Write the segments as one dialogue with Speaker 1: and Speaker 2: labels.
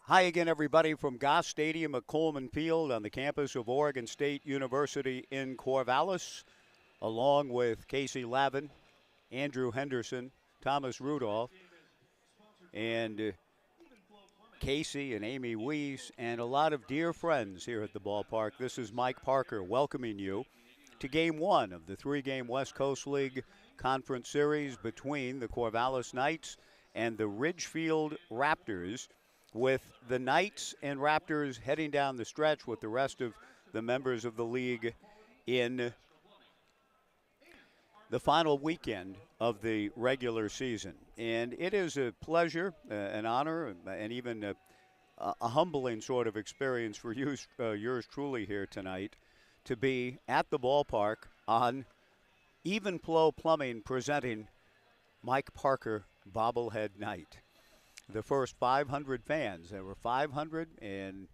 Speaker 1: Hi again, everybody, from Goss Stadium at Coleman Field on the campus of Oregon State University in Corvallis, along with Casey Lavin, Andrew Henderson, Thomas Rudolph, and Casey and Amy Weiss, and a lot of dear friends here at the ballpark. This is Mike Parker welcoming you to Game 1 of the three-game West Coast League Conference Series between the Corvallis Knights and the Ridgefield Raptors, with the Knights and Raptors heading down the stretch with the rest of the members of the league in the final weekend of the regular season. And it is a pleasure, an honor, and even a humbling sort of experience for you, yours truly here tonight, to be at the ballpark on Even Flow Plumbing presenting Mike Parker Bobblehead Night. The first 500 fans. There were 500, and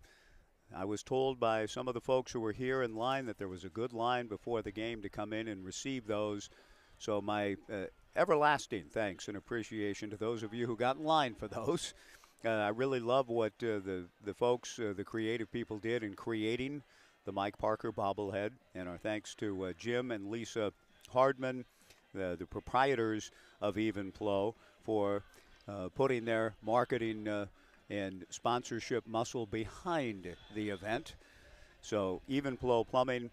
Speaker 1: I was told by some of the folks who were here in line that there was a good line before the game to come in and receive those. So my everlasting thanks and appreciation to those of you who got in line for those. I really love what the folks, the creative people did in creating the Mike Parker bobblehead, and our thanks to Jim and Lisa Hardman, the proprietors of Even Flow, for putting their marketing and sponsorship muscle behind the event. So Even Flow Plumbing,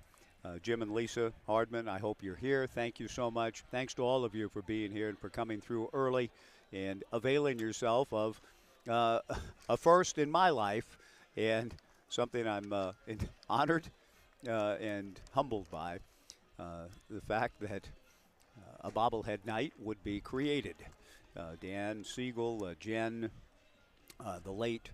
Speaker 1: Jim and Lisa Hardman, I hope you're here. Thank you so much. Thanks to all of you for being here and for coming through early and availing yourself of a first in my life, and something I'm honored and humbled by, the fact that a bobblehead night would be created. Dan Siegel, Jen, the late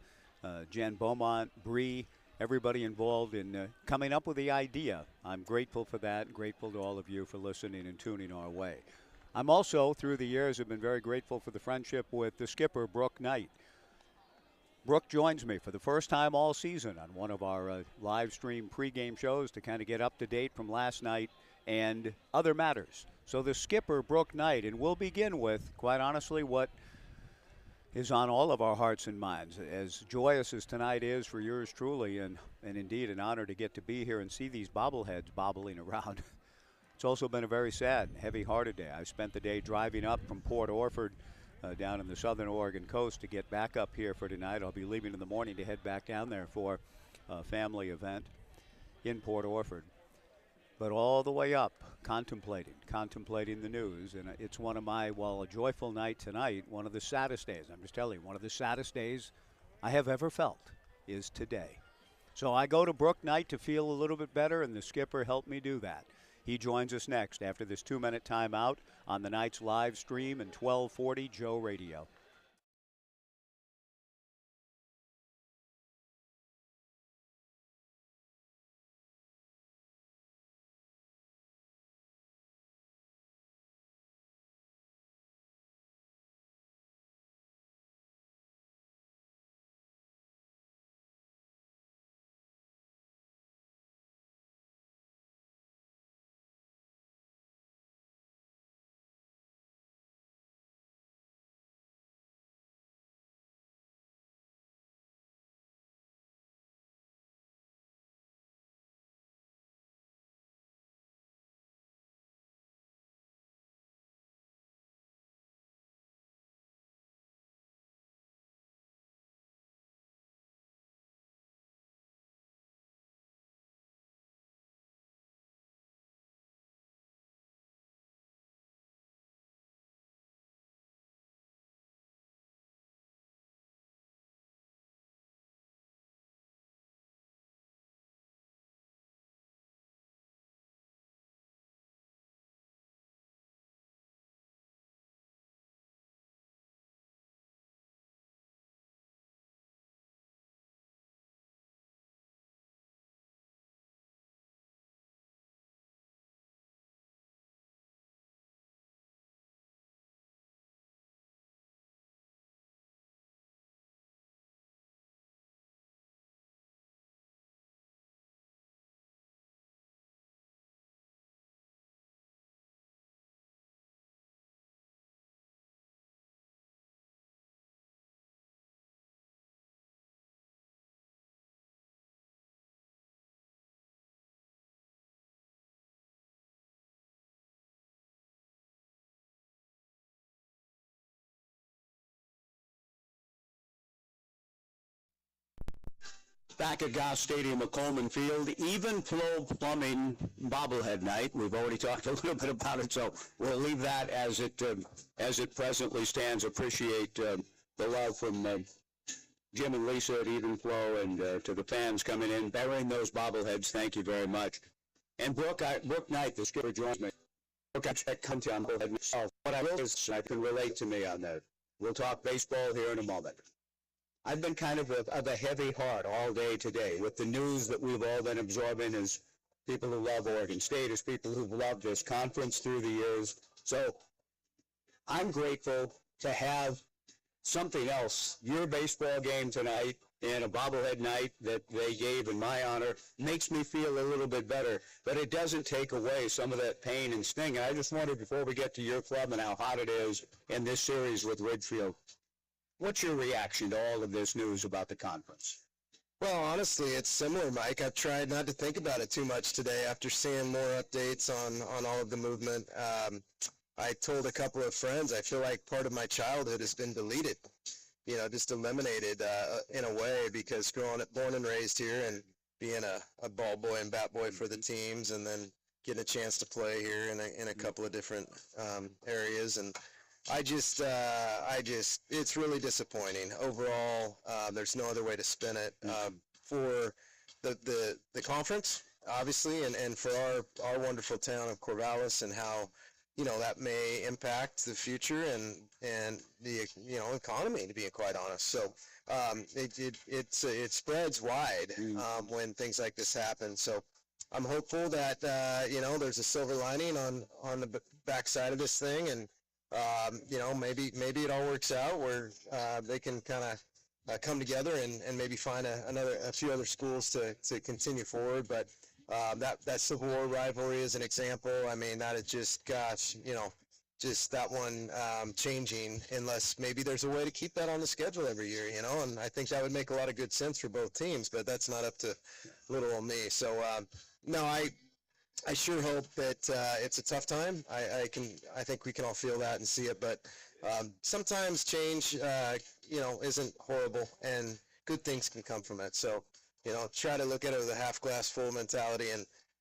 Speaker 1: Jen Beaumont, Bree, everybody involved in coming up with the idea. I'm grateful for that, grateful to all of you for listening and tuning our way. I'm also, through the years, have been very grateful for the friendship with the skipper, Brooke Knight. Brooke joins me for the first time all season on one of our live stream pregame shows to kind of get up to date from last night and other matters. So the skipper, Brooke Knight, and we'll begin with, quite honestly, what is on all of our hearts and minds. As joyous as tonight is for yours truly, and indeed an honor to get to be here and see these bobbleheads bobbling around. It's also been a very sad and heavy-hearted day. I spent the day driving up from Port Orford down in the southern Oregon coast to get back up here for tonight. I'll be leaving in the morning to head back down there for a family event in Port Orford. But all the way up, contemplating the news. And it's one of my, while a joyful night tonight, one of the saddest days. I'm just telling you, one of the saddest days I have ever felt is today. So I go to Brooke Knight to feel a little bit better, and the skipper helped me do that. He joins us next after this 2-minute timeout on the Knights live stream and 1240 Joe Radio. Back at Goss Stadium at Coleman Field, even flow plumbing bobblehead night. We've already talked a little bit about it, so we'll leave that as it presently stands. Appreciate the love from Jim and Lisa at Even Flow, and to the fans coming in, burying those bobbleheads. Thank you very much. And Brooke Knight, the skipper, joins me. Brooke, I come to you on bobblehead myself. What I will is, I can relate to me on that. We'll talk baseball here in a moment. I've been kind of a heavy heart all day today with the news that we've all been absorbing as people who love Oregon State, as people who've loved this conference through the years. So I'm grateful to have something else. Your baseball game tonight and a bobblehead night that they gave in my honor makes me feel a little bit better, but it doesn't take away some of that pain and sting. And I just wondered, before we get to your club and how hot it is in this series with Ridgefield, what's your reaction to all of this news about the conference?
Speaker 2: Well, honestly, it's similar, Mike. I've tried not to think about it too much today after seeing more updates on all of the movement. I told a couple of friends, I feel like part of my childhood has been deleted, just eliminated in a way, because born and raised here and being a ball boy and bat boy for the teams, and then getting a chance to play here in a couple of different areas. And it's really disappointing. Overall, there's no other way to spin it. For the conference, obviously, and for our wonderful town of Corvallis, and how, that may impact the future and the, economy, to be quite honest. So it spreads wide when things like this happen. So I'm hopeful that, there's a silver lining on the backside of this thing, and maybe it all works out where they can kind of come together and maybe find a few other schools to continue forward. But that Civil War rivalry is an example. I mean, that is just, just that one changing, unless maybe there's a way to keep that on the schedule every year, and I think that would make a lot of good sense for both teams, but that's not up to little old me. So, no, I sure hope that it's a tough time. I think we can all feel that and see it, but sometimes change, isn't horrible, and good things can come from it. So, try to look at it with a half glass full mentality,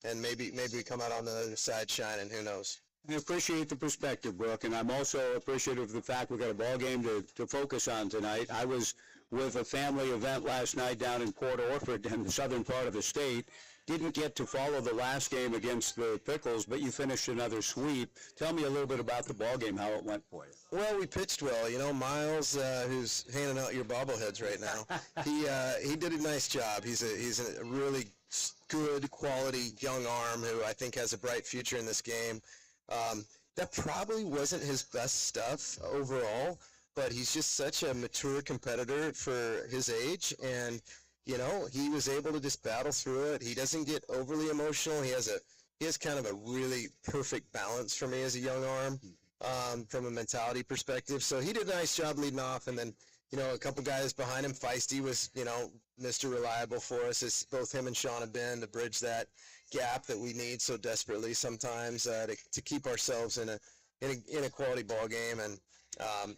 Speaker 2: and maybe we come out on the other side shining. Who knows?
Speaker 1: I appreciate the perspective, Brooke, and I'm also appreciative of the fact we've got a ball game to focus on tonight. I was with a family event last night down in Port Orford in the southern part of the state. Didn't get to follow the last game against the Pickles, but you finished another sweep. Tell me a little bit about the ball game, how it went for you.
Speaker 2: Well, we pitched well. Miles, who's handing out your bobbleheads right now, he did a nice job. He's a really good quality young arm who I think has a bright future in this game. That probably wasn't his best stuff overall, but he's just such a mature competitor for his age, and he was able to just battle through it. He doesn't get overly emotional. He has kind of a really perfect balance for me as a young arm, from a mentality perspective. So he did a nice job leading off, and then, a couple guys behind him. Feisty was, Mr. Reliable for us, as both him and Sean have been, to bridge that gap that we need so desperately sometimes, to keep ourselves in a quality ball game, and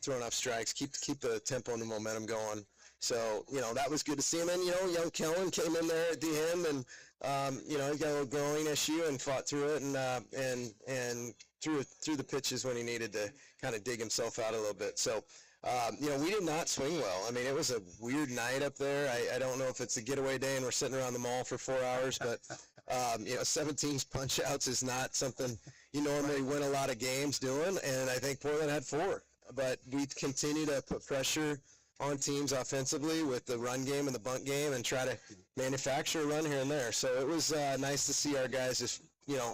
Speaker 2: throwing up strikes, keep the tempo and the momentum going. So, that was good to see him. And, young Kellen came in there at the end, and, he got a little growing issue and fought through it, and threw the pitches when he needed to kind of dig himself out a little bit. So, we did not swing well. I mean, it was a weird night up there. I don't know if it's a getaway day and we're sitting around the mall for 4 hours, but, 17 punch outs is not something you normally win a lot of games doing, and I think Portland had 4. But we continue to put pressure on teams offensively with the run game and the bunt game, and try to manufacture a run here and there. So it was nice to see our guys just,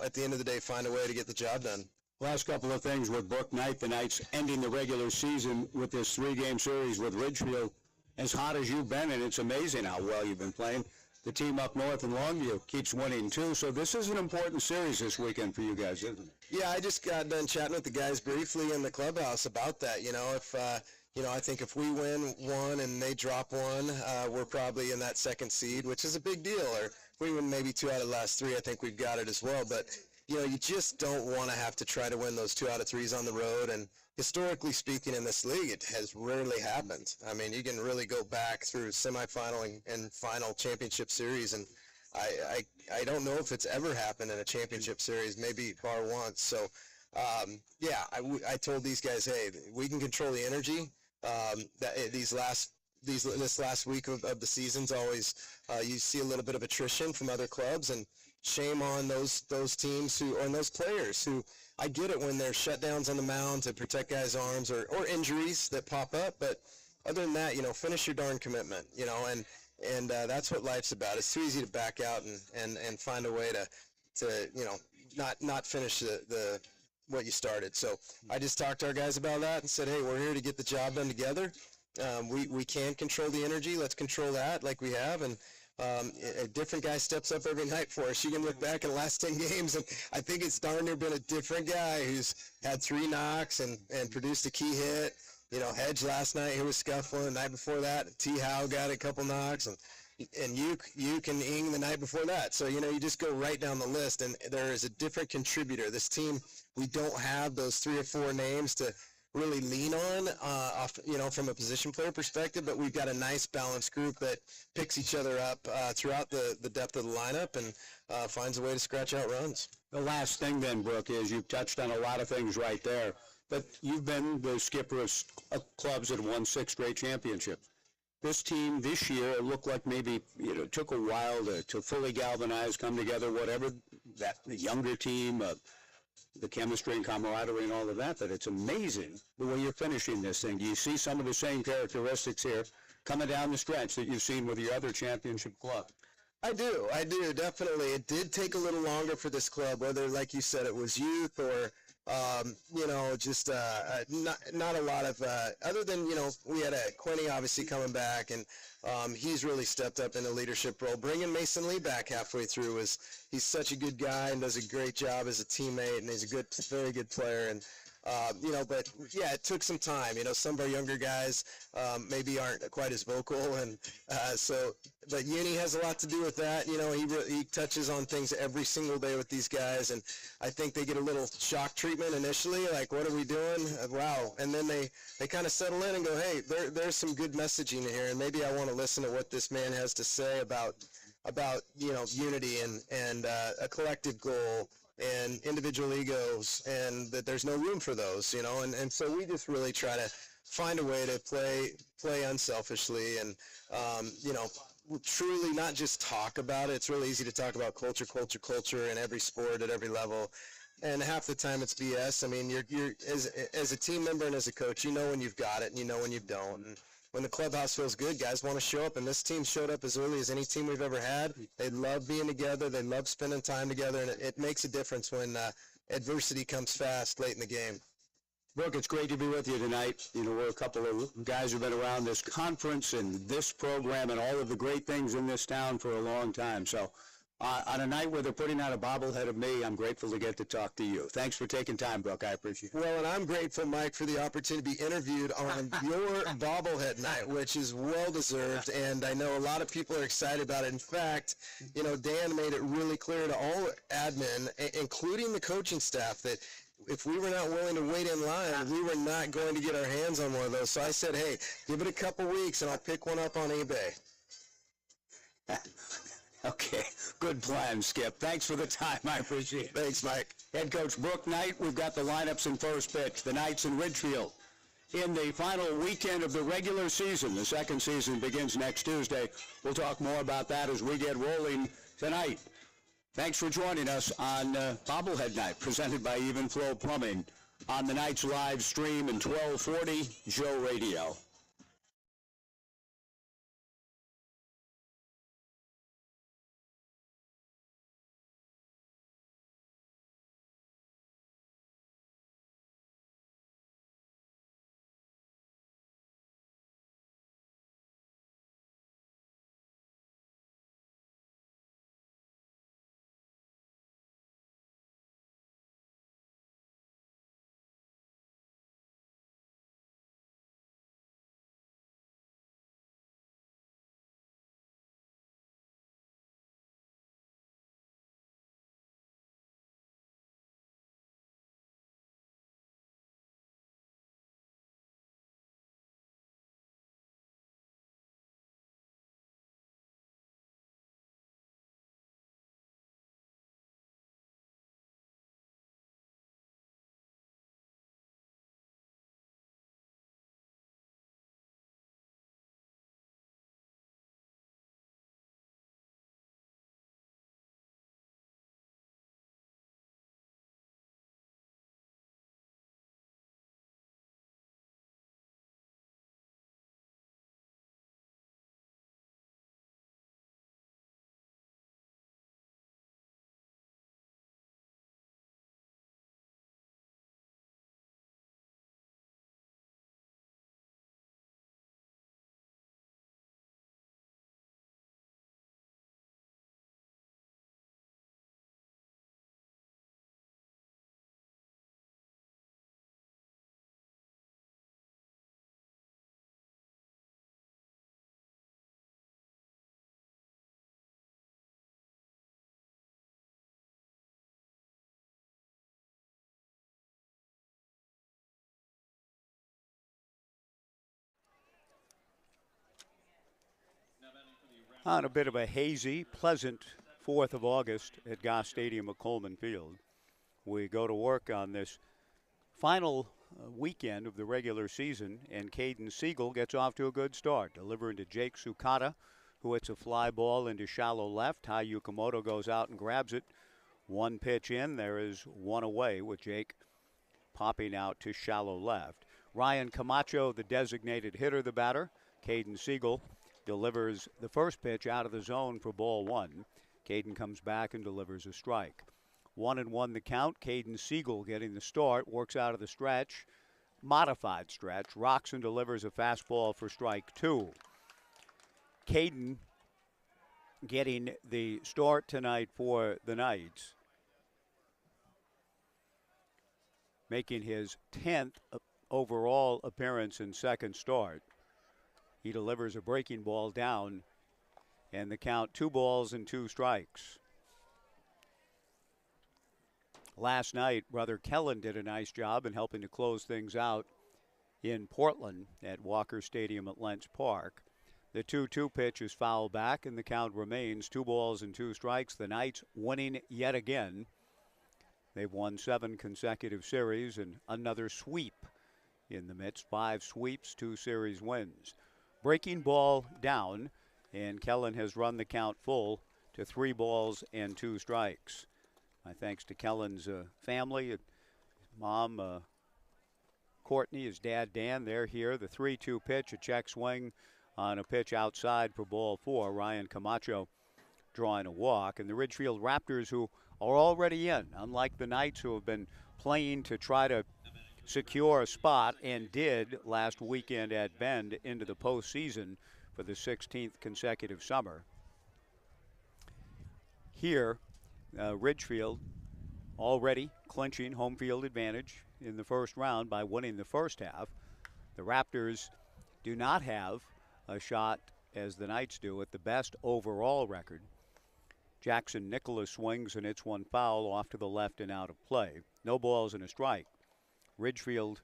Speaker 2: at the end of the day, find a way to get the job done.
Speaker 1: Last couple of things with Brooke Knight. The Knights ending the regular season with this 3-game series with Ridgefield. As hot as you've been, and it's amazing how well you've been playing. The team up north in Longview keeps winning too. So this is an important series this weekend for you guys, isn't it?
Speaker 2: Yeah, I just got done chatting with the guys briefly in the clubhouse about that. I think if we win one and they drop one, we're probably in that second seed, which is a big deal. Or if we win maybe 2 out of the last 3, I think we've got it as well. But, you just don't want to have to try to win those 2 out of 3s on the road. And historically speaking in this league, it has rarely happened. I mean, you can really go back through semifinal and final championship series, and I don't know if it's ever happened in a championship series, maybe bar once. So, yeah, I told these guys, hey, we can control the energy. This last week of the season's always you see a little bit of attrition from other clubs, and shame on those teams and those players who, I get it when there's shutdowns on the mound to protect guys' arms or injuries that pop up, but other than that, finish your darn commitment, and that's what life's about. It's too easy to back out and find a way to not finish the what you started. So I just talked to our guys about that and said, hey, we're here to get the job done together. We can control the energy. Let's control that like we have, and a different guy steps up every night for us. You can look back in the last 10 games, and I think it's darn near been a different guy who's had 3 knocks and produced a key hit. Hedge last night, he was scuffling. The night before that, T. Howe got a couple knocks, and you can Ing the night before that. So, you just go right down the list, and there is a different contributor. This team, we don't have those 3 or 4 names to really lean on, from a position player perspective, but we've got a nice balanced group that picks each other up throughout the depth of the lineup and finds a way to scratch out runs.
Speaker 1: The last thing then, Brooke, is you've touched on a lot of things right there, but you've been the skipper of clubs that have won 6 straight championships. This team this year looked like maybe it took a while to fully galvanize, come together, whatever, that the younger team, the chemistry and camaraderie and all of that it's amazing the way you're finishing this thing. Do you see some of the same characteristics here coming down the stretch that you've seen with your other championship club?
Speaker 2: I do, definitely. It did take a little longer for this club, whether, like you said, it was youth or, just not a lot of, other than, we had Quinny obviously coming back, and he's really stepped up in a leadership role. Bringing Mason Lee back halfway through he's such a good guy and does a great job as a teammate, and he's a very good player. And but yeah, it took some time. Some of our younger guys maybe aren't quite as vocal, and but Uni has a lot to do with that. He touches on things every single day with these guys, and I think they get a little shock treatment initially, like, what are we doing? Wow. And then they kind of settle in and go, hey, there's some good messaging here, and maybe I want to listen to what this man has to say about unity and a collective goal and individual egos, and that there's no room for those, and so we just really try to find a way to play unselfishly and, truly not just talk about it. It's really easy to talk about culture in every sport at every level. And half the time it's BS. I mean, you're as a team member and as a coach, when you've got it and when you don't. And when the clubhouse feels good, guys want to show up, and this team showed up as early as any team we've ever had. They love being together. They love spending time together, and it makes a difference when adversity comes fast late in the game.
Speaker 1: Brooke, it's great to be with you tonight. We're a couple of guys who've been around this conference and this program and all of the great things in this town for a long time. So on a night where they're putting out a bobblehead of me, I'm grateful to get to talk to you. Thanks for taking time, Brooke. I appreciate it.
Speaker 2: Well, and I'm grateful, Mike, for the opportunity to be interviewed on your bobblehead night, which is well-deserved, and I know a lot of people are excited about it. In fact, Dan made it really clear to all admin, including the coaching staff, that if we were not willing to wait in line, we were not going to get our hands on one of those. So I said, hey, give it a couple weeks, and I'll pick one up on eBay.
Speaker 1: Okay, good plan, Skip. Thanks for the time. I appreciate it.
Speaker 2: Thanks, Mike.
Speaker 1: Head coach Brooke Knight, we've got the lineups in first pitch. The Knights in Ridgefield. In the final weekend of the regular season, the second season begins next Tuesday. We'll talk more about that as we get rolling tonight. Thanks for joining us on Bobblehead Night, presented by Even Flow Plumbing on the Knights live stream in 1240 Joe Radio. On a bit of a hazy, pleasant 4th of August at Goss Stadium at Coleman Field, we go to work on this final weekend of the regular season, and Caden Siegel gets off to a good start, delivering to Jake Sukata, who hits a fly ball into shallow left. Tai Yukamoto goes out and grabs it. One pitch in, there is one away with Jake popping out to shallow left. Ryan Camacho, the designated hitter, the batter. Caden Siegel delivers the first pitch out of the zone for ball one. Caden comes back and delivers a strike. 1-1 the count. Caden Siegel getting the start, works out of the stretch, modified stretch, rocks and delivers a fastball for strike two. Caden getting the start tonight for the Knights, making his 10th overall appearance and second start. He delivers a breaking ball down, and the count 2 strikes. Last night, Brother Kellen did a nice job in helping to close things out in Portland at Walker Stadium at Lentz Park. The 2-2 pitch is fouled back, and the count remains 2 strikes. The Knights winning yet again. They've won 7 consecutive series and another sweep in the midst. 5 sweeps, 2 series wins. Breaking ball down, and Kellen has run the count full to 3 strikes. My thanks to Kellen's family, mom, Courtney, his dad, Dan. They're here. The 3-2 pitch, a check swing on a pitch outside for ball 4. Ryan Camacho drawing a walk. And the Ridgefield Raptors, who are already in, unlike the Knights, who have been playing to try to secure a spot and did last weekend at Bend into the postseason for the 16th consecutive summer. Here, Ridgefield already clinching home field advantage in the first round by winning the first half. The Raptors do not have a shot, as the Knights do, at the best overall record. Jackson Nicholas swings and hits one foul off to the left and out of play. No balls and a strike. Ridgefield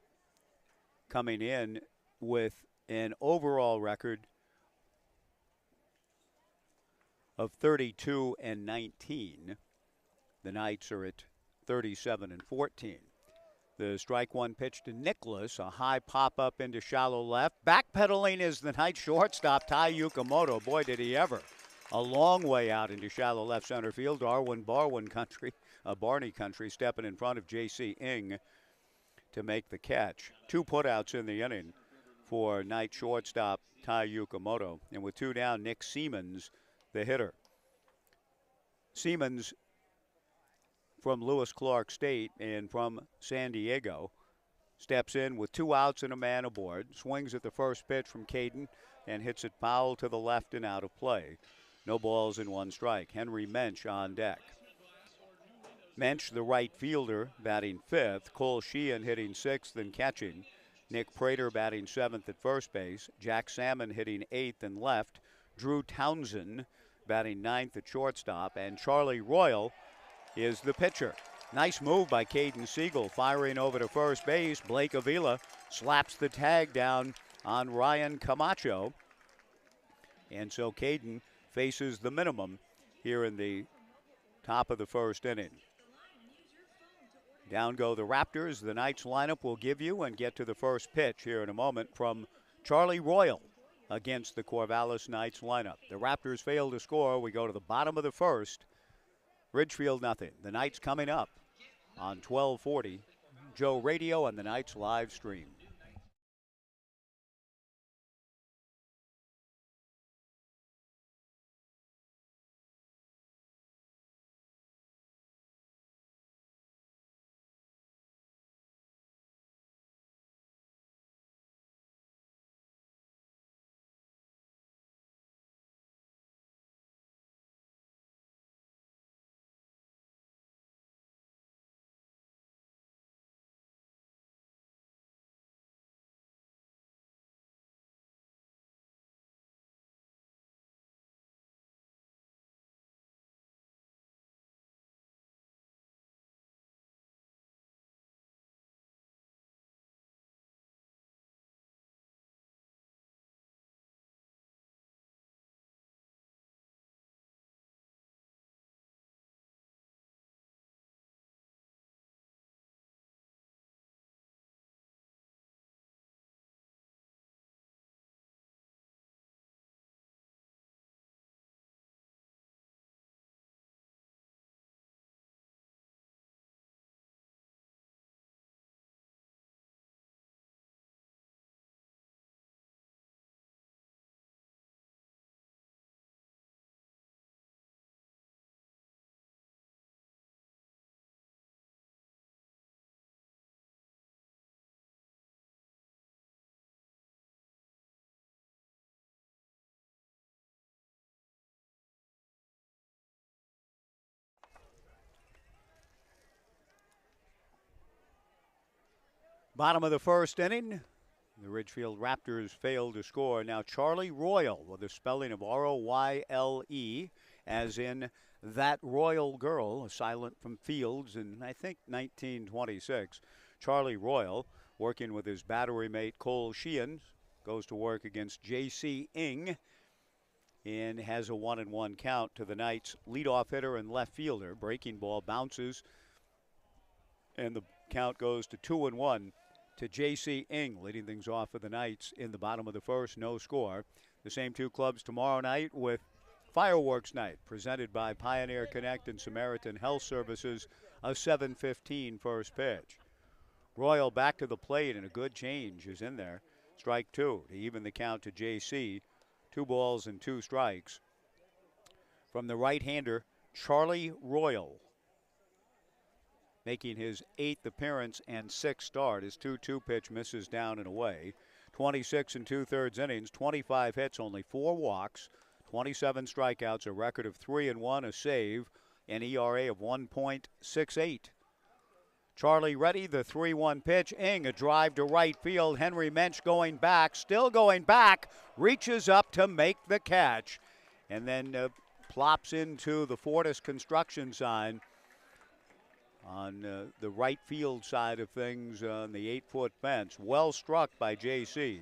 Speaker 1: coming in with an overall record of 32-19. The Knights are at 37-14. The strike one pitch to Nicholas, a high pop up into shallow left. Backpedaling is the Knights shortstop, Tai Yukamoto. Boy, did he ever. A long way out into shallow left center field. Barney country, stepping in front of J.C. Ing to make the catch. 2 putouts in the inning for Knight shortstop Tai Yukamoto. And with 2 down, Nick Siemens, the hitter. Siemens from Lewis Clark State and from San Diego steps in with 2 outs and a man aboard. Swings at the first pitch from Caden and hits it foul to the left and out of play. No balls and 1 strike. Henry Mensch on deck. Mensch, the right fielder, batting 5th. Cole Sheehan hitting 6th and catching. Nick Prater batting 7th at first base. Jack Salmon hitting 8th and left. Drew Townsend batting 9th at shortstop. And Charlie Royal is the pitcher. Nice move by Caden Siegel, firing over to first base. Blake Avila slaps the tag down on Ryan Camacho. And so Caden faces the minimum here in the top of the first inning. Down go the Raptors. The Knights lineup will give you and get to the first pitch here in a moment from Charlie Royal against the Corvallis Knights lineup. The Raptors fail to score. We go to the bottom of the first. Ridgefield nothing. The Knights coming up on 1240 Joe Radio and the Knights live stream. Bottom of the first inning, the Ridgefield Raptors failed to score. Now Charlie Royal, with the spelling of Royle, as in that royal girl, silent from Fields in, I think, 1926. Charlie Royal, working with his battery mate Cole Sheehan, goes to work against J.C. Ing and has a 1-1 count to the Knights' leadoff hitter and left fielder. Breaking ball bounces, and the count goes to 2-1 to J.C. Ing, leading things off for the Knights in the bottom of the first, no score. The same two clubs tomorrow night with Fireworks Night, presented by Pioneer Connect and Samaritan Health Services, a 7:15 first pitch. Royal back to the plate, and a good change is in there. Strike two to even the count to J.C. 2 balls and 2 strikes. From the right-hander, Charlie Royal, making his 8th appearance and 6th start. His 2-2 pitch misses down and away. 26 2/3 innings, 25 hits, only 4 walks, 27 strikeouts, a record of 3-1, a save, an ERA of 1.68. Charlie ready, the 3-1 pitch. Ing, a drive to right field. Henry Mensch going back, still going back, reaches up to make the catch, and then plops into the Fortis construction sign on the right field side of things on the 8-foot fence. Well struck by J.C.,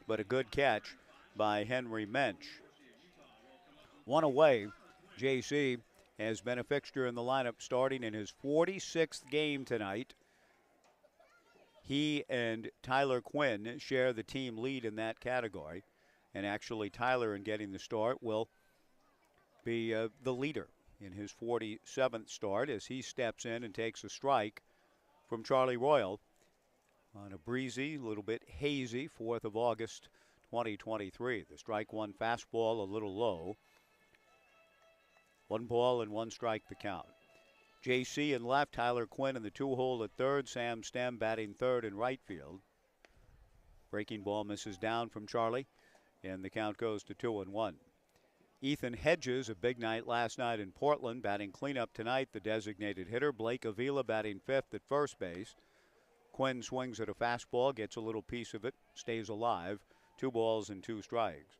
Speaker 1: but a good catch by Henry Mensch. One away, J.C. has been a fixture in the lineup starting in his 46th game tonight. He and Tyler Quinn share the team lead in that category. And actually, Tyler, in getting the start, will be the leader in his 47th start as he steps in and takes a strike from Charlie Royal on a breezy, little bit hazy 4th of August, 2023. The strike one fastball a little low. 1 ball and 1 strike the count. J.C. in left, Tyler Quinn in the 2-hole at third, Sam Stem batting third in right field. Breaking ball misses down from Charlie, and the count goes to 2-1. Ethan Hedges, a big night last night in Portland, batting cleanup tonight, the designated hitter. Blake Avila batting 5th at first base. Quinn swings at a fastball, gets a little piece of it, stays alive. 2 balls and 2 strikes.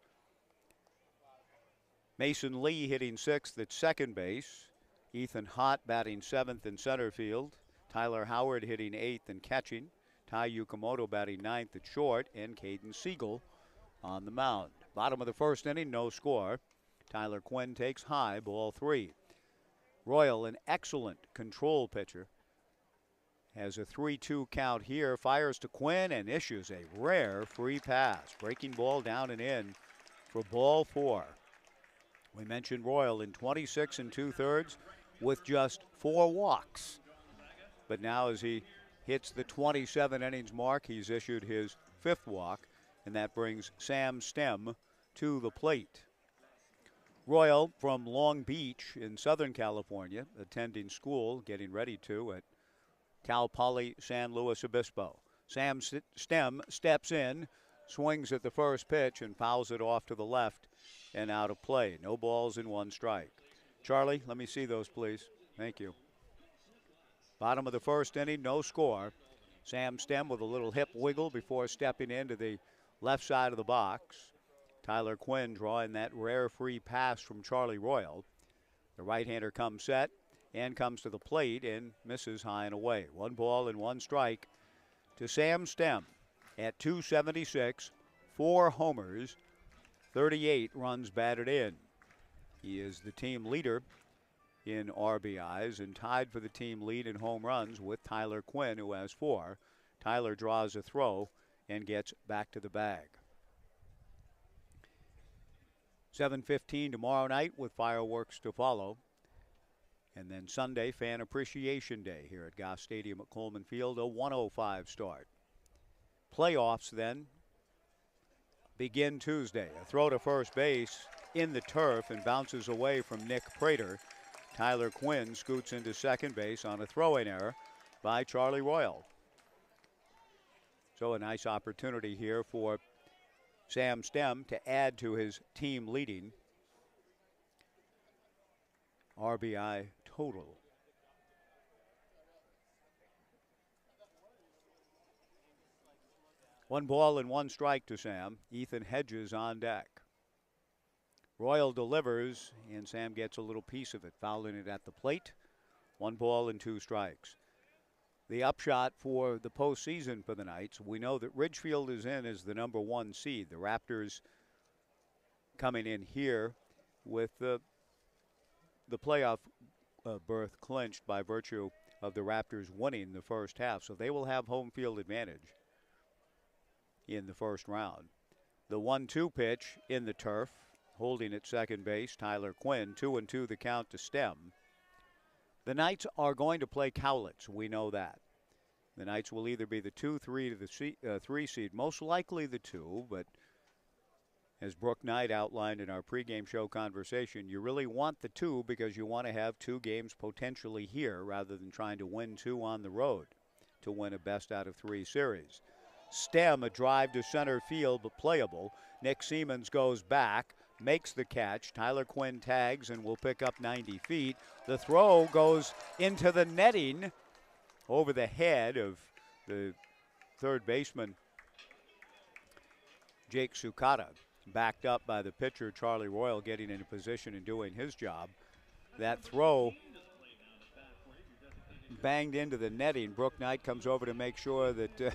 Speaker 1: Mason Lee hitting 6th at second base. Ethan Hott batting 7th in center field. Tyler Howard hitting 8th and catching. Ty Yukamoto batting 9th at short. And Caden Siegel on the mound. Bottom of the first inning, no score. Tyler Quinn takes high, ball 3. Royal, an excellent control pitcher, has a 3-2 count here. Fires to Quinn and issues a rare free pass. Breaking ball down and in for ball 4. We mentioned Royal in 26 2/3 with just 4 walks. But now as he hits the 27 innings mark, he's issued his 5th walk, and that brings Sam Stem to the plate. Royal from Long Beach in Southern California, attending school, getting ready to at Cal Poly San Luis Obispo. Sam Stem steps in, swings at the first pitch, and fouls it off to the left and out of play. No balls and 1 strike. Charlie, let me see those, please. Thank you. Bottom of the first inning, no score. Sam Stem with a little hip wiggle before stepping into the left side of the box. Tyler Quinn drawing that rare free pass from Charlie Royal. The right-hander comes set and comes to the plate and misses high and away. 1 ball and 1 strike to Sam Stem at 276, 4 homers, 38 runs batted in. He is the team leader in RBIs and tied for the team lead in home runs with Tyler Quinn, who has 4. Tyler draws a throw and gets back to the bag. 7:15 tomorrow night with fireworks to follow. And then Sunday, Fan Appreciation Day here at Goff Stadium at Coleman Field, a 1:05 start. Playoffs then begin Tuesday. A throw to first base in the turf and bounces away from Nick Prater. Tyler Quinn scoots into second base on a throw-in error by Charlie Royal. So a nice opportunity here for Sam Stem to add to his team leading RBI total. 1 ball and 1 strike to Sam. Ethan Hedges on deck. Royal delivers, and Sam gets a little piece of it, fouling it at the plate. 1 ball and 2 strikes. The upshot for the postseason for the Knights, we know that Ridgefield is in as the number 1 seed. The Raptors coming in here with the playoff berth clinched by virtue of the Raptors winning the first half. So they will have home field advantage in the first round. The 1-2 pitch in the turf, holding at second base, Tyler Quinn. 2-2 the count to Stem. The Knights are going to play Cowlitz. We know that. The Knights will either be the 2-3 to the 3 seed, most likely the 2, but as Brooke Knight outlined in our pregame show conversation, you really want the 2 because you want to have 2 games potentially here rather than trying to win 2 on the road to win a best out of 3 series. Stem, a drive to center field, but playable. Nick Siemens goes back, makes the catch. Tyler Quinn tags and will pick up 90 feet. The throw goes into the netting over the head of the third baseman, Jake Sukata, backed up by the pitcher, Charlie Royal, getting into position and doing his job. That throw banged into the netting. Brooke Knight comes over to make sure that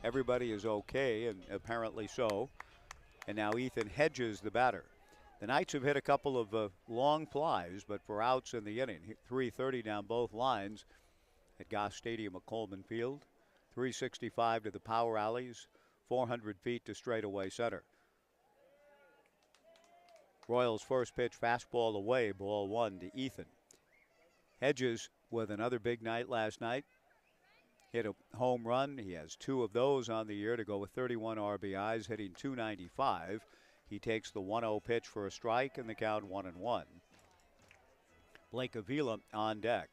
Speaker 1: everybody is okay, and apparently so. And now Ethan Hedges, the batter. The Knights have hit a couple of long flies, but for outs in the inning. 330 down both lines at Goss Stadium at Coleman Field. 365 to the power alleys. 400 feet to straightaway center. Royals' first pitch, fastball away, ball 1 to Ethan. Hedges with another big night last night. Hit a home run. He has 2 of those on the year to go with 31 RBIs, hitting .295. He takes the 1-0 pitch for a strike, and the count 1-1. Blake Avila on deck.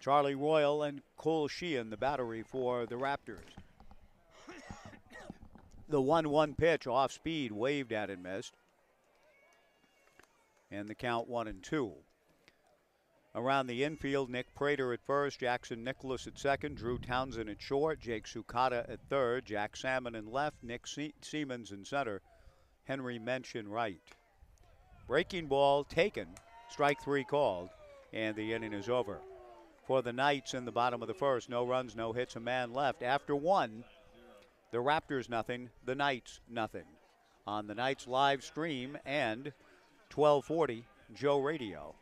Speaker 1: Charlie Royal and Cole Sheehan, the battery for the Raptors. The 1-1 pitch off speed, waved at and missed. And the count 1-2. Around the infield, Nick Prater at first, Jackson Nicholas at second, Drew Townsend at short, Jake Sukata at third, Jack Salmon in left, Nick Siemens in center, Henry Mensch in right. Breaking ball taken, strike 3 called, and the inning is over. For the Knights in the bottom of the first, no runs, no hits, a man left. After 1, the Raptors nothing, the Knights nothing. On the Knights live stream and 1240 Joe Radio.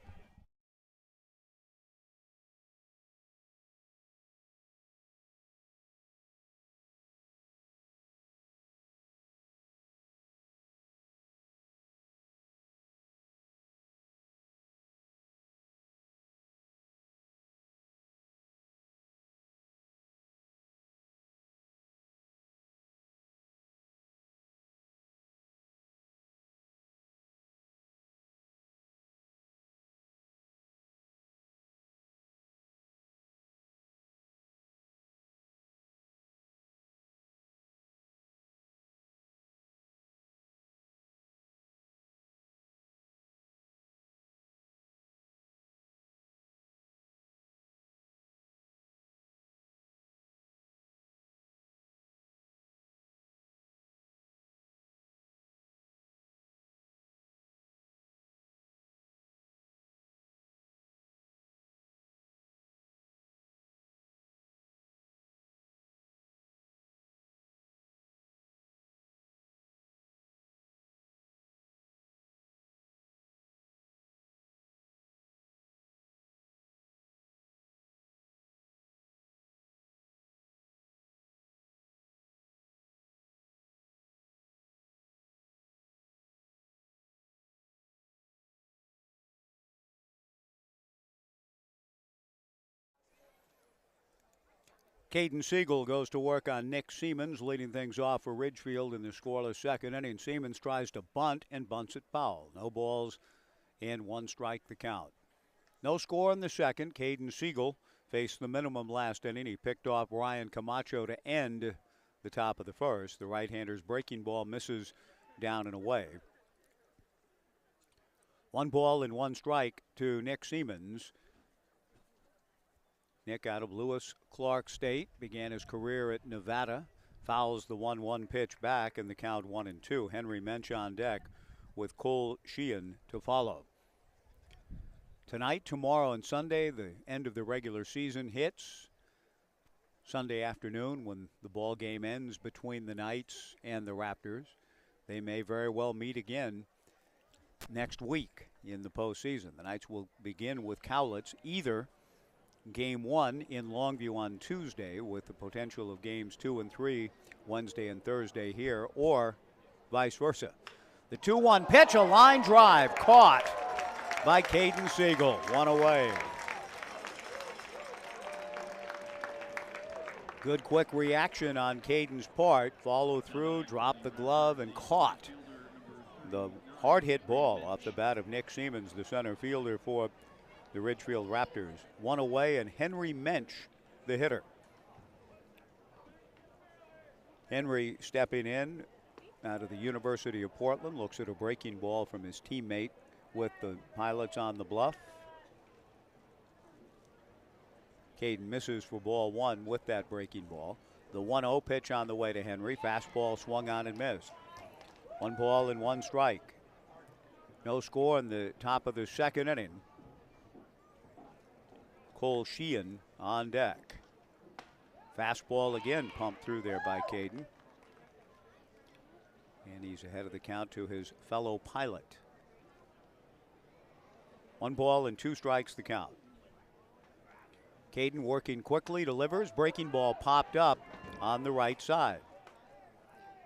Speaker 1: Caden Siegel goes to work on Nick Siemens, leading things off for Ridgefield in the scoreless second inning. Siemens tries to bunt and bunts it foul. No balls and 1 strike the count. No score in the second. Caden Siegel faced the minimum last inning. He picked off Ryan Camacho to end the top of the first. The right-hander's breaking ball misses down and away. 1 ball and 1 strike to Nick Siemens. Nick out of Lewis Clark State, began his career at Nevada, fouls the 1-1 pitch back, and the count 1-2. Henry Mensch on deck with Cole Sheehan to follow. Tonight, tomorrow, and Sunday, the end of the regular season hits. Sunday afternoon, when the ball game ends between the Knights and the Raptors, they may very well meet again next week in the postseason. The Knights will begin with Cowlitz, either Game 1 in Longview on Tuesday, with the potential of Games 2 and 3 Wednesday and Thursday here, or vice versa. The 2-1 pitch, a line drive, caught by Caden Siegel. One away. Good quick reaction on Caden's part. Follow through, dropped the glove, and caught the hard hit ball off the bat of Nick Siemens, the center fielder for the Ridgefield Raptors. One away, and Henry Mensch, the hitter. Henry stepping in out of the University of Portland, looks at a breaking ball from his teammate with the Pilots on the bluff. Caden misses for ball one with that breaking ball. The 1-0 pitch on the way to Henry. Fastball swung on and missed. 1 ball and 1 strike. No score in the top of the second inning. Cole Sheehan on deck. Fastball again pumped through there by Caden. And he's ahead of the count to his fellow Pilot. 1 ball and 2 strikes the count. Caden working quickly, delivers. Breaking ball popped up on the right side.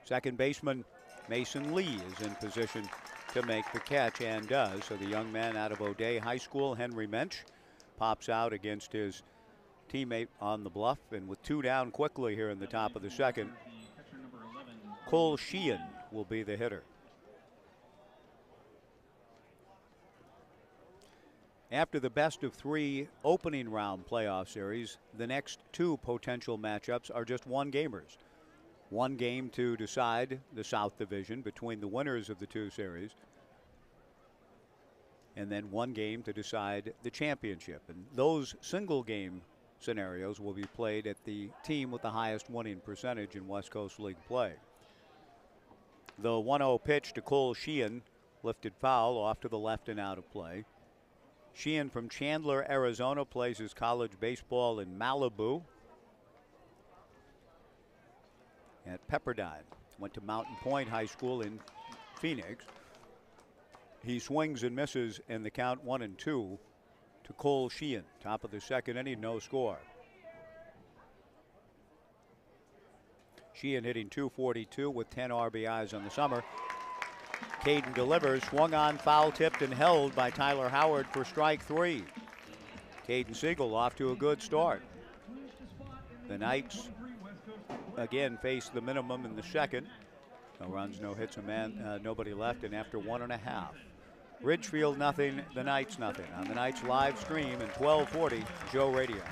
Speaker 1: Second baseman Mason Lee is in position to make the catch, and does. So the young man out of O'Dea High School, Henry Mensch, pops out against his teammate on the bluff. And with 2 down quickly here in the top of the second, Cole Sheehan will be the hitter. After the best of 3 opening round playoff series, the next 2 potential matchups are just one-gamers. 1 game to decide the South Division between the winners of the 2 series, and then 1 game to decide the championship. And those single game scenarios will be played at the team with the highest winning percentage in West Coast League play. The 1-0 pitch to Cole Sheehan, lifted foul off to the left and out of play. Sheehan from Chandler, Arizona, plays his college baseball in Malibu. At Pepperdine. Went to Mountain Point High School in Phoenix. He swings and misses, and the count 1-2 to Cole Sheehan. Top of the second inning, no score. Sheehan hitting .242 with 10 RBIs on the summer. Caden delivers, swung on, foul tipped, and held by Tyler Howard for strike 3. Caden Siegel off to a good start. The Knights again face the minimum in the second. No runs, no hits, nobody left, and after 1.5. Ridgefield nothing, the Knights nothing. On the Knights live stream in 1240 Joe Radio.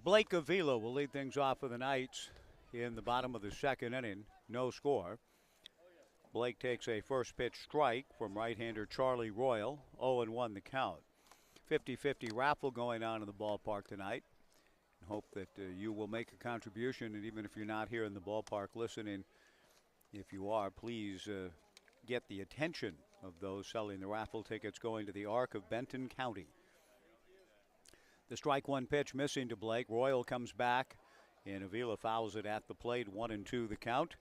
Speaker 1: Blake Avila will lead things off for the Knights in the bottom of the second inning. No score. Blake takes a first pitch strike from right-hander Charlie Royal. 0-1 the count. 50-50 raffle going on in the ballpark tonight. Hope that you will make a contribution, and even if you're not here in the ballpark listening, if you are, please get the attention of those selling the raffle tickets going to the Arc of Benton County. The strike one pitch missing to Blake. Royal comes back, and Avila fouls it at the plate. 1-2 the count.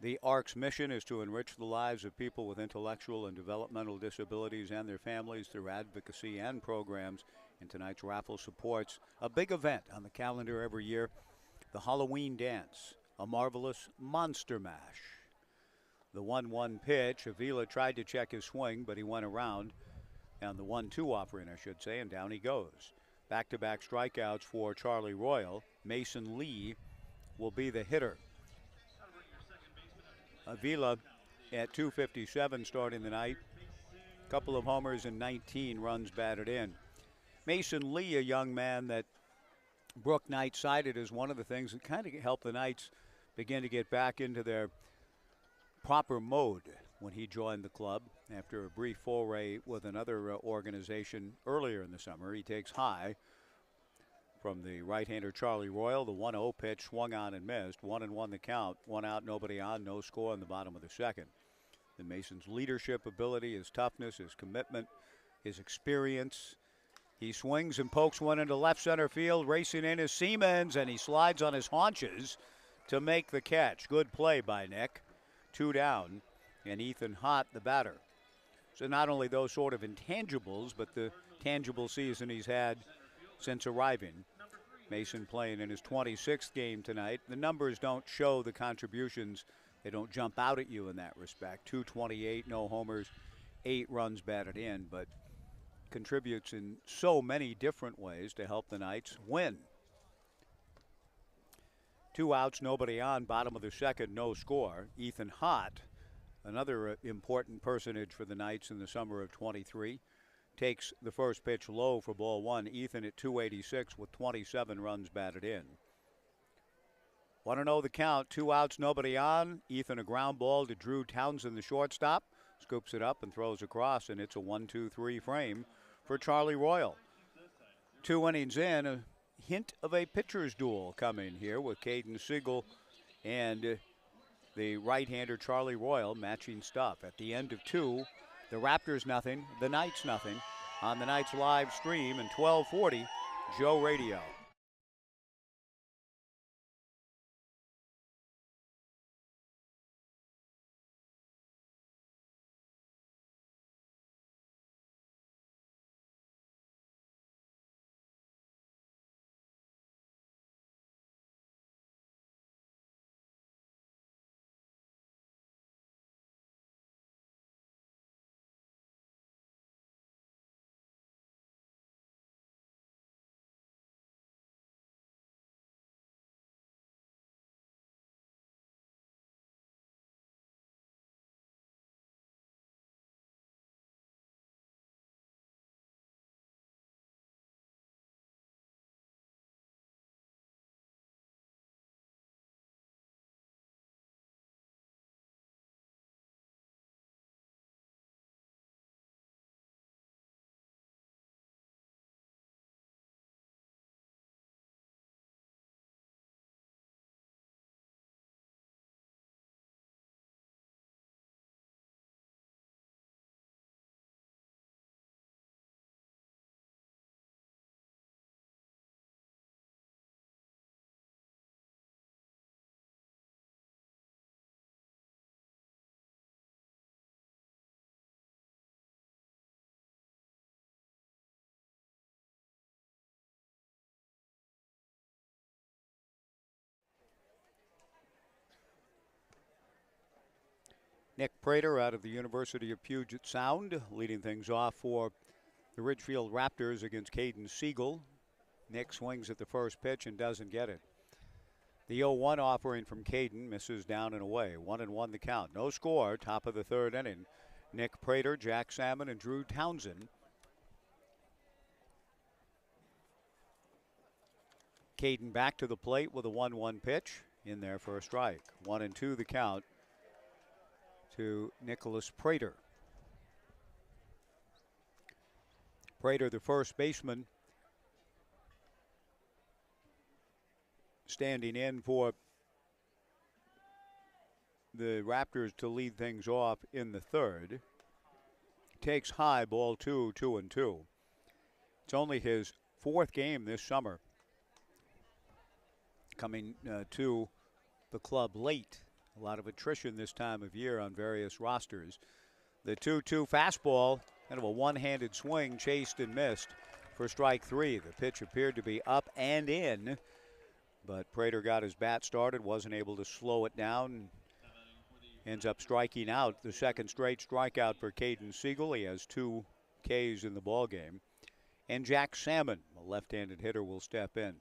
Speaker 1: The Arc's mission is to enrich the lives of people with intellectual and developmental disabilities and their families through advocacy and programs. And tonight's raffle supports a big event on the calendar every year, the Halloween Dance, a marvelous monster mash. The 1-1 pitch, Avila tried to check his swing, but he went around. And the 1-2 offering, I should say, and down he goes. Back-to-back strikeouts for Charlie Royal. Mason Lee will be the hitter. Avila at .257 starting the night. Couple of homers and 19 runs batted in. Mason Lee, a young man that Brooke Knight cited as one of the things that kind of helped the Knights begin to get back into their proper mode when he joined the club after a brief foray with another organization earlier in the summer. He takes high from the right-hander Charlie Royal. The 1-0 pitch swung on and missed. 1-1 the count. 1 out, nobody on, no score in the bottom of the second. The Mason's leadership ability, his toughness, his commitment, his experience. He swings and pokes one into left center field. Racing in is Siemens, and he slides on his haunches to make the catch. Good play by Nick. 2 down, and Ethan Hott, the batter. So not only those sort of intangibles, but the tangible season he's had since arriving. Mason playing in his 26th game tonight. The numbers don't show the contributions. They don't jump out at you in that respect. 228, no homers, 8 runs batted in, but contributes in so many different ways to help the Knights win. 2 outs, nobody on, bottom of the second, no score. Ethan Hott, another important personage for the Knights in the summer of 23, takes the first pitch low for ball 1. Ethan at .286 with 27 runs batted in. 1-0 the count, 2 outs, nobody on. Ethan a ground ball to Drew Townsend, the shortstop. Scoops it up and throws across, and it's a 1-2-3 frame for Charlie Royal. 2 innings in, a hint of a pitcher's duel coming here with Caden Siegel and the right-hander Charlie Royal matching stuff. At the end of 2, the Raptors nothing, the Knights nothing. On the Knights live stream and 1240 Joe Radio. Nick Prater out of the University of Puget Sound leading things off for the Ridgefield Raptors against Caden Siegel. Nick swings at the first pitch and doesn't get it. The 0-1 offering from Caden misses down and away. 1-1 the count. No score, top of the third inning. Nick Prater, Jack Salmon, and Drew Townsend Caden back to the plate with a 1-1 pitch in there for a strike. 1-2 the count to Nicholas Prater. Prater, the first baseman, standing in for the Raptors to lead things off in the third. Takes high, ball 2, 2-2. It's only his fourth game this summer, coming to the club late. A lot of attrition this time of year on various rosters. The 2-2 fastball, kind of a one-handed swing, chased and missed for strike 3. The pitch appeared to be up and in, but Prater got his bat started, wasn't able to slow it down, ends up striking out. The second straight strikeout for Caden Siegel. He has 2 Ks in the ballgame. And Jack Salmon, a left-handed hitter, will step in.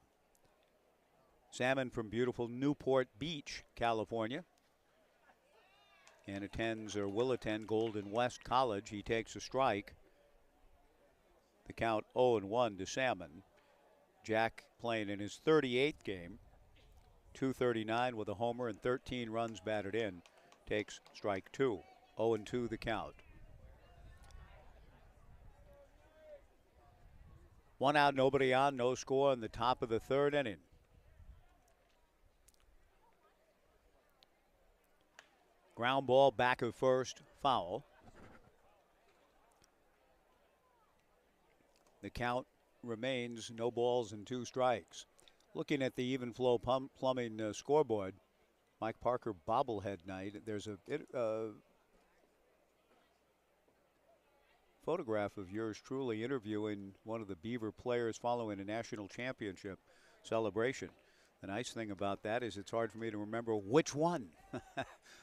Speaker 1: Salmon from beautiful Newport Beach, California, and attends or will attend Golden West College. He takes a strike. The count 0-1 to Salmon. Jack playing in his 38th game, .239 with a homer and 13 runs batted in. Takes strike 2. 0-2 the count. 1 out, nobody on, no score in the top of the third inning. Ground ball back of first, foul. The count remains no balls and 2 strikes. Looking at the Even Flow Plumbing scoreboard, Mike Parker bobblehead night. There's a photograph of yours truly interviewing one of the Beaver players following a national championship celebration. The nice thing about that is it's hard for me to remember which one.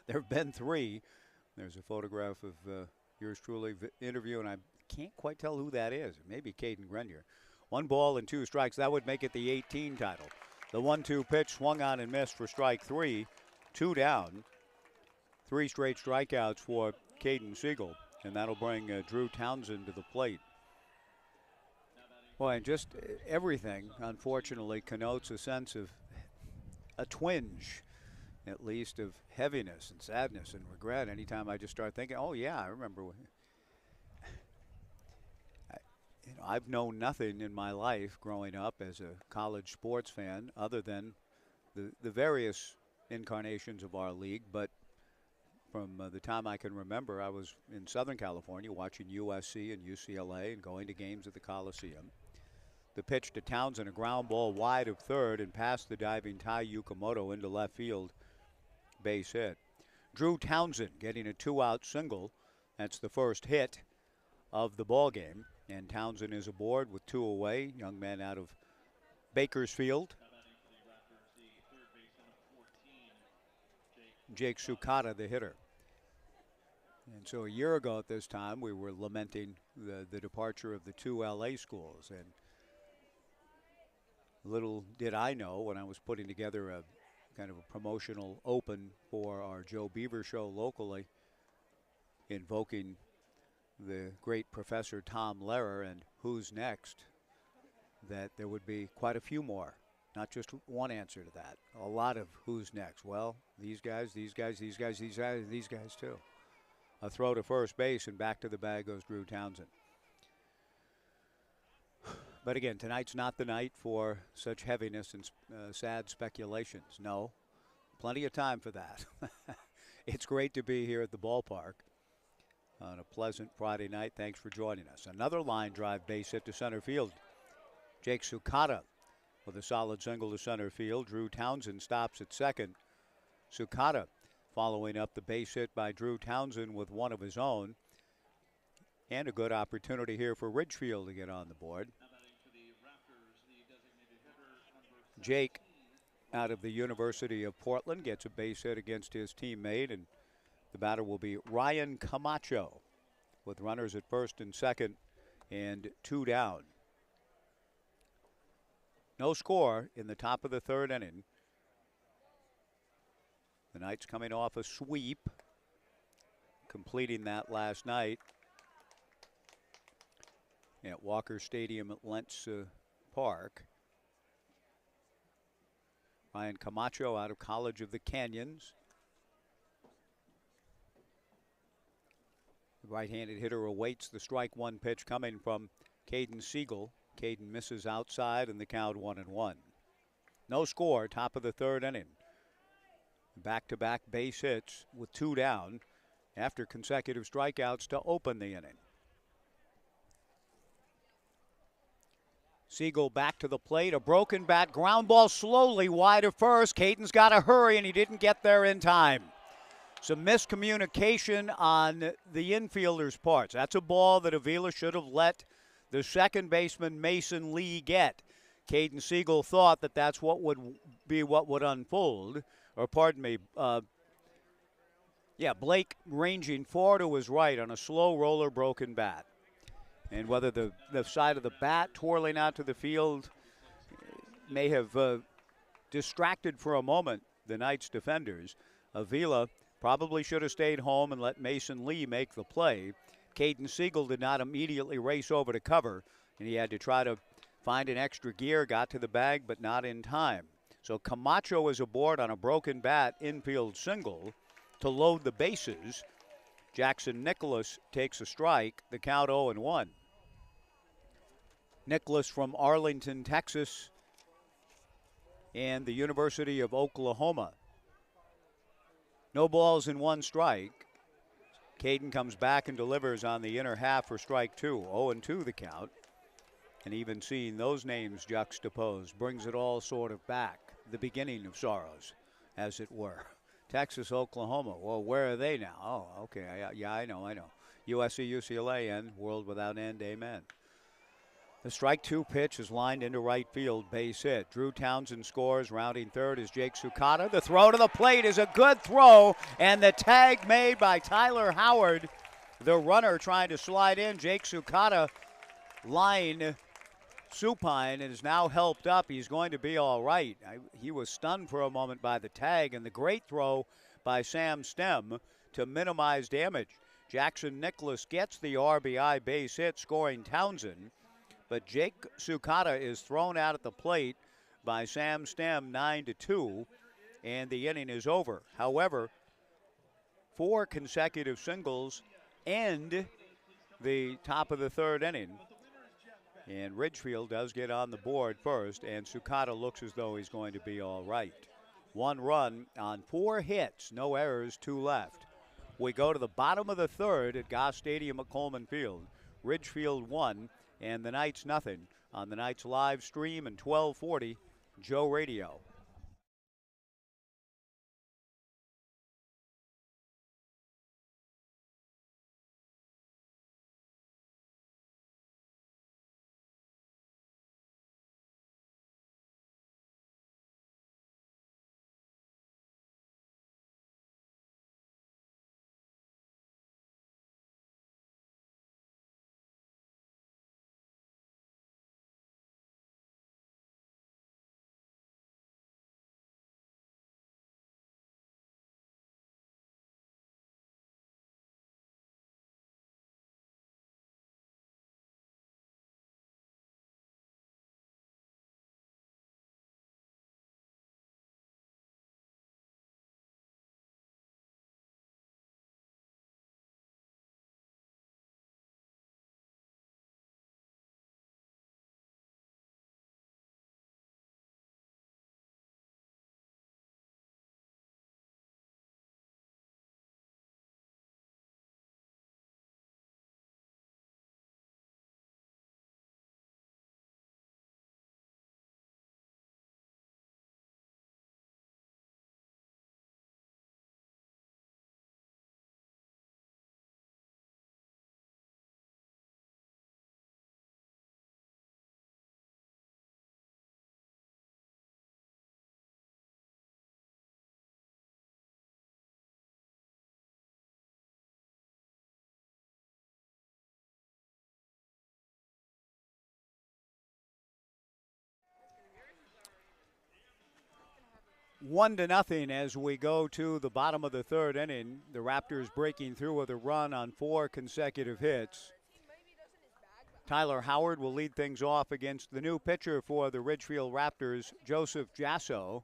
Speaker 1: There have been 3. There's a photograph of yours truly interview, and I can't quite tell who that is. It may be Caden Grenier. 1 ball and 2 strikes. That would make it the 18 title. The 1-2 pitch swung on and missed for strike 3. 2 down. 3 straight strikeouts for Caden Siegel, and that'll bring Drew Townsend to the plate. Boy, and just everything, unfortunately, connotes a sense of a twinge, at least, of heaviness and sadness and regret anytime I just start thinking, oh, yeah, I remember. I've known nothing in my life growing up as a college sports fan other than the various incarnations of our league, but from the time I can remember, I was in Southern California watching USC and UCLA and going to games at the Coliseum. The pitch to Townsend, a ground ball wide of third and past the diving Tai Yukamoto into left field, base hit. Drew Townsend getting a 2-out single. That's the first hit of the ball game, and Townsend is aboard with 2 away. Young man out of Bakersfield. Jake Sukata, the hitter. And so a year ago at this time, we were lamenting the departure of the 2 LA schools. And little did I know when I was putting together a kind of a promotional open for our Joe Beaver show locally, invoking the great Professor Tom Lehrer and Who's Next, that there would be quite a few more. Not just one answer to that. A lot of who's next. Well, these guys, these guys, these guys, these guys, these guys too. A throw to first base, and back to the bag goes Drew Townsend. But again, tonight's not the night for such heaviness and sad speculations. No, plenty of time for that. It's great to be here at the ballpark on a pleasant Friday night. Thanks for joining us. Another line drive base hit to center field. Jake Sukata with a solid single to center field. Drew Townsend stops at second. Sukata following up the base hit by Drew Townsend with one of his own. And a good opportunity here for Ridgefield to get on the board. Jake, out of the University of Portland, gets a base hit against his teammate, and the batter will be Ryan Camacho with runners at first and second and 2 down. No score in the top of the third inning. The Knights coming off a sweep, completing that last night at Walker Stadium at Lentz Park. Ryan Camacho out of College of the Canyons. The right-handed hitter awaits the strike one pitch coming from Caden Siegel. Caden misses outside and the count 1-1. No score, top of the third inning. Back-to-back base hits with 2 down after consecutive strikeouts to open the inning. Siegel back to the plate, a broken bat, ground ball slowly wide of first. Caden's got to hurry, and he didn't get there in time. Some miscommunication on the infielder's parts. That's a ball that Avila should have let the second baseman Mason Lee get. Caden Siegel thought that that's what would be what would unfold. Or pardon me, Blake ranging far to his right on a slow roller broken bat. And whether the side of the bat twirling out to the field may have distracted for a moment the Knights defenders, Avila probably should have stayed home and let Mason Lee make the play. Caden Siegel did not immediately race over to cover, and he had to try to find an extra gear, got to the bag, but not in time. So Camacho is aboard on a broken bat infield single to load the bases. Jackson Nicholas takes a strike, the count 0-1. Nicholas from Arlington, Texas, and the University of Oklahoma. No balls and 1 strike. Caden comes back and delivers on the inner half for strike 2. 0-2 the count. And even seeing those names juxtaposed brings it all sort of back. The beginning of sorrows, as it were. Texas, Oklahoma. Well, where are they now? Oh, okay. I know. USC, UCLA, and world without end. Amen. The strike 2 pitch is lined into right field, base hit. Drew Townsend scores. Rounding third is Jake Sukata. The throw to the plate is a good throw, and the tag made by Tyler Howard. The runner trying to slide in. Jake Sukata line supine and is now helped up. He's going to be all right. He was stunned for a moment by the tag, and the great throw by Sam Stem to minimize damage. Jackson Nicholas gets the RBI base hit, scoring Townsend. But Jake Sukata is thrown out at the plate by Sam Stem 9-2, and the inning is over. However, 4 consecutive singles end the top of the third inning. And Ridgefield does get on the board first, and Sukata looks as though he's going to be all right. 1 run on 4 hits, no errors, 2 left. We go to the bottom of the third at Goss Stadium at Coleman Field. Ridgefield 1. And the Knights nothing on the Knights live stream and 1240 Joe Radio. One to nothing as we go to the bottom of the third inning. The Raptors breaking through with a run on 4 consecutive hits. Tyler Howard will lead things off against the new pitcher for the Ridgefield Raptors, Joseph Jasso.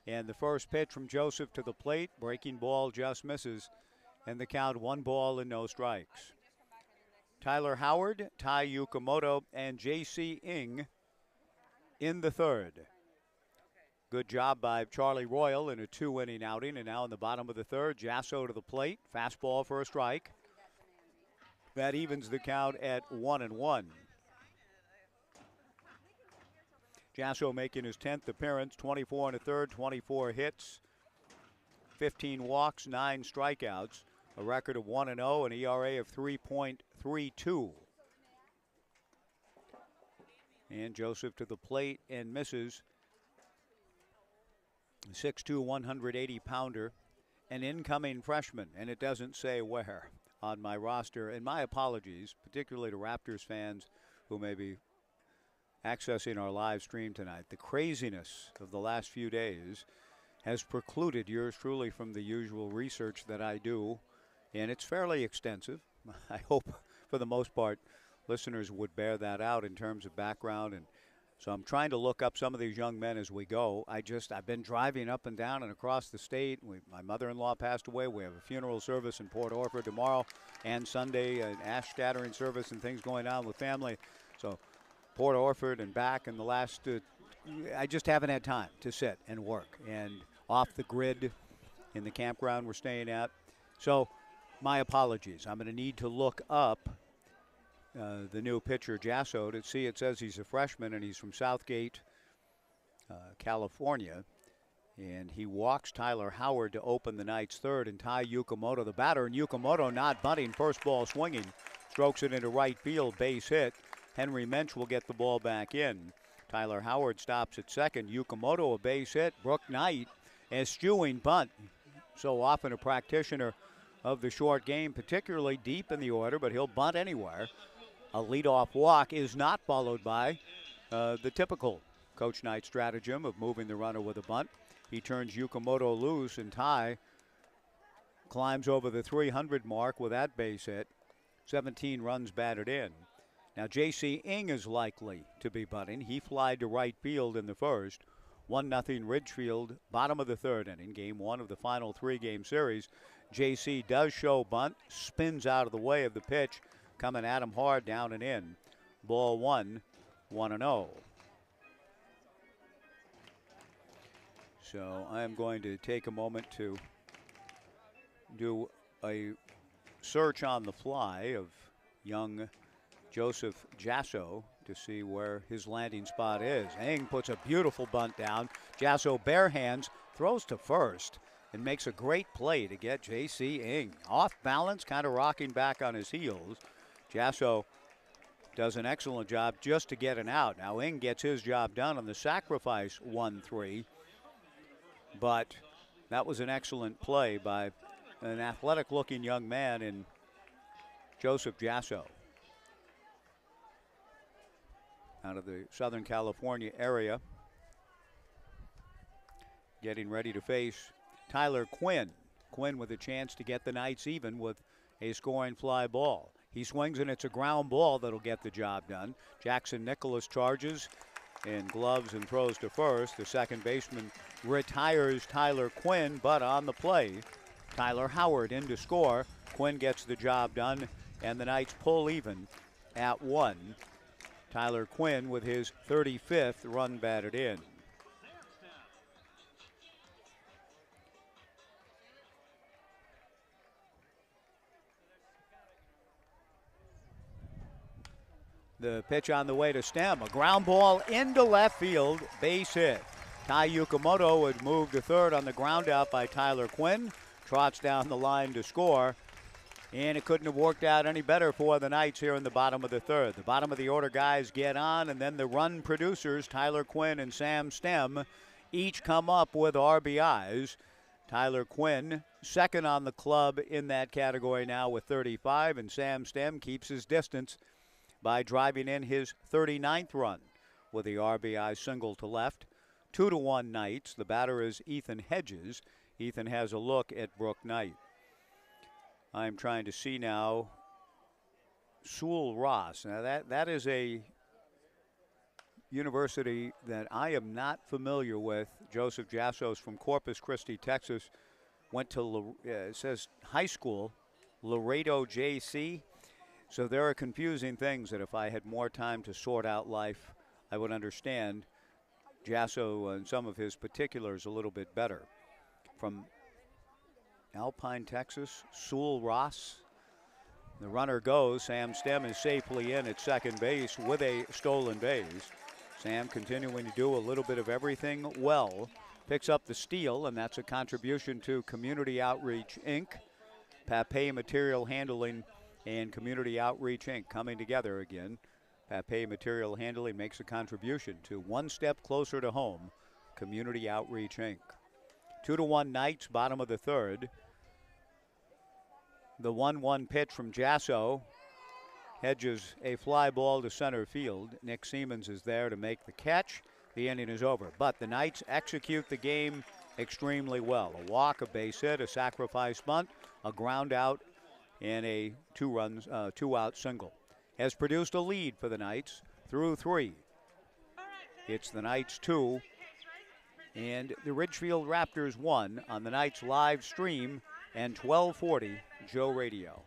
Speaker 1: And the first pitch from Joseph to the plate, breaking ball just misses. And the count 1 ball and no strikes. Tyler Howard, Tai Yukamoto, and J.C. Ng in the third. Good job by Charlie Royal in a 2-inning outing. And now in the bottom of the third, Jasso to the plate. Fastball for a strike. That evens the count at 1-1. Jasso making his 10th appearance, 24 and a third, 24 hits, 15 walks, 9 strikeouts, a record of 1-0, an ERA of 3.32. And Joseph to the plate and misses. 6'2", 180-pounder, an incoming freshman, and it doesn't say where on my roster. And my apologies, particularly to Raptors fans who may be accessing our live stream tonight. The craziness of the last few days has precluded yours truly from the usual research that I do, and it's fairly extensive. I hope for the most part listeners would bear that out in terms of background, and so I'm trying to look up some of these young men as we go. I've been driving up and down and across the state. My mother-in-law passed away. We have a funeral service in Port Orford tomorrow and Sunday, an ash scattering service and things going on with family. So Port Orford and back in the last, I just haven't had time to sit and work. And off the grid in the campground we're staying at. So my apologies. I'm going to need to look up the new pitcher, Jasso, to see. It says he's a freshman and he's from Southgate, California. And he walks Tyler Howard to open the night's third, and Tai Yukamoto, the batter, and Yukamoto not bunting, first ball swinging, strokes it into right field, base hit. Henry Mensch will get the ball back in. Tyler Howard stops at second. Yukamoto a base hit. Brook Knight eschewing bunt. So often a practitioner of the short game, particularly deep in the order, but he'll bunt anywhere. A leadoff walk is not followed by the typical Coach Knight stratagem of moving the runner with a bunt. He turns Yukamoto loose, and Tai climbs over the 300 mark with that base hit. 17 runs batted in. Now J.C. Ng is likely to be bunting. He flied to right field in the first. 1-0 Ridgefield, bottom of the third inning, game 1 of the final 3-game series. J.C. does show bunt, spins out of the way of the pitch, coming at him hard, down and in. Ball 1, 1-0. So I'm going to take a moment to do a search on the fly of young Joseph Jasso to see where his landing spot is. Ng puts a beautiful bunt down. Jasso bare hands, throws to first, and makes a great play to get J.C. Ng. Off balance, kind of rocking back on his heels. Jasso does an excellent job just to get an out. Now Ng gets his job done on the sacrifice 1-3. But that was an excellent play by an athletic-looking young man in Joseph Jasso, out of the Southern California area, getting ready to face Tyler Quinn. Quinn with a chance to get the Knights even with a scoring fly ball. He swings, and it's a ground ball that'll get the job done. Jackson Nicholas charges and gloves and throws to first. The second baseman retires Tyler Quinn, but on the play, Tyler Howard in to score. Quinn gets the job done, and the Knights pull even at 1. Tyler Quinn with his 35th run batted in. The pitch on the way to Stem. A ground ball into left field, base hit. Tai Yukamoto would move to third on the ground out by Tyler Quinn. Trots down the line to score. And it couldn't have worked out any better for the Knights here in the bottom of the third. The bottom of the order guys get on, and then the run producers, Tyler Quinn and Sam Stem, each come up with RBIs. Tyler Quinn, second on the club in that category now with 35, and Sam Stem keeps his distance by driving in his 39th run with the RBI single to left. 2-1 Knights. The batter is Ethan Hedges. Ethan has a look at Brook Knight. I'm trying to see now Sewell Ross. Now that is a university that I am not familiar with. Joseph Jassos from Corpus Christi, Texas, went to, it says high school, Laredo JC. So there are confusing things that if I had more time to sort out life, I would understand Jasso and some of his particulars a little bit better. From Alpine, Texas, Sewell Ross. The runner goes. Sam Stem is safely in at second base with a stolen base. Sam continuing to do a little bit of everything well. Picks up the steal, and that's a contribution to Community Outreach, Inc., Papay Material Handling, and Community Outreach, Inc. coming together again. Papay Material Handling makes a contribution to One Step Closer to Home, Community Outreach, Inc. 2-1 Knights, bottom of the third. The 1-1 pitch from Jasso hedges a fly ball to center field. Nick Siemens is there to make the catch. The inning is over, but the Knights execute the game extremely well. A walk, a base hit, a sacrifice bunt, a ground out, and a two-out single has produced a lead for the Knights through 3. It's the Knights 2 and the Ridgefield Raptors 1 on the Knights live stream and 1240 Joe Radio.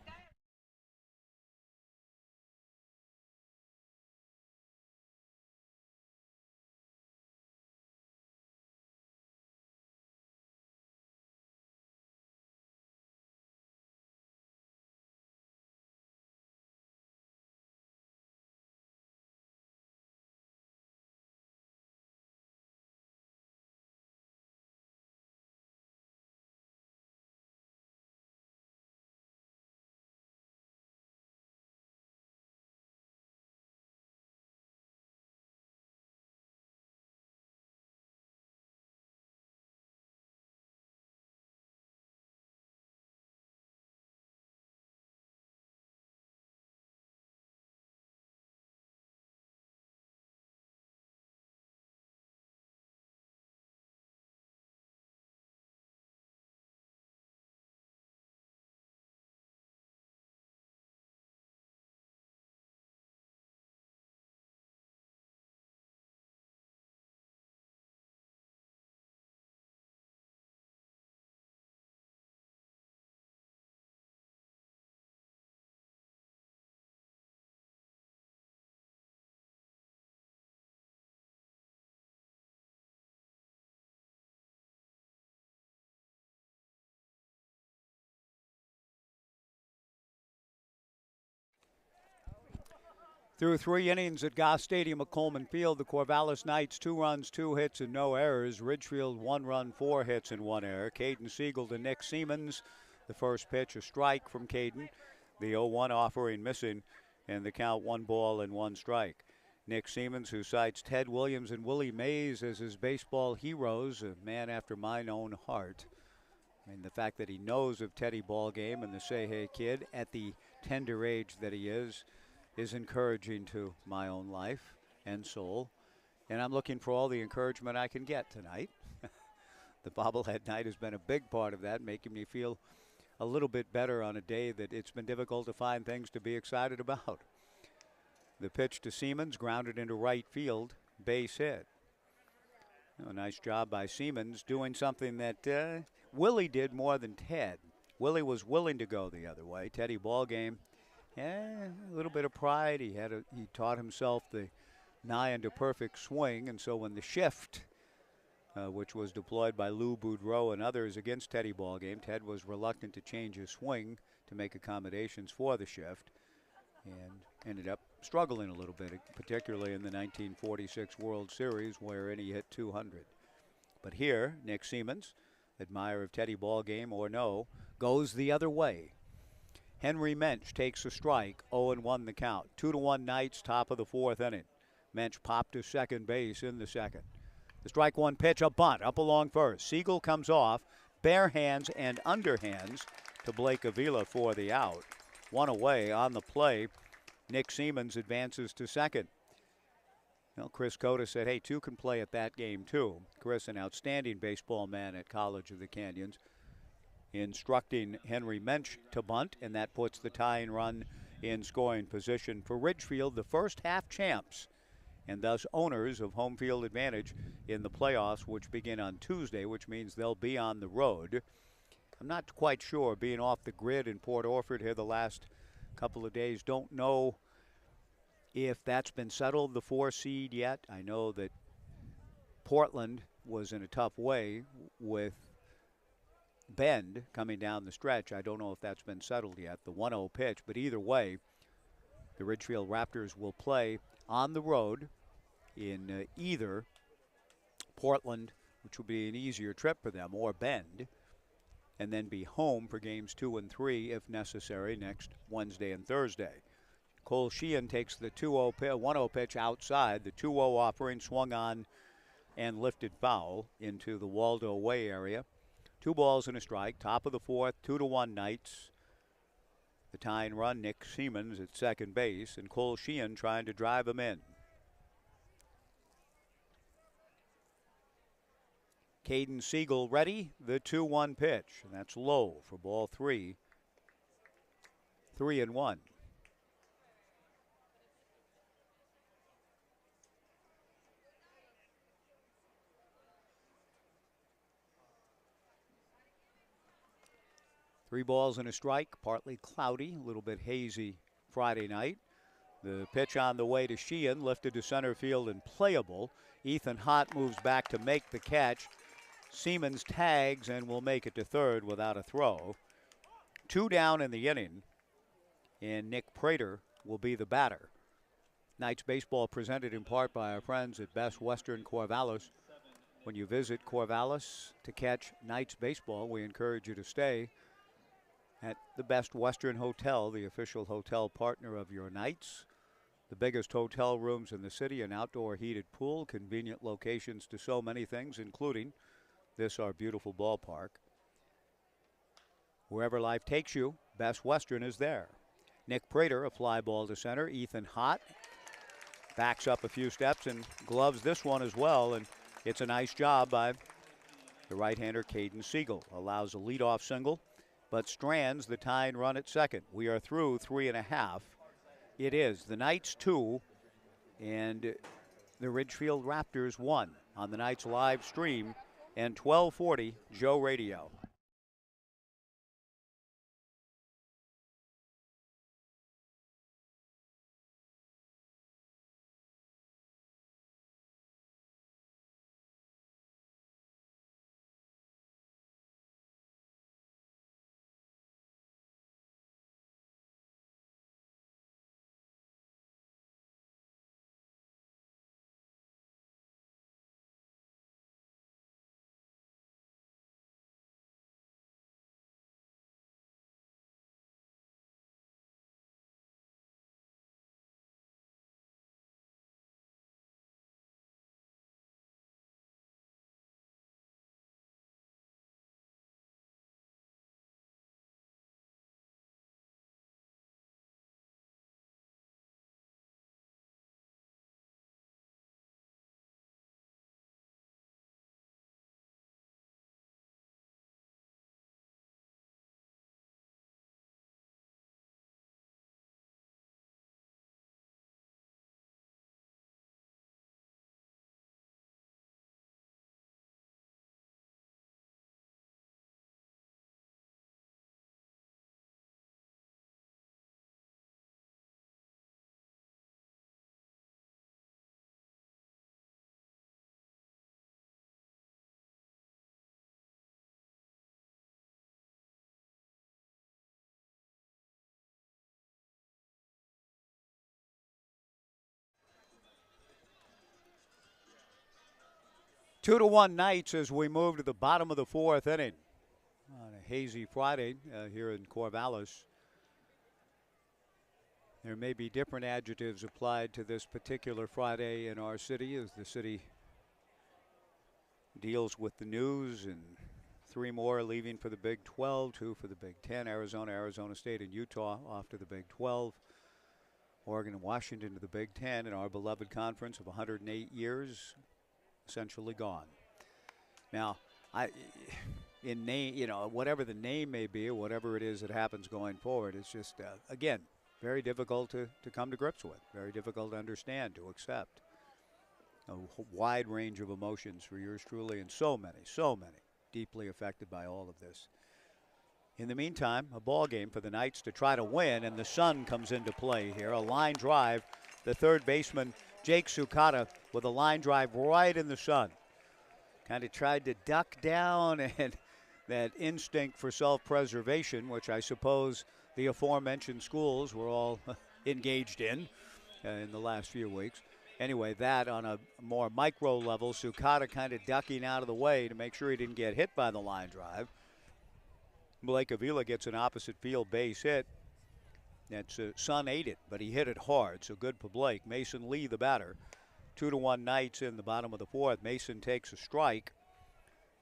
Speaker 1: Through 3 innings at Goss Stadium at Coleman Field, the Corvallis Knights 2 runs, 2 hits, and no errors. Ridgefield 1 run, 4 hits, and 1 error. Caden Siegel to Nick Siemens. The first pitch, a strike from Caden. The 0-1 offering missing, and the count 1 ball and 1 strike. Nick Siemens, who cites Ted Williams and Willie Mays as his baseball heroes, a man after mine own heart. I mean, the fact that he knows of Teddy Ballgame and the Say Hey Kid at the tender age that he is encouraging to my own life and soul. And I'm looking for all the encouragement I can get tonight. The Bobblehead Night has been a big part of that, making me feel a little bit better on a day that it's been difficult to find things to be excited about. The pitch to Siemens, grounded into right field, base hit. A nice job by Siemens doing something that Willie did more than Ted. Willie was willing to go the other way. Teddy Ballgame, a little bit of pride. He taught himself the nigh into perfect swing, and so when the shift, which was deployed by Lou Boudreau and others against Teddy Ballgame, Ted was reluctant to change his swing to make accommodations for the shift, and ended up struggling a little bit, particularly in the 1946 World Series, wherein he hit 200. But here, Nick Siemens, admirer of Teddy Ballgame or no, goes the other way. Henry Mensch takes a strike, 0-1 the count. 2-1 Knights, top of the 4th inning. Mensch popped to second base in the second. The strike 1 pitch, a bunt up along first. Siegel comes off, bare hands and underhands to Blake Avila for the out. 1 away on the play. Nick Siemens advances to second. Well, Chris Cota said, hey, 2 can play at that game too. Chris, an outstanding baseball man at College of the Canyons, instructing Henry Mensch to bunt, and that puts the tying run in scoring position for Ridgefield, the first half champs and thus owners of home field advantage in the playoffs, which begin on Tuesday, which means they'll be on the road. I'm not quite sure, being off the grid in Port Orford here the last couple of days, don't know if that's been settled, the 4 seed yet. I know that Portland was in a tough way with Bend coming down the stretch. I don't know if that's been settled yet, the 1-0 pitch, but either way, the Ridgefield Raptors will play on the road in either Portland, which will be an easier trip for them, or Bend, and then be home for games 2 and 3 if necessary next Wednesday and Thursday. Cole Sheehan takes the 1-0 pitch outside. The 2-0 offering swung on and lifted foul into the Waldo Way area. 2 balls and a strike. Top of the 4th, 2-1 Knights. The tying run, Nick Siemens at second base, and Cole Sheehan trying to drive him in. Caden Siegel ready. The 2-1 pitch, and that's low for ball 3. 3-1. Three balls and a strike, partly cloudy, a little bit hazy Friday night. The pitch on the way to Sheehan, lifted to center field and playable. Ethan Hott moves back to make the catch. Siemens tags and will make it to third without a throw. 2 down in the inning, and Nick Prater will be the batter. Knights baseball presented in part by our friends at Best Western Corvallis. When you visit Corvallis to catch Knights baseball, we encourage you to stay at the Best Western Hotel, the official hotel partner of your Knights. The biggest hotel rooms in the city, an outdoor heated pool, convenient locations to so many things, including this, our beautiful ballpark. Wherever life takes you, Best Western is there. Nick Prater, a fly ball to center. Ethan Hott backs up a few steps and gloves this one as well, and it's a nice job by the right-hander Caden Siegel. Allows a leadoff single, but strands the tying run at second. We are through 3.5. It is the Knights 2 and the Ridgefield Raptors 1 on the Knights live stream and 1240 Joe Radio. Two to one Knights as we move to the bottom of the 4th inning on a hazy Friday here in Corvallis. There may be different adjectives applied to this particular Friday in our city as the city deals with the news, and 3 more leaving for the Big 12, 2 for the Big 10, Arizona State and Utah off to the Big 12, Oregon and Washington to the Big 10, and our beloved conference of 108 years essentially gone. Now, in name, whatever the name may be or whatever it is that happens going forward, it's just, again, very difficult to come to grips with, very difficult to understand, to accept. A wide range of emotions for yours truly, and so many, deeply affected by all of this. In the meantime, a ball game for the Knights to try to win, and the sun comes into play here. A line drive. The third baseman, Jake Sukata, with a line drive right in the sun. Kind of tried to duck down, and that instinct for self-preservation, which I suppose the aforementioned schools were all engaged in the last few weeks. Anyway, that on a more micro level, Sukata kind of ducking out of the way to make sure he didn't get hit by the line drive. Blake Avila gets an opposite field base hit. That's Sun ate it, but he hit it hard, so good for Blake. Mason Lee, the batter. 2-1 Knights in the bottom of the fourth. Mason takes a strike.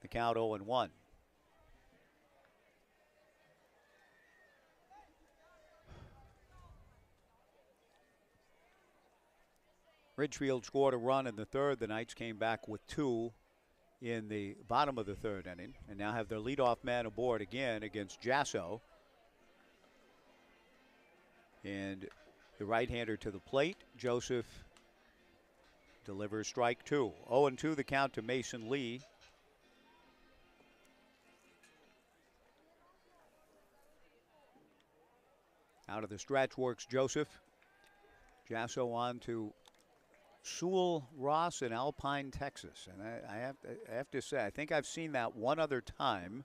Speaker 1: The count 0-1. Ridgefield scored a run in the third. The Knights came back with 2 in the bottom of the third inning, and now have their leadoff man aboard again against Jasso. And the right-hander to the plate. Joseph delivers strike 2. 0-2 the count to Mason Lee. Out of the stretch works Joseph. Jasso on to Sewell Ross in Alpine, Texas. And I have to say, I think I've seen that one other time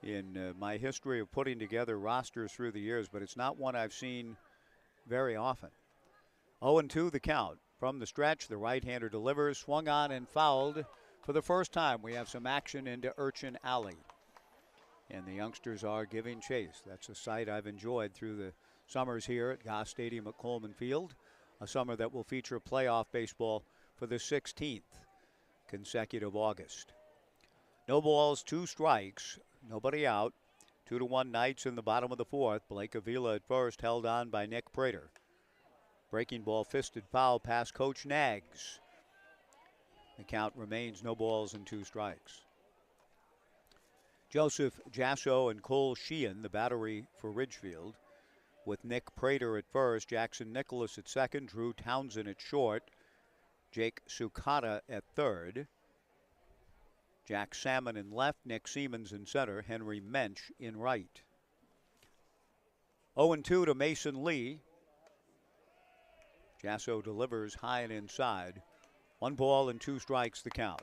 Speaker 1: in my history of putting together rosters through the years, but it's not one I've seen very often. 0-2 the count. From the stretch, the right-hander delivers, swung on and fouled. For the first time, we have some action into Urchin Alley. And the youngsters are giving chase. That's a sight I've enjoyed through the summers here at Goss Stadium at Coleman Field. A summer that will feature playoff baseball for the 16th consecutive August. No balls, 2 strikes, nobody out. 2-1 Knights in the bottom of the fourth. Blake Avila at first, held on by Nick Prater. Breaking ball, fisted foul past Coach Nags. The count remains no balls and 2 strikes. Joseph Jasso and Cole Sheehan, the battery for Ridgefield, with Nick Prater at first, Jackson Nicholas at second, Drew Townsend at short, Jake Sukata at third, Jack Salmon in left, Nick Siemens in center, Henry Mensch in right. 0-2 to Mason Lee. Jasso delivers high and inside. 1 ball and 2 strikes the count.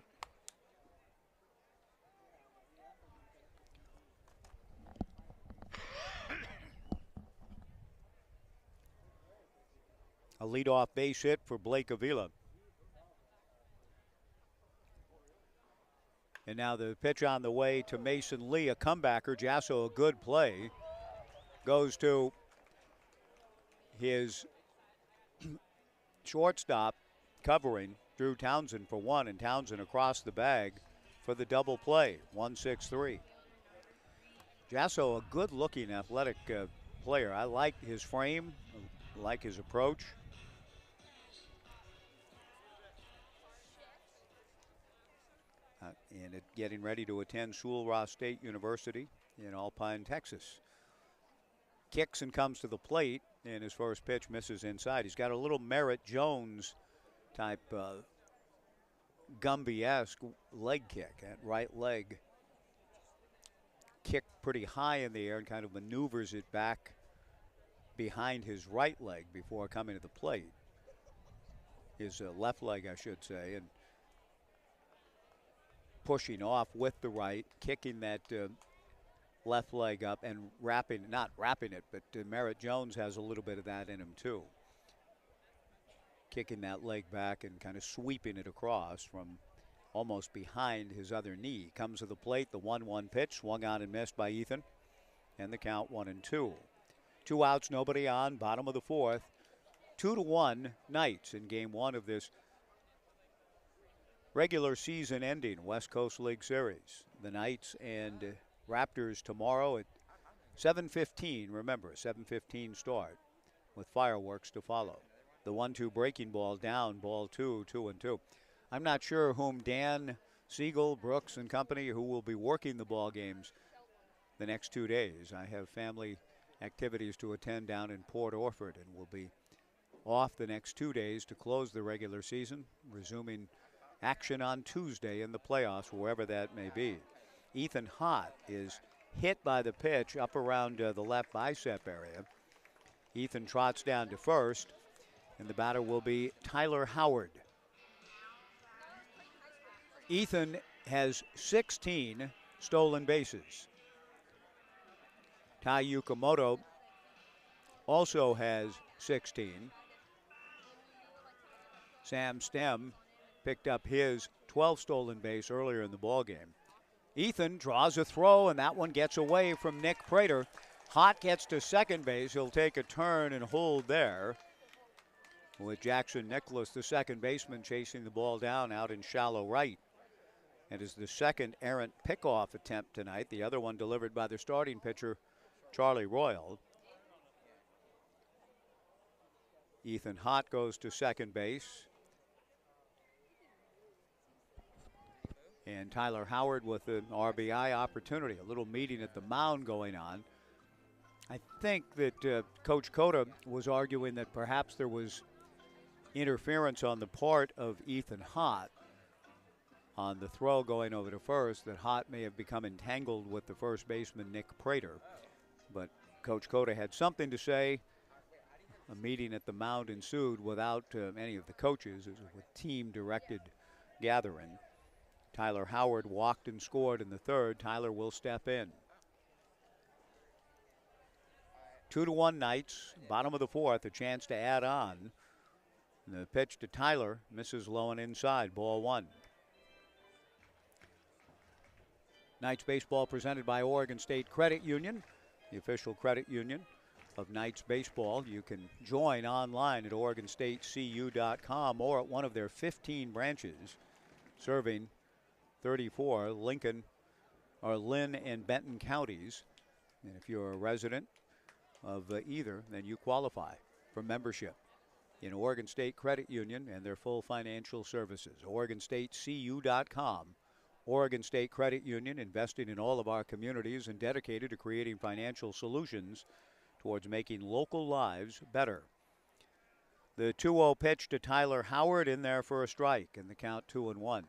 Speaker 1: A leadoff base hit for Blake Avila. And now the pitch on the way to Mason Lee, a comebacker. Jasso, a good play. Goes to his shortstop covering Drew Townsend for 1, and Townsend across the bag for the double play. 1-6-3. Jasso, a good-looking athletic player. I like his frame, I like his approach. And getting ready to attend Sewell Ross State University in Alpine, Texas. Kicks and comes to the plate, and his first pitch misses inside. He's got a little Merritt Jones type Gumby-esque leg kick at right leg. Kicked pretty high in the air and kind of maneuvers it back behind his right leg before coming to the plate. His left leg, I should say, and pushing off with the right, kicking that left leg up and not wrapping it, but Merritt Jones has a little bit of that in him too. Kicking that leg back and kind of sweeping it across from almost behind his other knee. Comes to the plate, the 1-1 pitch, swung on and missed by Ethan, and the count 1-2. 2 outs, nobody on, bottom of the fourth. 2-1 Knights in game 1 of this regular season ending West Coast League Series. The Knights and Raptors tomorrow at 7:15. Remember, 7:15 start with fireworks to follow. The 1-2 breaking ball down, ball 2, 2-2. I'm not sure whom Dan Siegel, Brooks and company, who will be working the ball games the next 2 days. I have family activities to attend down in Port Orford and will be off the next 2 days to close the regular season, resuming action on Tuesday in the playoffs, wherever that may be. Ethan Hott is hit by the pitch up around the left bicep area. Ethan trots down to first, and the batter will be Tyler Howard. Ethan has 16 stolen bases. Tai Yukamoto also has 16. Sam Stem picked up his 12th stolen base earlier in the ballgame. Ethan draws a throw, and that one gets away from Nick Prater. Hott gets to second base. He'll take a turn and hold there, with Jackson Nicholas, the second baseman, chasing the ball down out in shallow right. It is the second errant pickoff attempt tonight, the other one delivered by the starting pitcher, Charlie Royal. Ethan Hott goes to second base. And Tyler Howard with an RBI opportunity. A little meeting at the mound going on. I think that Coach Cota was arguing that perhaps there was interference on the part of Ethan Hott on the throw going over to first, that Hott may have become entangled with the first baseman, Nick Prater. But Coach Cota had something to say. A meeting at the mound ensued without any of the coaches. It was a team-directed gathering. Tyler Howard walked and scored in the third. Tyler will step in. 2-1 Knights, bottom of the fourth, a chance to add on. And the pitch to Tyler misses low and inside, ball one. Knights baseball presented by Oregon State Credit Union, the official credit union of Knights baseball. You can join online at OregonStateCU.com or at one of their 15 branches serving 34 Lincoln or Lynn and Benton counties. And if you're a resident of either, then you qualify for membership in Oregon State Credit Union and their full financial services. OregonStateCU.com. Oregon State Credit Union, investing in all of our communities and dedicated to creating financial solutions towards making local lives better. The 2-0 pitch to Tyler Howard, in there for a strike, and the count 2-1.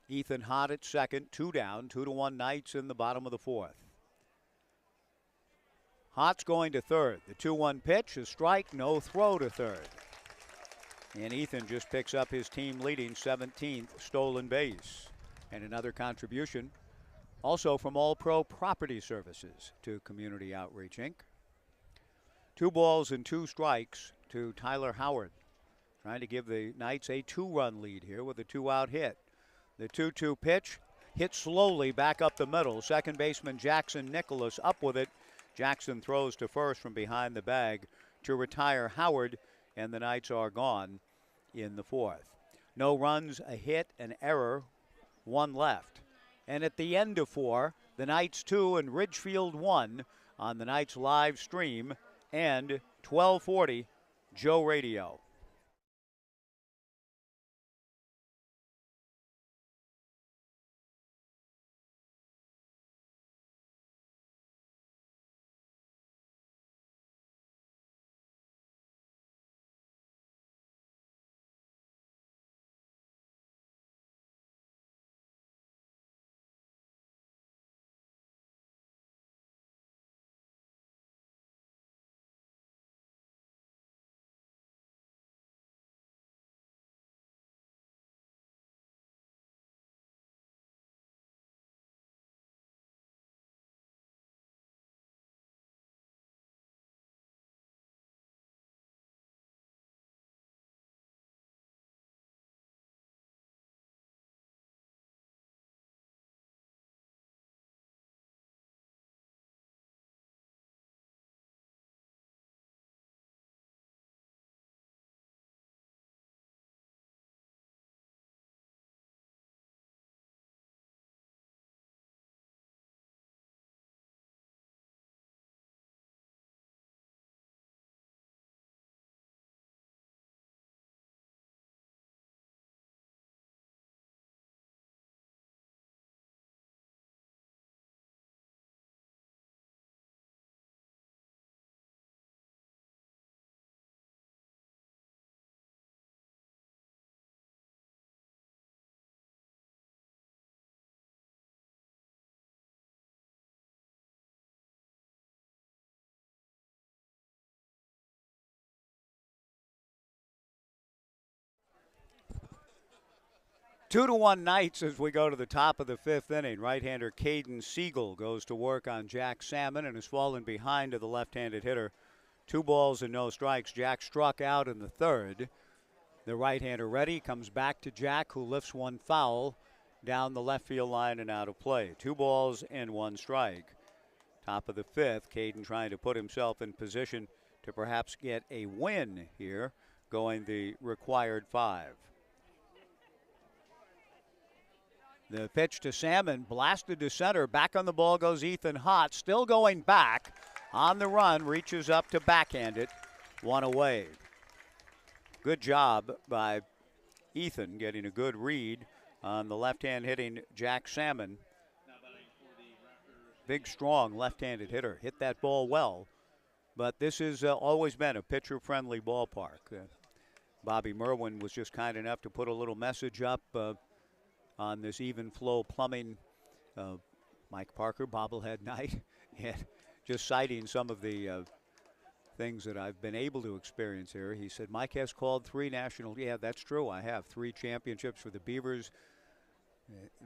Speaker 1: Ethan Hott at second, 2 down, 2-1 Knights in the bottom of the fourth. Hott's going to third. The 2-1 pitch, a strike, no throw to third. And Ethan just picks up his team leading 17th stolen base. And another contribution also from All Pro Property Services to Community Outreach, Inc. 2 balls and 2 strikes to Tyler Howard, trying to give the Knights a 2-run lead here with a 2-out hit. The 2-2 pitch hit slowly back up the middle. Second baseman Jackson Nicholas up with it. Jackson throws to first from behind the bag to retire Howard, and the Knights are gone in the fourth. No runs, a hit, an error, 1 left. And at the end of 4, the Knights 2 and Ridgefield 1 on the Knights live stream and 1240 Joe Radio. 2-1 Knights as we go to the top of the fifth inning. Right-hander Caden Siegel goes to work on Jack Salmon and has fallen behind to the left-handed hitter. 2 balls and no strikes. Jack struck out in the third. The right-hander ready, comes back to Jack, who lifts one foul down the left field line and out of play. 2 balls and 1 strike. Top of the fifth, Caden trying to put himself in position to perhaps get a win here, going the required 5. The pitch to Salmon, blasted to center. Back on the ball goes Ethan Hott, still going back on the run, reaches up to backhand it. 1 away. Good job by Ethan getting a good read on the left-hand hitting Jack Salmon. Big, strong left-handed hitter. Hit that ball well. But this has always been a pitcher-friendly ballpark. Bobby Merwin was just kind enough to put a little message up on this Even Flow Plumbing, Mike Parker, Bobblehead Night, and just citing some of the things that I've been able to experience here. He said, Mike has called 3 national, yeah, that's true. I have 3 championships for the Beavers.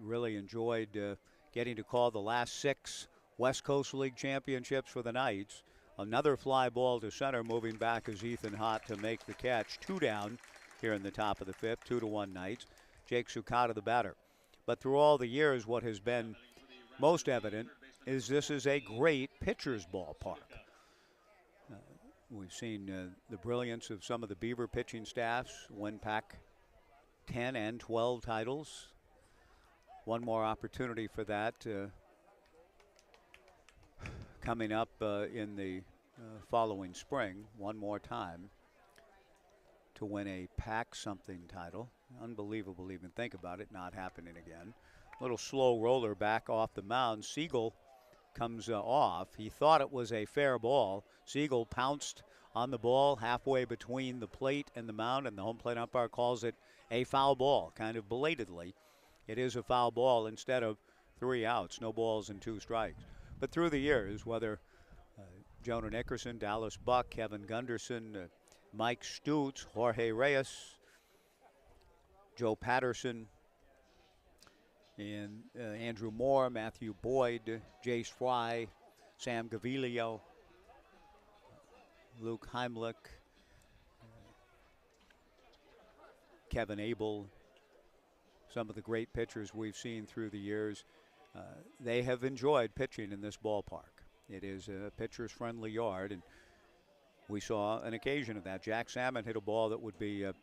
Speaker 1: Really enjoyed getting to call the last 6 West Coast League championships for the Knights. Another fly ball to center, moving back is Ethan Hott to make the catch. 2 down here in the top of the fifth, 2-1 Knights. Jake Sukata the batter. But through all the years, what has been most evident is this is a great pitcher's ballpark. We've seen the brilliance of some of the Beaver pitching staffs win Pac-10 and 12 titles. One more opportunity for that coming up in the following spring. One more time to win a Pac-something title. Unbelievable, even think about it not happening again. Little slow roller back off the mound. Siegel comes off. He thought it was a fair ball. Siegel pounced on the ball halfway between the plate and the mound, and the home plate umpire calls it a foul ball, kind of belatedly. It is a foul ball instead of 3 outs, no balls and 2 strikes. But through the years, whether Jonah Nickerson, Dallas Buck, Kevin Gunderson, Mike Stutz, Jorge Reyes, Joe Patterson, and Andrew Moore, Matthew Boyd, Jace Fry, Sam Gaviglio, Luke Heimlich, Kevin Abel, some of the great pitchers we've seen through the years. They have enjoyed pitching in this ballpark. It is a pitcher's friendly yard, and we saw an occasion of that. Jack Salmon hit a ball that would be a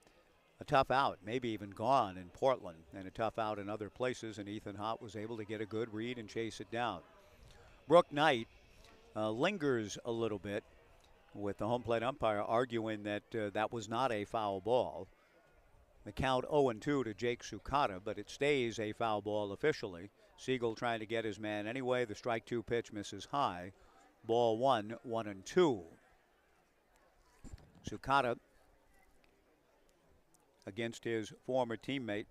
Speaker 1: tough out, maybe even gone in Portland, and a tough out in other places, and Ethan Hott was able to get a good read and chase it down. Brooke Knight lingers a little bit with the home plate umpire arguing that that was not a foul ball. The count 0-2 to Jake Sukata, but it stays a foul ball officially. Siegel trying to get his man anyway. The strike 2 pitch misses high. Ball 1, 1-2. Sukata against his former teammate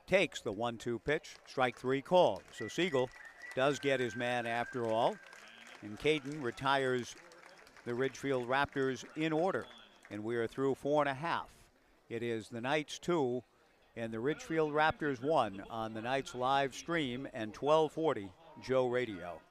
Speaker 1: takes the 1-2 pitch. Strike 3 called. So Siegel does get his man after all. And Caden retires the Ridgefield Raptors in order. And we are through 4.5. It is the Knights 2 and the Ridgefield Raptors 1 on the Knights live stream and 1240 Joe Radio.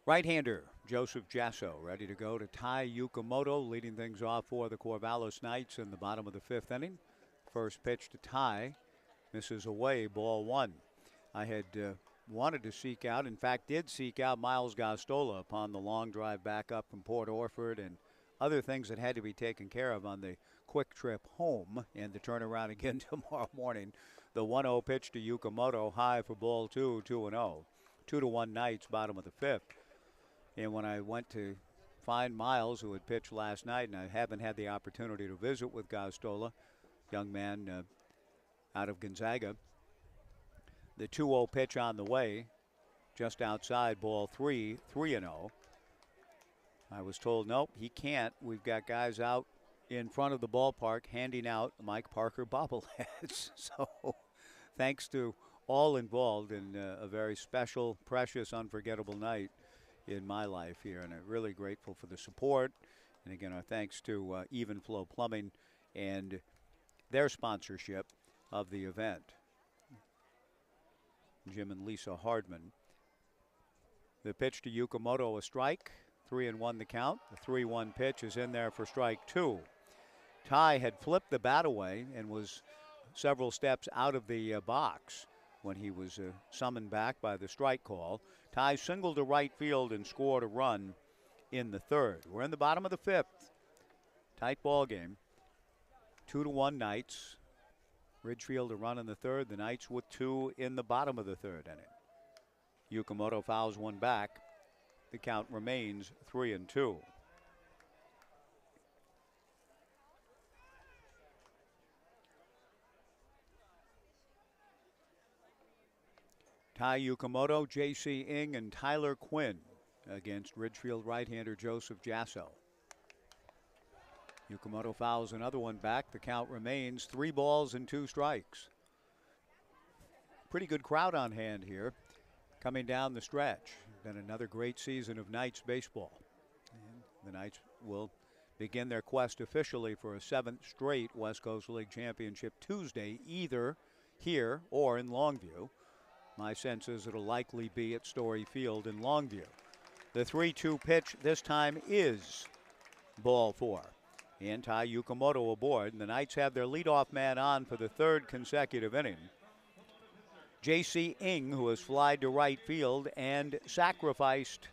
Speaker 1: Right-hander Joseph Jasso ready to go to Tai Yukamoto, leading things off for the Corvallis Knights in the bottom of the 5th inning. First pitch to Tai, misses away, ball 1. I had wanted to seek out, in fact did seek out Miles Gostola upon the long drive back up from Port Orford and other things that had to be taken care of on the quick trip home, and to turn around again tomorrow morning. The 1-0 pitch to Yukamoto, high for ball 2, 2-0. 2-1 Knights, bottom of the 5th. And when I went to find Miles, who had pitched last night, and I haven't had the opportunity to visit with Gostola, young man out of Gonzaga, the 2-0 pitch on the way, just outside ball 3, 3-0. I was told, nope, he can't. We've got guys out in front of the ballpark handing out Mike Parker bobbleheads. So thanks to all involved in a very special, precious, unforgettable night in my life here, and I'm really grateful for the support. And again, our thanks to Even Flow Plumbing and their sponsorship of the event. Jim and Lisa Hardman. The pitch to Yukamoto, a strike. 3-1 the count. The 3-1 pitch is in there for strike 2. Tai had flipped the bat away and was several steps out of the box when he was summoned back by the strike call. Tai singled to right field and scored a run in the 3rd. We're in the bottom of the 5th. Tight ball game. 2-1 Knights. Ridgefield a run in the 3rd. The Knights with 2 in the bottom of the 3rd inning. Yukamoto fouls one back. The count remains 3-2. Tai Yukamoto, J.C. Ing, and Tyler Quinn against Ridgefield right-hander Joseph Jasso. Yukamoto fouls another one back. The count remains 3 balls and 2 strikes. Pretty good crowd on hand here coming down the stretch. Been another great season of Knights baseball. And the Knights will begin their quest officially for a 7th straight West Coast League Championship Tuesday, either here or in Longview. My sense is it'll likely be at Story Field in Longview. The 3-2 pitch this time is ball 4. And Tai Yukamoto aboard. And the Knights have their leadoff man on for the 3rd consecutive inning. J.C. Ing, who has flied to right field and sacrificed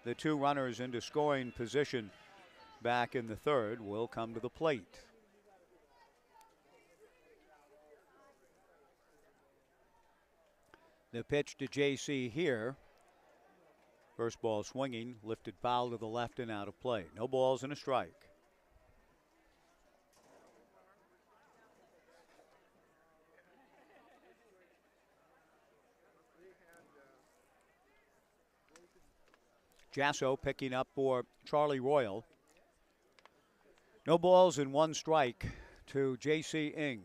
Speaker 1: the 2 runners into scoring position back in the 3rd, will come to the plate. The pitch to J.C. here. First ball swinging, lifted foul to the left and out of play. No balls and a strike. Jasso picking up for Charlie Royal. No balls and 1 strike to J.C. Ing.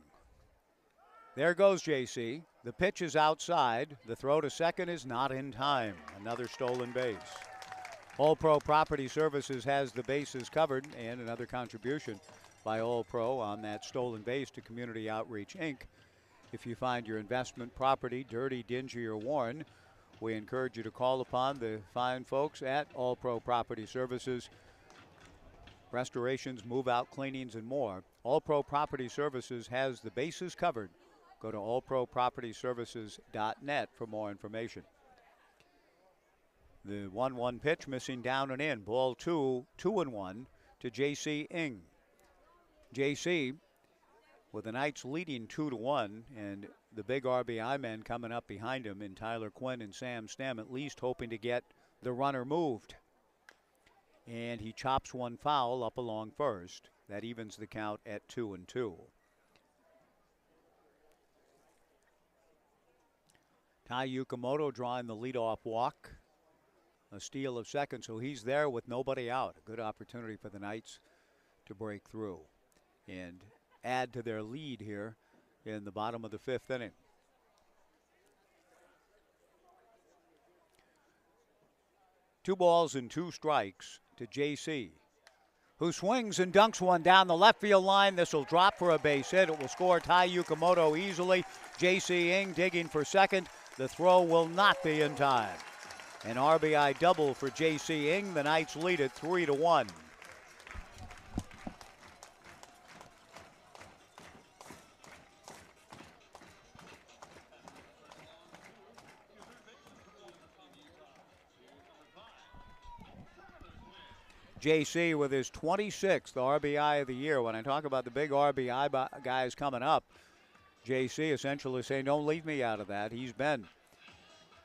Speaker 1: There goes J.C. The pitch is outside. The throw to second is not in time. Another stolen base. All Pro Property Services has the bases covered, and another contribution by All Pro on that stolen base to Community Outreach, Inc. If you find your investment property dirty, dingy, or worn, we encourage you to call upon the fine folks at All Pro Property Services. Restorations, move-out cleanings, and more. All Pro Property Services has the bases covered. Go to allpropertyservices.net for more information. The 1-1 pitch missing down and in. Ball 2, 2-1 to J.C. Ing. J.C. with the Knights leading 2-1, and the big RBI men coming up behind him in Tyler Quinn and Sam Stem, at least hoping to get the runner moved. And he chops one foul up along first. That evens the count at 2-2. Tai Yukamoto drawing the leadoff walk. A steal of second, so he's there with nobody out. A good opportunity for the Knights to break through and add to their lead here in the bottom of the 5th inning. Two balls and 2 strikes to J.C., who swings and dunks one down the left field line. This will drop for a base hit. It will score Tai Yukamoto easily. J.C. Ing digging for second. The throw will not be in time. An RBI double for J.C. Ing. The Knights lead it 3-1. JC with his 26th RBI of the year. When I talk about the big RBI guys coming up, JC essentially saying, don't leave me out of that. He's been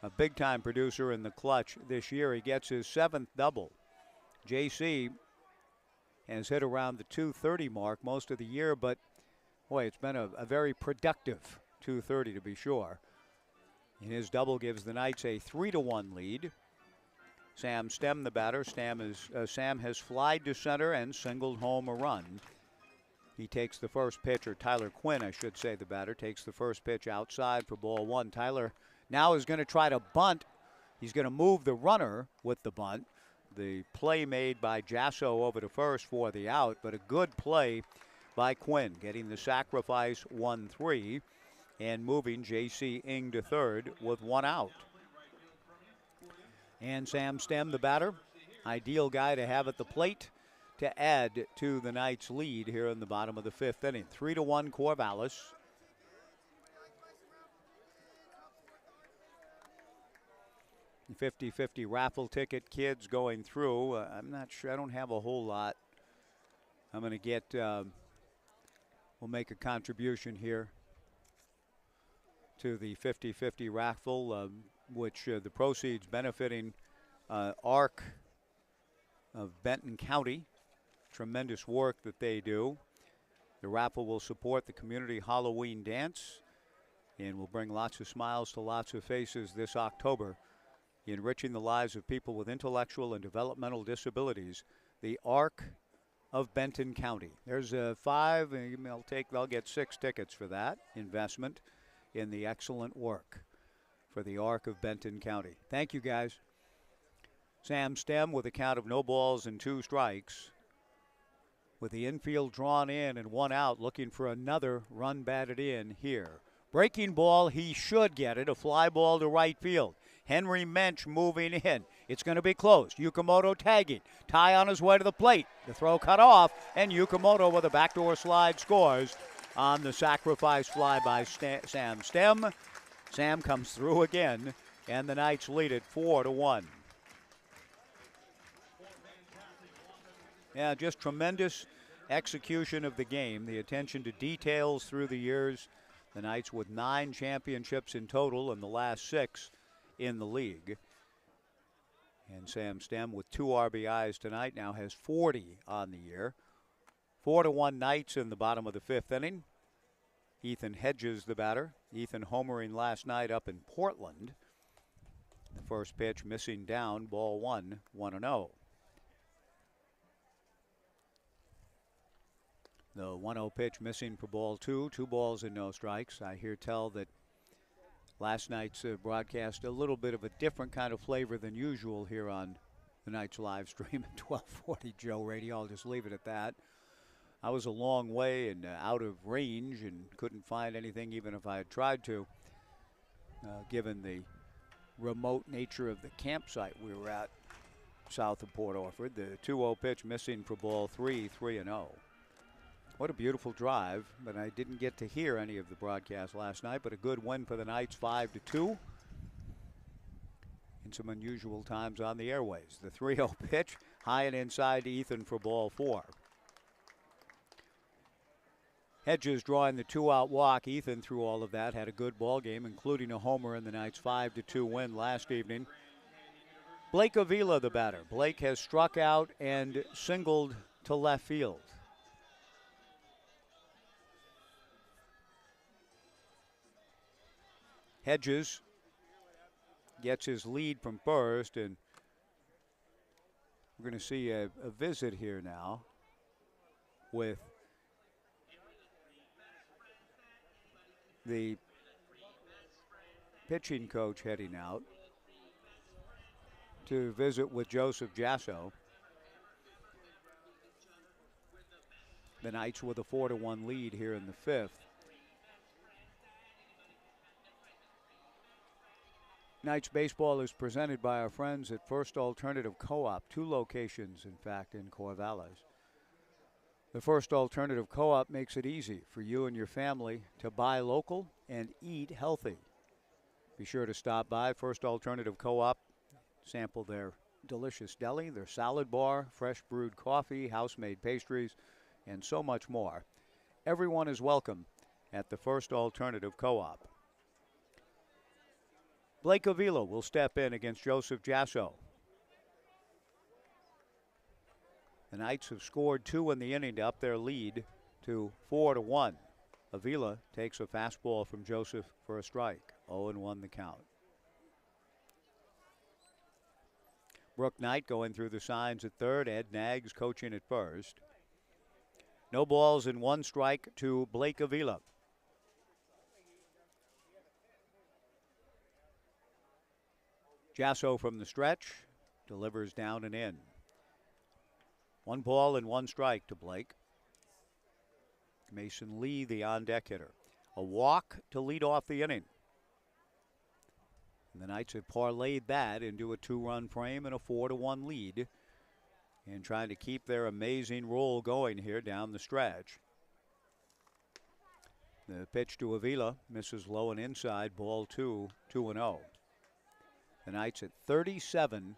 Speaker 1: a big-time producer in the clutch this year. He gets his 7th double. JC has hit around the 230 mark most of the year, but boy, it's been a very productive 230 to be sure. And his double gives the Knights a 3-1 lead. Sam Stem, the batter. Sam has flied to center and singled home a run. He takes the first pitch, or Tyler Quinn, I should say, the batter, takes the first pitch outside for ball one. Tyler now is going to try to bunt. He's going to move the runner with the bunt. The play made by Jasso over to first for the out, but a good play by Quinn, getting the sacrifice 1-3 and moving J.C. Ing to third with one out. And Sam Stem, the batter, ideal guy to have at the plate to add to the Knights' lead here in the bottom of the 5th inning. 3-1 Corvallis. The 50-50 raffle ticket kids going through. I'm not sure. I don't have a whole lot. I'm going to get, we'll make a contribution here to the 50-50 raffle, which the proceeds benefiting ARC of Benton County. Tremendous work that they do. The raffle will support the community Halloween dance and will bring lots of smiles to lots of faces this October, enriching the lives of people with intellectual and developmental disabilities. The ARC of Benton County. There's a 5, and they'll get 6 tickets for that investment in the excellent work for the ARC of Benton County. Thank you, guys. Sam Stem with a count of no balls and 2 strikes. With the infield drawn in and one out, looking for another run batted in here. Breaking ball, he should get it. A fly ball to right field. Henry Mensch moving in. It's going to be close. Yukamoto tagging. Ty on his way to the plate. The throw cut off, and Yukamoto with a backdoor slide scores on the sacrifice fly by Sam Stem. Sam comes through again, and the Knights lead it 4-1. Yeah, just tremendous execution of the game. The attention to details through the years. The Knights with 9 championships in total and the last 6 in the league. And Sam Stem with 2 RBIs tonight now has 40 on the year. 4-1 Knights in the bottom of the 5th inning. Ethan Hedges, the batter. Ethan homering last night up in Portland. The first pitch missing down, ball 1, 1-0. The 1-0 pitch missing for ball 2, 2 balls and no strikes. I hear tell that last night's broadcast a little bit of a different kind of flavor than usual here on the Knights live stream at 1240 Joe Radio. I'll just leave it at that. I was a long way and out of range and couldn't find anything even if I had tried to, given the remote nature of the campsite we were at south of Port Orford. The 2-0 pitch missing for ball 3, 3-0. What a beautiful drive, but I didn't get to hear any of the broadcast last night, but a good win for the Knights, 5-2. In some unusual times on the airways. The 3-0 pitch, high and inside to Ethan for ball 4. Hedges drawing the 2-out walk. Ethan, through all of that, had a good ball game, including a homer in the Knights' 5-2 win last evening. Blake Avila, the batter. Blake has struck out and singled to left field. Hedges gets his lead from first, and we're going to see a visit here now with the pitching coach heading out to visit with Joseph Jasso. The Knights with a 4-1 lead here in the 5th. Knights baseball is presented by our friends at First Alternative Co-op, 2 locations, in fact, in Corvallis. The First Alternative Co-op makes it easy for you and your family to buy local and eat healthy. Be sure to stop by First Alternative Co-op, sample their delicious deli, their salad bar, fresh brewed coffee, house-made pastries, and so much more. Everyone is welcome at the First Alternative Co-op. Blake Avila will step in against Joseph Jasso. The Knights have scored 2 in the inning to up their lead to 4-1. Avila takes a fastball from Joseph for a strike. 0-1 the count. Brooke Knight going through the signs at third. Ed Nags coaching at first. No balls and 1 strike to Blake Avila. Jasso from the stretch delivers down and in. 1 ball and 1 strike to Blake. Mason Lee, the on-deck hitter. A walk to lead off the inning. And the Knights have parlayed that into a 2-run frame and a 4-1 lead, and trying to keep their amazing roll going here down the stretch. The pitch to Avila misses low and inside. Ball 2, 2-0. The Knights at 37-14.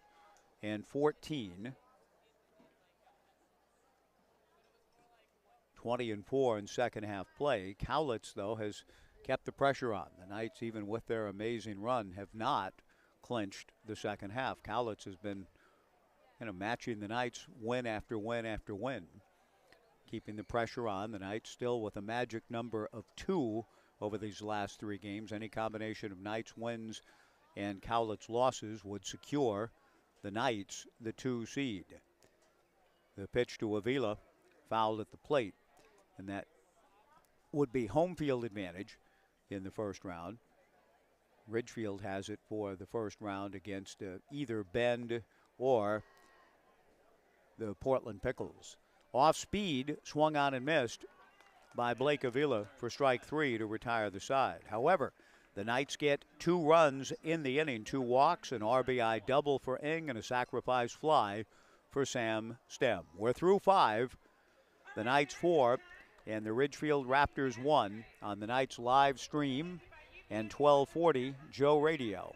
Speaker 1: 20-4 in second half play. Cowlitz, though, has kept the pressure on. The Knights, even with their amazing run, have not clinched the second half. Cowlitz has been matching the Knights win after win after win, keeping the pressure on. The Knights still with a magic number of 2 over these last 3 games. Any combination of Knights wins and Cowlitz losses would secure the Knights the 2 seed. The pitch to Avila, fouled at the plate, and that would be home field advantage in the first round. Ridgefield has it for the first round against either Bend or the Portland Pickles. Off speed, swung on and missed by Blake Avila for strike 3 to retire the side. However, the Knights get 2 runs in the inning, 2 walks, an RBI double for Ng, and a sacrifice fly for Sam Stem. We're through 5, the Knights 4, and the Ridgefield Raptors 1 on the Knights live stream and 1240 Joe Radio.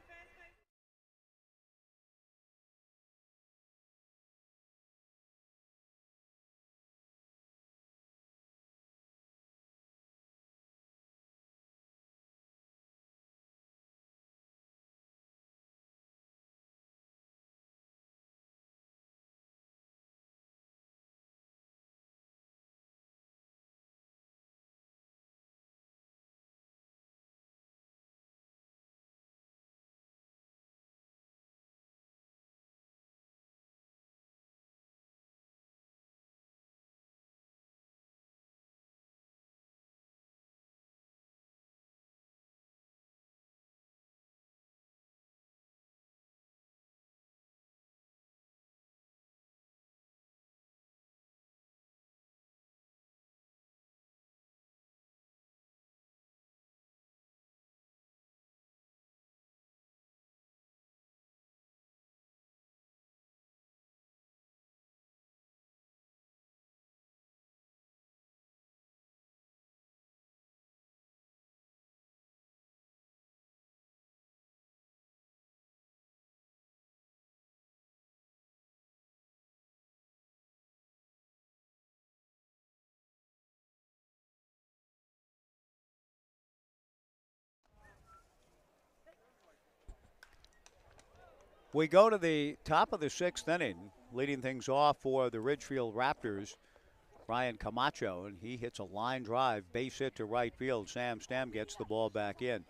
Speaker 1: We go to the top of the 6th inning, leading things off for the Ridgefield Raptors, Ryan Camacho, and he hits a line drive, base hit to right field. Sam Stem gets the ball back in.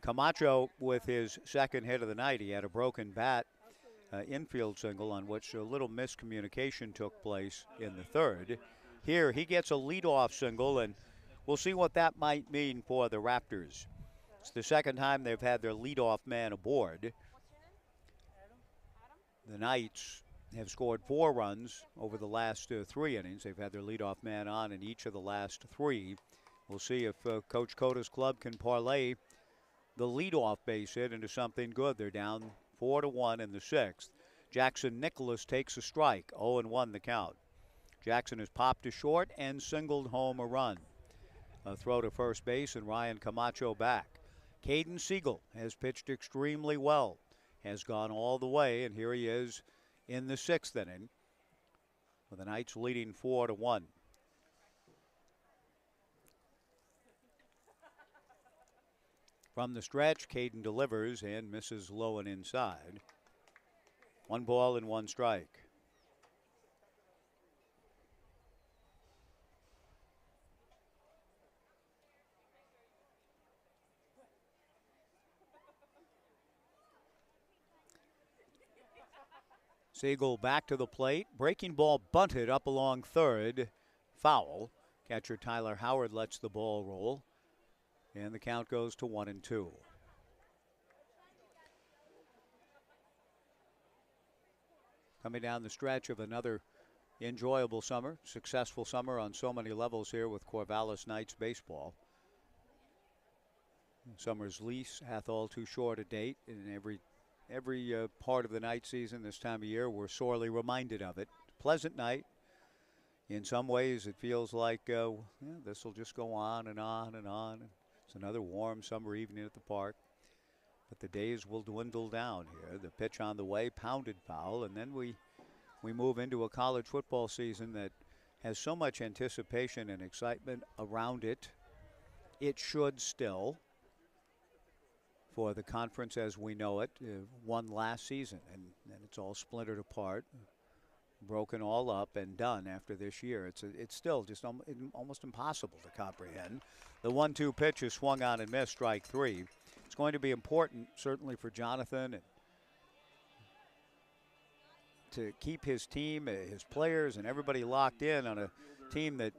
Speaker 1: Camacho with his 2nd hit of the night. He had a broken bat infield single on which a little miscommunication took place in the 3rd. Here he gets a leadoff single, and we'll see what that might mean for the Raptors. It's the 2nd time they've had their leadoff man aboard. The Knights have scored 4 runs over the last 3 innings. They've had their leadoff man on in each of the last 3. We'll see if Coach Cota's club can parlay the leadoff base hit into something good. They're down 4-1 in the 6th. Jackson Nicholas takes a strike, 0-1 the count. Jackson has popped to short and singled home a run. A throw to first base and Ryan Camacho back. Caden Siegel has pitched extremely well, has gone all the way, and here he is in the 6th inning with the Knights leading 4-1. From the stretch, Caden delivers and misses low and inside. 1 ball and 1 strike. Siegel back to the plate. Breaking ball bunted up along third. Foul. Catcher Tyler Howard lets the ball roll. And the count goes to 1-2. Coming down the stretch of another enjoyable summer, successful summer on so many levels here with Corvallis Knights baseball. Summer's lease hath all too short a date, and every part of the night season this time of year we're sorely reminded of it. Pleasant night. In some ways it feels like this will just go on and on and on. It's another warm summer evening at the park. But the days will dwindle down here. The pitch on the way, pounded foul, and then we move into a college football season that has so much anticipation and excitement around it. It should still, for the conference as we know it, won last season, and then it's all splintered apart, broken all up and done after this year. It's still just almost impossible to comprehend. The 1-2 pitch is swung on and missed, strike 3. It's going to be important, certainly for Jonathan, and to keep his team, his players, and everybody locked in on a team that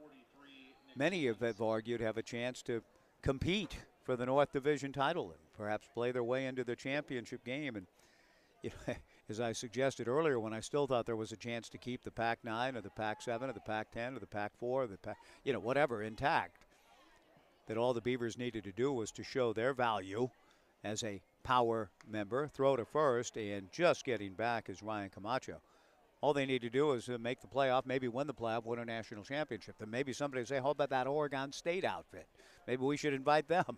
Speaker 1: many have argued have a chance to compete for the North Division title and perhaps play their way into the championship game. And as I suggested earlier, when I still thought there was a chance to keep the Pac-9 or the Pac-7 or the Pac-10 or the Pac-4 or the whatever intact, that all the Beavers needed to do was to show their value as a power member, throw to first, and just getting back is Ryan Camacho. All they need to do is make the playoff, maybe win the playoff, win a national championship. Then maybe somebody will say, how about that Oregon State outfit? Maybe we should invite them.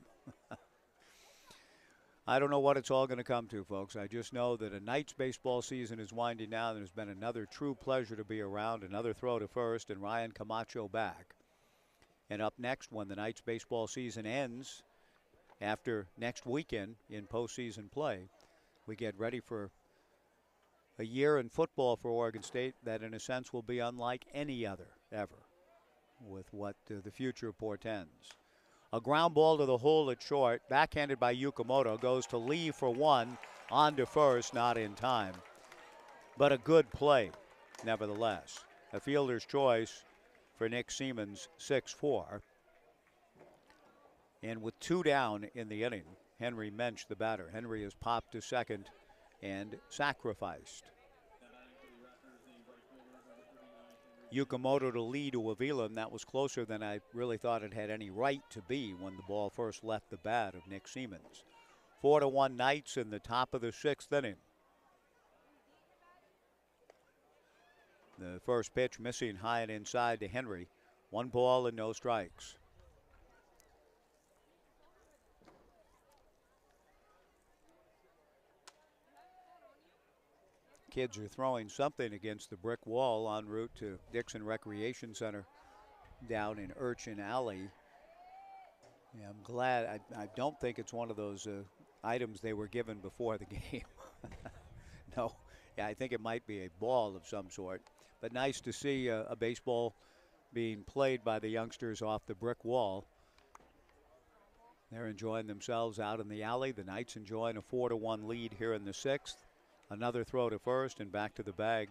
Speaker 1: I don't know what it's all going to come to, folks. I just know that a Knights baseball season is winding down. There's been another true pleasure to be around, another throw to first, and Ryan Camacho back. And up next, when the Knights baseball season ends, after next weekend in postseason play, we get ready for a year in football for Oregon State that, in a sense, will be unlike any other ever with what the future portends. A ground ball to the hole at short, backhanded by Yukamoto, goes to Lee for 1, on to first, not in time. But a good play, nevertheless. A fielder's choice for Nick Siemens, 6-4. And with 2 down in the inning, Henry Mensch, the batter. Henry is popped to second and sacrificed. Yukamoto to lead to Avila, and that was closer than I really thought it had any right to be when the ball first left the bat of Nick Siemens. 4-1 Knights in the top of the 6th inning. The first pitch missing high and inside to Henry. 1 ball and no strikes. Kids are throwing something against the brick wall en route to Dixon Recreation Center down in Urchin Alley. Yeah, I'm glad. I don't think it's one of those items they were given before the game. No, yeah, I think it might be a ball of some sort. But nice to see a baseball being played by the youngsters off the brick wall. They're enjoying themselves out in the alley. The Knights enjoying a 4-1 lead here in the 6th. Another throw to first, and back to the bag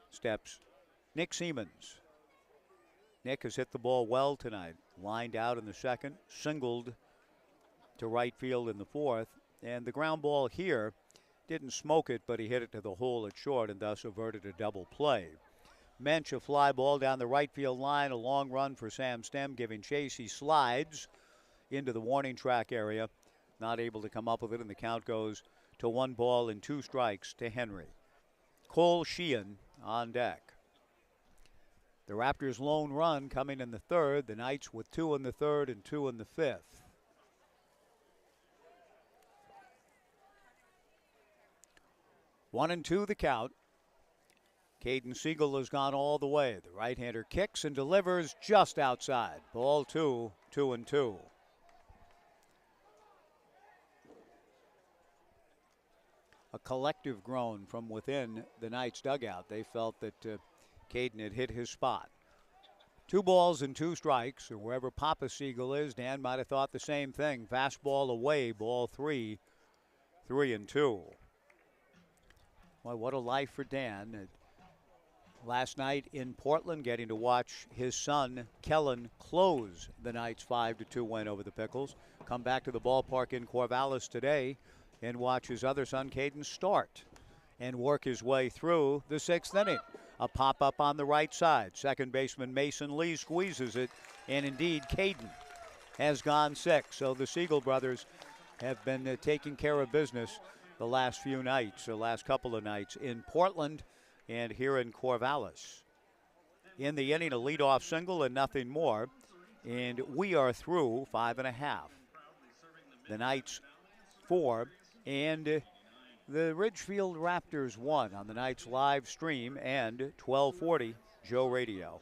Speaker 1: steps Nick Siemens. Nick has hit the ball well tonight. Lined out in the 2nd, singled to right field in the 4th, and the ground ball here didn't smoke it, but he hit it to the hole at short and thus averted a double play. Mensch, a fly ball down the right field line, a long run for Sam Stem giving chase. He slides into the warning track area. not able to come up with it, and the count goes to 1 ball and 2 strikes to Henry. Cole Sheehan on deck. The Raptors' lone run coming in the 3rd. The Knights with 2 in the 3rd and 2 in the 5th. 1-2 the count. Caden Siegel has gone all the way. The right-hander kicks and delivers just outside. Ball 2, 2-2. A collective groan from within the Knights dugout. They felt that Caden had hit his spot. 2 balls and 2 strikes, or wherever Papa Siegel is. Dan might have thought the same thing. Fastball away, ball 3, 3-2. Boy, what a life for Dan. Last night in Portland, getting to watch his son, Kellen, close the Knights' 5-2 win over the Pickles. Come back to the ballpark in Corvallis today and watch his other son, Caden, start and work his way through the 6th inning. A pop-up on the right side. Second baseman Mason Lee squeezes it, and indeed, Caden has gone 6. So the Siegel brothers have been taking care of business the last few nights, the last couple of nights in Portland and here in Corvallis. In the inning, a leadoff single and nothing more, and we are through 5 1/2. The Knights 4, and the Ridgefield Raptors 1 on the Knights live stream and 1240 Joe Radio.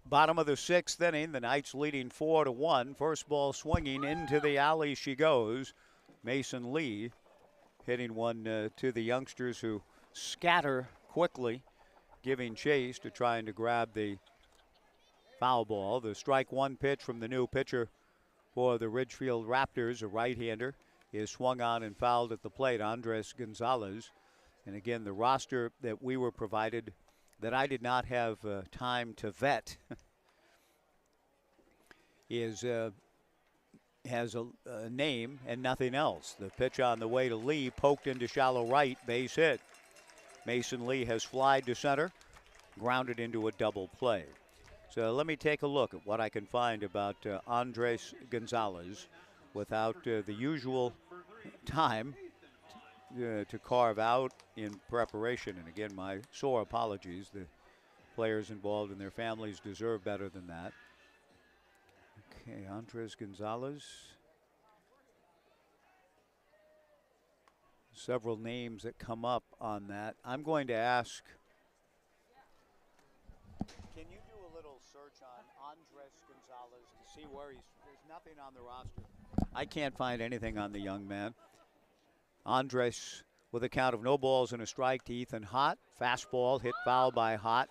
Speaker 1: Bottom of the 6th inning, the Knights leading 4-1. First ball swinging into the alley she goes. Mason Lee hitting one to the youngsters who scatter quickly, giving chase to trying to grab the foul ball. The strike 1 pitch from the new pitcher for the Ridgefield Raptors, a right-hander, is swung on and fouled at the plate, Andres Gonzalez. And again, the roster that we were provided that I did not have time to vet has a name and nothing else. The pitch on the way to Lee, poked into shallow right, base hit. Mason Lee has flied to center, grounded into a double play. So let me take a look at what I can find about Andres Gonzalez without the usual time to carve out in preparation. And again, my sore apologies. The players involved and their families deserve better than that. Okay, Andres Gonzalez. several names that come up on that. I'm going to ask, can you do a little search on Andres Gonzalez to see where there's nothing on the roster. I can't find anything on the young man. Andres with a count of no balls and a strike to Ethan Hott. Fastball hit foul by Hott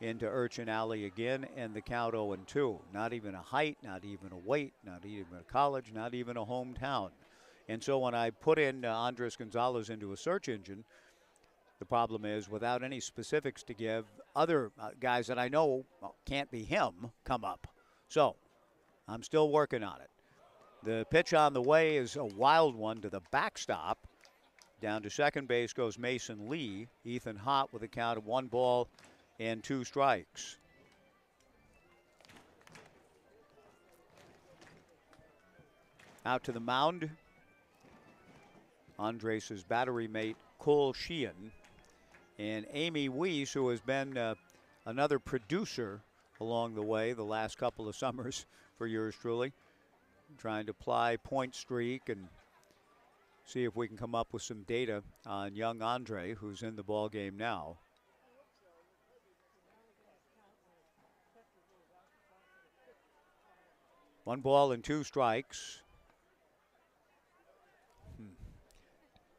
Speaker 1: into Urchin Alley again, and the count 0-2. Not even a height, not even a weight, not even a college, not even a hometown. And so when I put in Andres Gonzalez into a search engine, the problem is without any specifics to give, other guys that I know can't be him come up. So I'm still working on it. The pitch on the way is a wild one to the backstop. Down to second base goes Mason Lee. Ethan Hott with a count of 1 ball and 2 strikes. Out to the mound, Andres' battery mate Cole Sheehan, and Amy Weiss, who has been another producer along the way the last couple of summers for yours truly, trying to ply point streak and see if we can come up with some data on young Andre, who's in the ball game now. One ball and 2 strikes.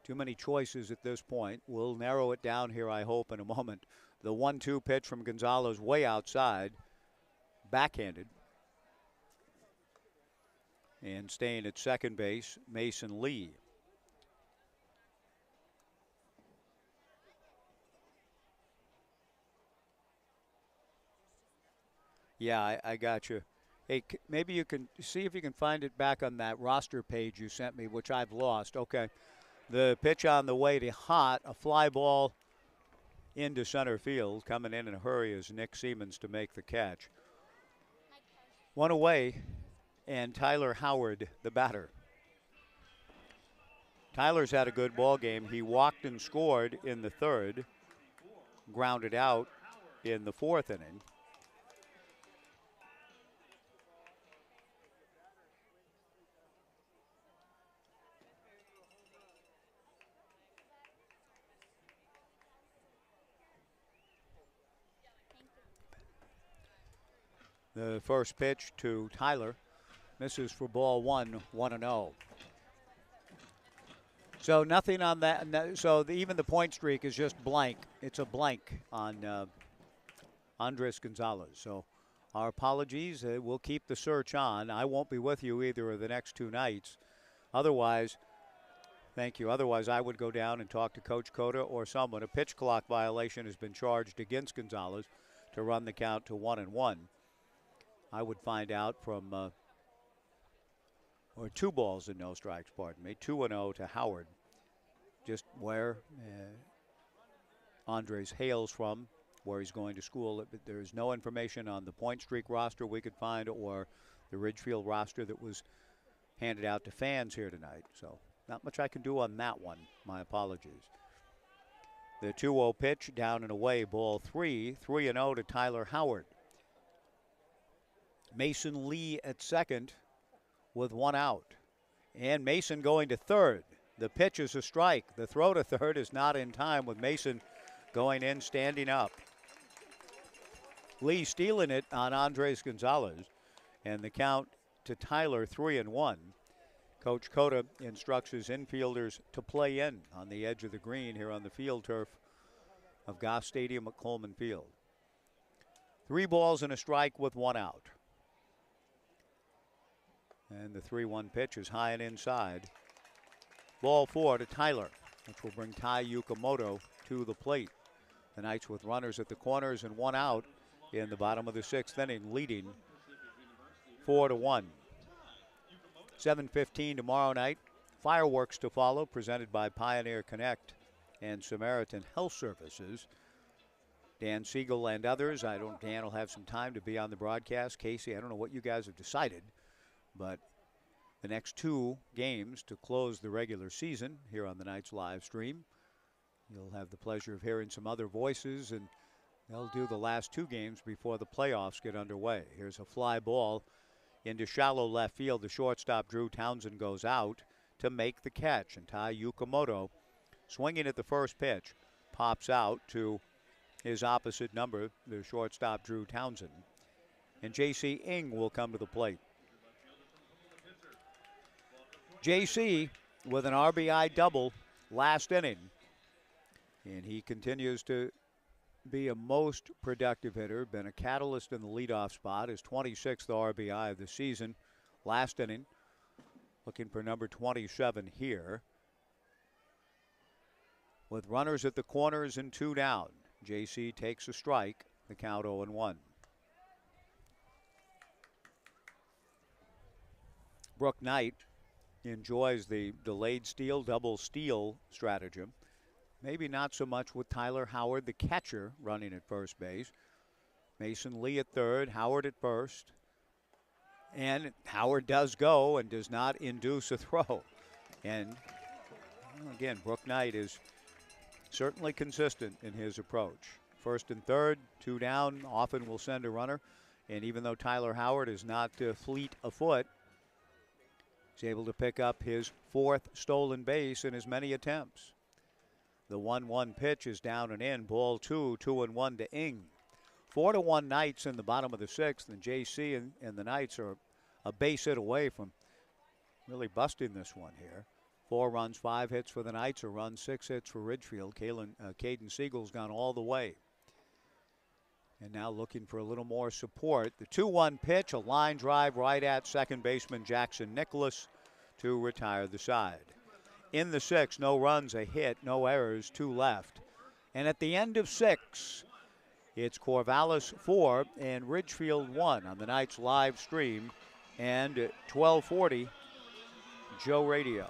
Speaker 1: Too many choices at this point. We'll narrow it down here, I hope, in a moment. The 1-2 pitch from Gonzalez way outside, backhanded. And staying at second base, Mason Lee. Yeah, I got you. Hey, maybe you can see if you can find it back on that roster page you sent me, which I've lost. Okay. The pitch on the way to Hott, a fly ball into center field. Coming in a hurry is Nick Siemens to make the catch. One away, and Tyler Howard, the batter. Tyler's had a good ball game. He walked and scored in the 3rd, grounded out in the 4th inning. The first pitch to Tyler misses for ball 1, 1-0. So nothing on that. So even the point streak is just blank. It's a blank on Andres Gonzalez. So our apologies. We'll keep the search on. I won't be with you either of the next 2 nights. Otherwise, thank you. Otherwise, I would go down and talk to Coach Cota or someone. A pitch clock violation has been charged against Gonzalez to run the count to 1-1. I would find out from, or 2 balls and no strikes, pardon me, 2-0 to Howard. Just where Andres hails from, where he's going to school. There's no information on the point streak roster we could find or the Ridgefield roster that was handed out to fans here tonight. So not much I can do on that one. My apologies. The 2-0 pitch down and away, ball 3, 3-0 to Tyler Howard. Mason Lee at second with 1 out. And Mason going to third. The pitch is a strike. The throw to third is not in time with Mason going in, standing up. Lee stealing it on Andres Gonzalez. And the count to Tyler 3-1. Coach Cota instructs his infielders to play in on the edge of the green here on the field turf of Goff Stadium at Coleman Field. 3 balls and a strike with 1 out. And the 3-1 pitch is high and inside. Ball 4 to Tyler, which will bring Tai Yukamoto to the plate. The Knights with runners at the corners and 1 out in the bottom of the 6th inning, leading 4-1. 7:15 tomorrow night. Fireworks to follow, presented by Pioneer Connect and Samaritan Health Services. Dan Siegel and others. Dan will have some time to be on the broadcast. Casey, I don't know what you guys have decided, but the next 2 games to close the regular season here on the Knights live stream. You'll have the pleasure of hearing some other voices, and they'll do the last 2 games before the playoffs get underway. Here's a fly ball into shallow left field. The shortstop, Drew Townsend, goes out. to make the catch. And Tai Yukamoto, swinging at the first pitch, pops out to his opposite number, the shortstop Drew Townsend. And J.C. Ng will come to the plate. J.C. with an RBI double last inning. And he continues to be a most productive hitter, been a catalyst in the leadoff spot, his 26th RBI of the season last inning. Looking for number 27 here. With runners at the corners and 2 down, J.C. takes a strike, the count 0-1. Brooke Knight enjoys the delayed steal, double steal stratagem. Maybe not so much with Tyler Howard, the catcher, running at first base. Mason Lee at third, Howard at first. And Howard does go and does not induce a throw. And again, Brooke Knight is certainly consistent in his approach. First and third, 2 down, often will send a runner. And even though Tyler Howard is not fleet of foot, he's able to pick up his 4th stolen base in as many attempts. The 1-1 pitch is down and in. Ball 2, 2-1 to Ng. 4-1 Knights in the bottom of the 6th, and JC and the Knights are a base hit away from really busting this one here. 4 runs, 5 hits for the Knights, a run, 6 hits for Ridgefield. Caden Siegel's gone all the way. And now looking for a little more support. The 2-1 pitch, a line drive right at second baseman Jackson Nicholas to retire the side. In the 6th, no runs, a hit, no errors, 2 left. And at the end of 6, it's Corvallis 4 and Ridgefield 1 on the Knights live stream and 1240 Joe Radio.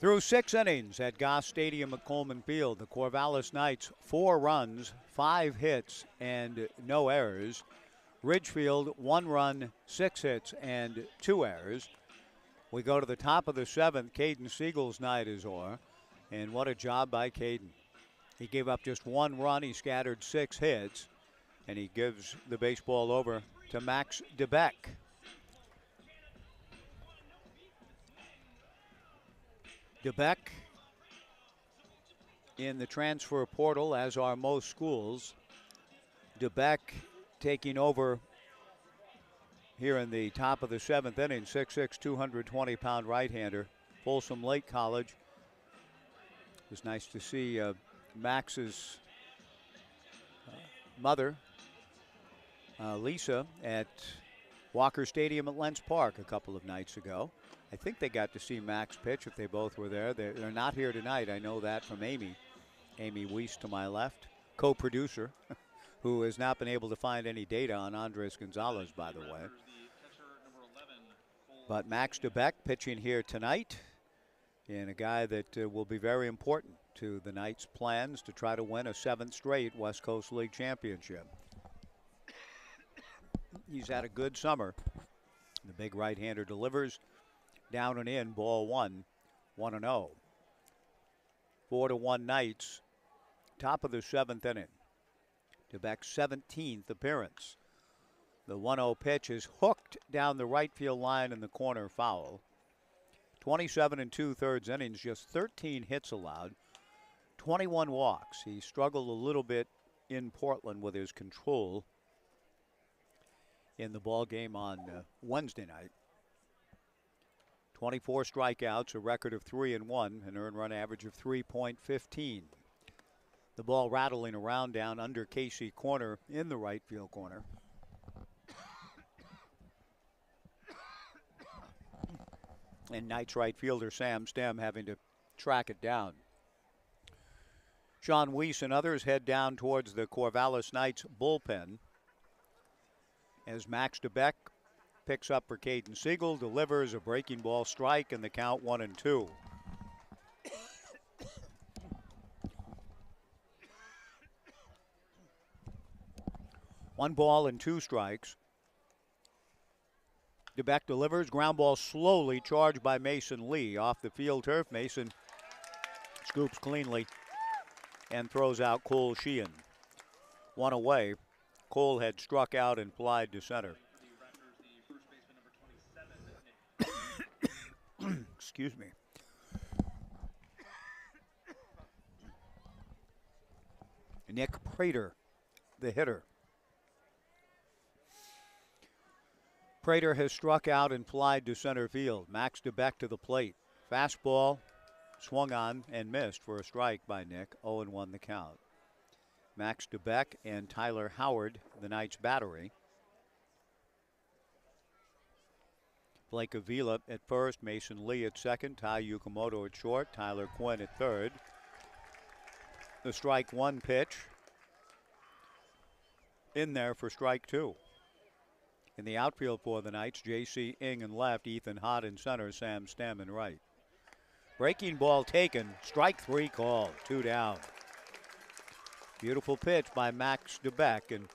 Speaker 1: Through 6 innings at Goss Stadium at Coleman Field, the Corvallis Knights 4 runs, 5 hits, and no errors. Ridgefield 1 run, 6 hits, and 2 errors. We go to the top of the 7th. Caden Siegel's night is o'er, and what a job by Caden. He gave up just 1 run. He scattered 6 hits, and he gives the baseball over to Max DeBeck. DeBeck in the transfer portal, as are most schools. DeBeck taking over here in the top of the 7th inning, 6'6", 220-pound right-hander, Folsom Lake College. It was nice to see Max's mother, Lisa, at Walker Stadium at Lentz Park a couple of nights ago. I think they got to see Max pitch if they both were there. They're not here tonight. I know that from Amy Weiss to my left, co-producer, who has not been able to find any data on Andres Gonzalez, by the way. But Max DeBeck pitching here tonight. and a guy that will be very important to the Knights' plans to try to win a 7th straight West Coast League championship. He's had a good summer. The big right-hander delivers down and in, ball one, 1-0. 4-1 Knights, top of the 7th inning. DeBeck's 17th appearance. The 1-0 pitch is hooked down the right field line in the corner, foul. 27 2/3 innings, just 13 hits allowed, 21 walks. He struggled a little bit in Portland with his control in the ball game on Wednesday night. 24 strikeouts, a record of 3-1, an earned run average of 3.15. The ball rattling around down under Casey corner in the right field corner. And Knights right fielder Sam Stem having to track it down. Sean Weiss and others head down towards the Corvallis Knights bullpen as Max DeBeck picks up for Caden Siegel, delivers a breaking ball strike, and the count 1-2. One ball and 2 strikes. DeBeck delivers, ground ball slowly charged by Mason Lee off the field turf. Mason scoops cleanly and throws out Cole Sheehan. One away. Cole had struck out and flied to center. Excuse me. Nick Prater, the hitter. Prater has struck out and flied to center field. Max DeBeck to the plate. Fastball swung on and missed for a strike by Nick. 0-1 the count. Max DeBeck and Tyler Howard, the Knights battery. Blake Avila at first, Mason Lee at second, Ty Yukamoto at short, Tyler Quinn at third. The strike one pitch in there for strike two. In the outfield for the Knights, J.C. Ing in left, Ethan Hott in center, Sam Stem in right. Breaking ball taken, strike three called, 2 down. Beautiful pitch by Max DeBeck, and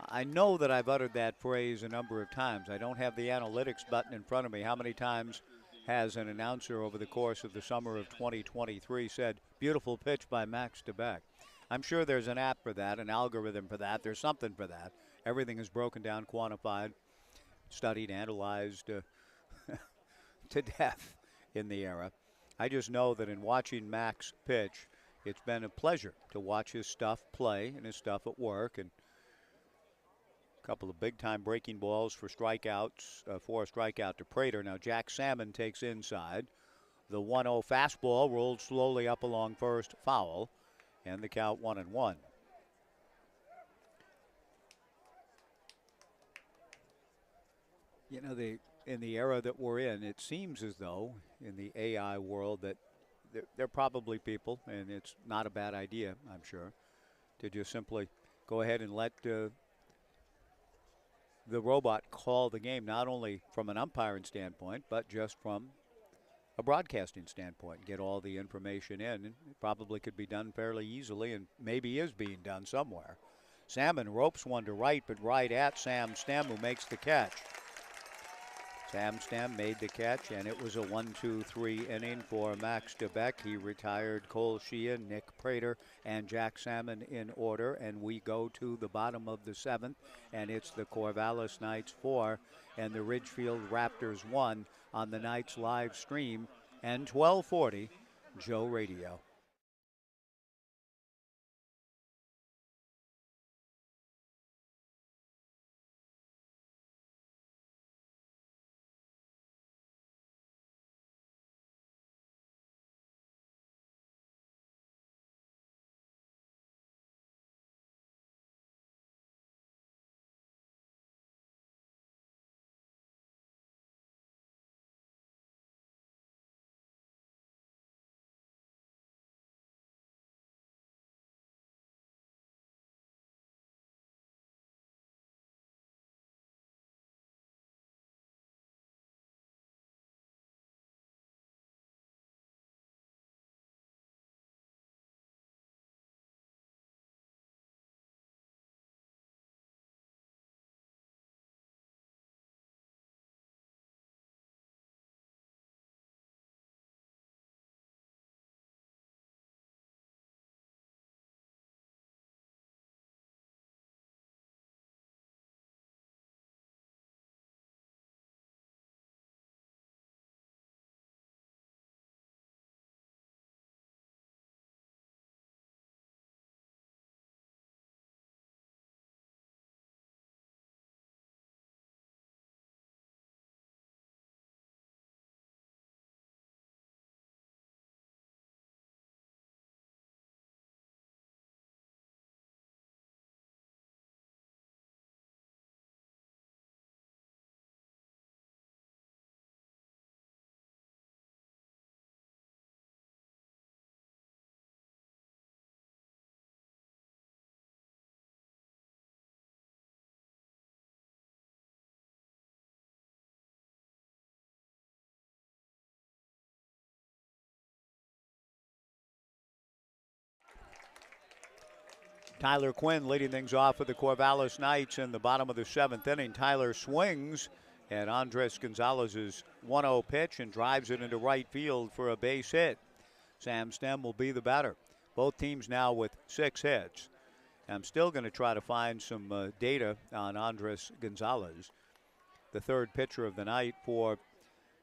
Speaker 1: I know that I've uttered that phrase a number of times. I don't have the analytics button in front of me. How many times has an announcer over the course of the summer of 2023 said, beautiful pitch by Max DeBeck? I'm sure there's an app for that, an algorithm for that. There's something for that. Everything is broken down, quantified, studied, analyzed to death in the era. I just know that in watching Max pitch, it's been a pleasure to watch his stuff play and his stuff at work. And a couple of big-time breaking balls for strikeouts, for a strikeout to Prater. Now Jack Salmon takes inside. The 1-0 fastball rolled slowly up along first, foul, and the count 1-1. You know, in the era that we're in, it seems as though in the AI world that there are probably people, and it's not a bad idea, I'm sure, to just simply go ahead and let the robot call the game, not only from an umpiring standpoint, but just from a broadcasting standpoint, get all the information in. It probably could be done fairly easily and maybe is being done somewhere. Salmon ropes one to right, but right at Sam Stem, who makes the catch. Sam Stem made the catch, and it was a 1-2-3 inning for Max DeBeck. He retired Cole Sheehan, Nick Prater, and Jack Salmon in order, and we go to the bottom of the 7th, and it's the Corvallis Knights 4 and the Ridgefield Raptors 1 on the Knights live stream and 1240 Joe Radio. Tyler Quinn leading things off with the Corvallis Knights in the bottom of the 7th inning. Tyler swings at Andres Gonzalez's 1-0 pitch and drives it into right field for a base hit. Sam Stem will be the batter. Both teams now with 6 hits. I'm still going to try to find some data on Andres Gonzalez, the third pitcher of the night for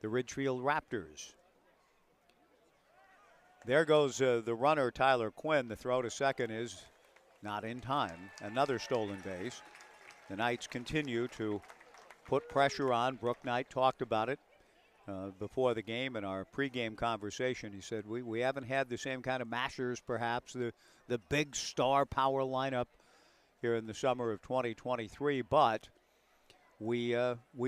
Speaker 1: the Ridgefield Raptors. There goes the runner, Tyler Quinn. The throw to second is not in time. Another stolen base. The Knights continue to put pressure on. Brooke Knight talked about it before the game in our pregame conversation. He said, we haven't had the same kind of mashers, perhaps, the big star power lineup here in the summer of 2023, but we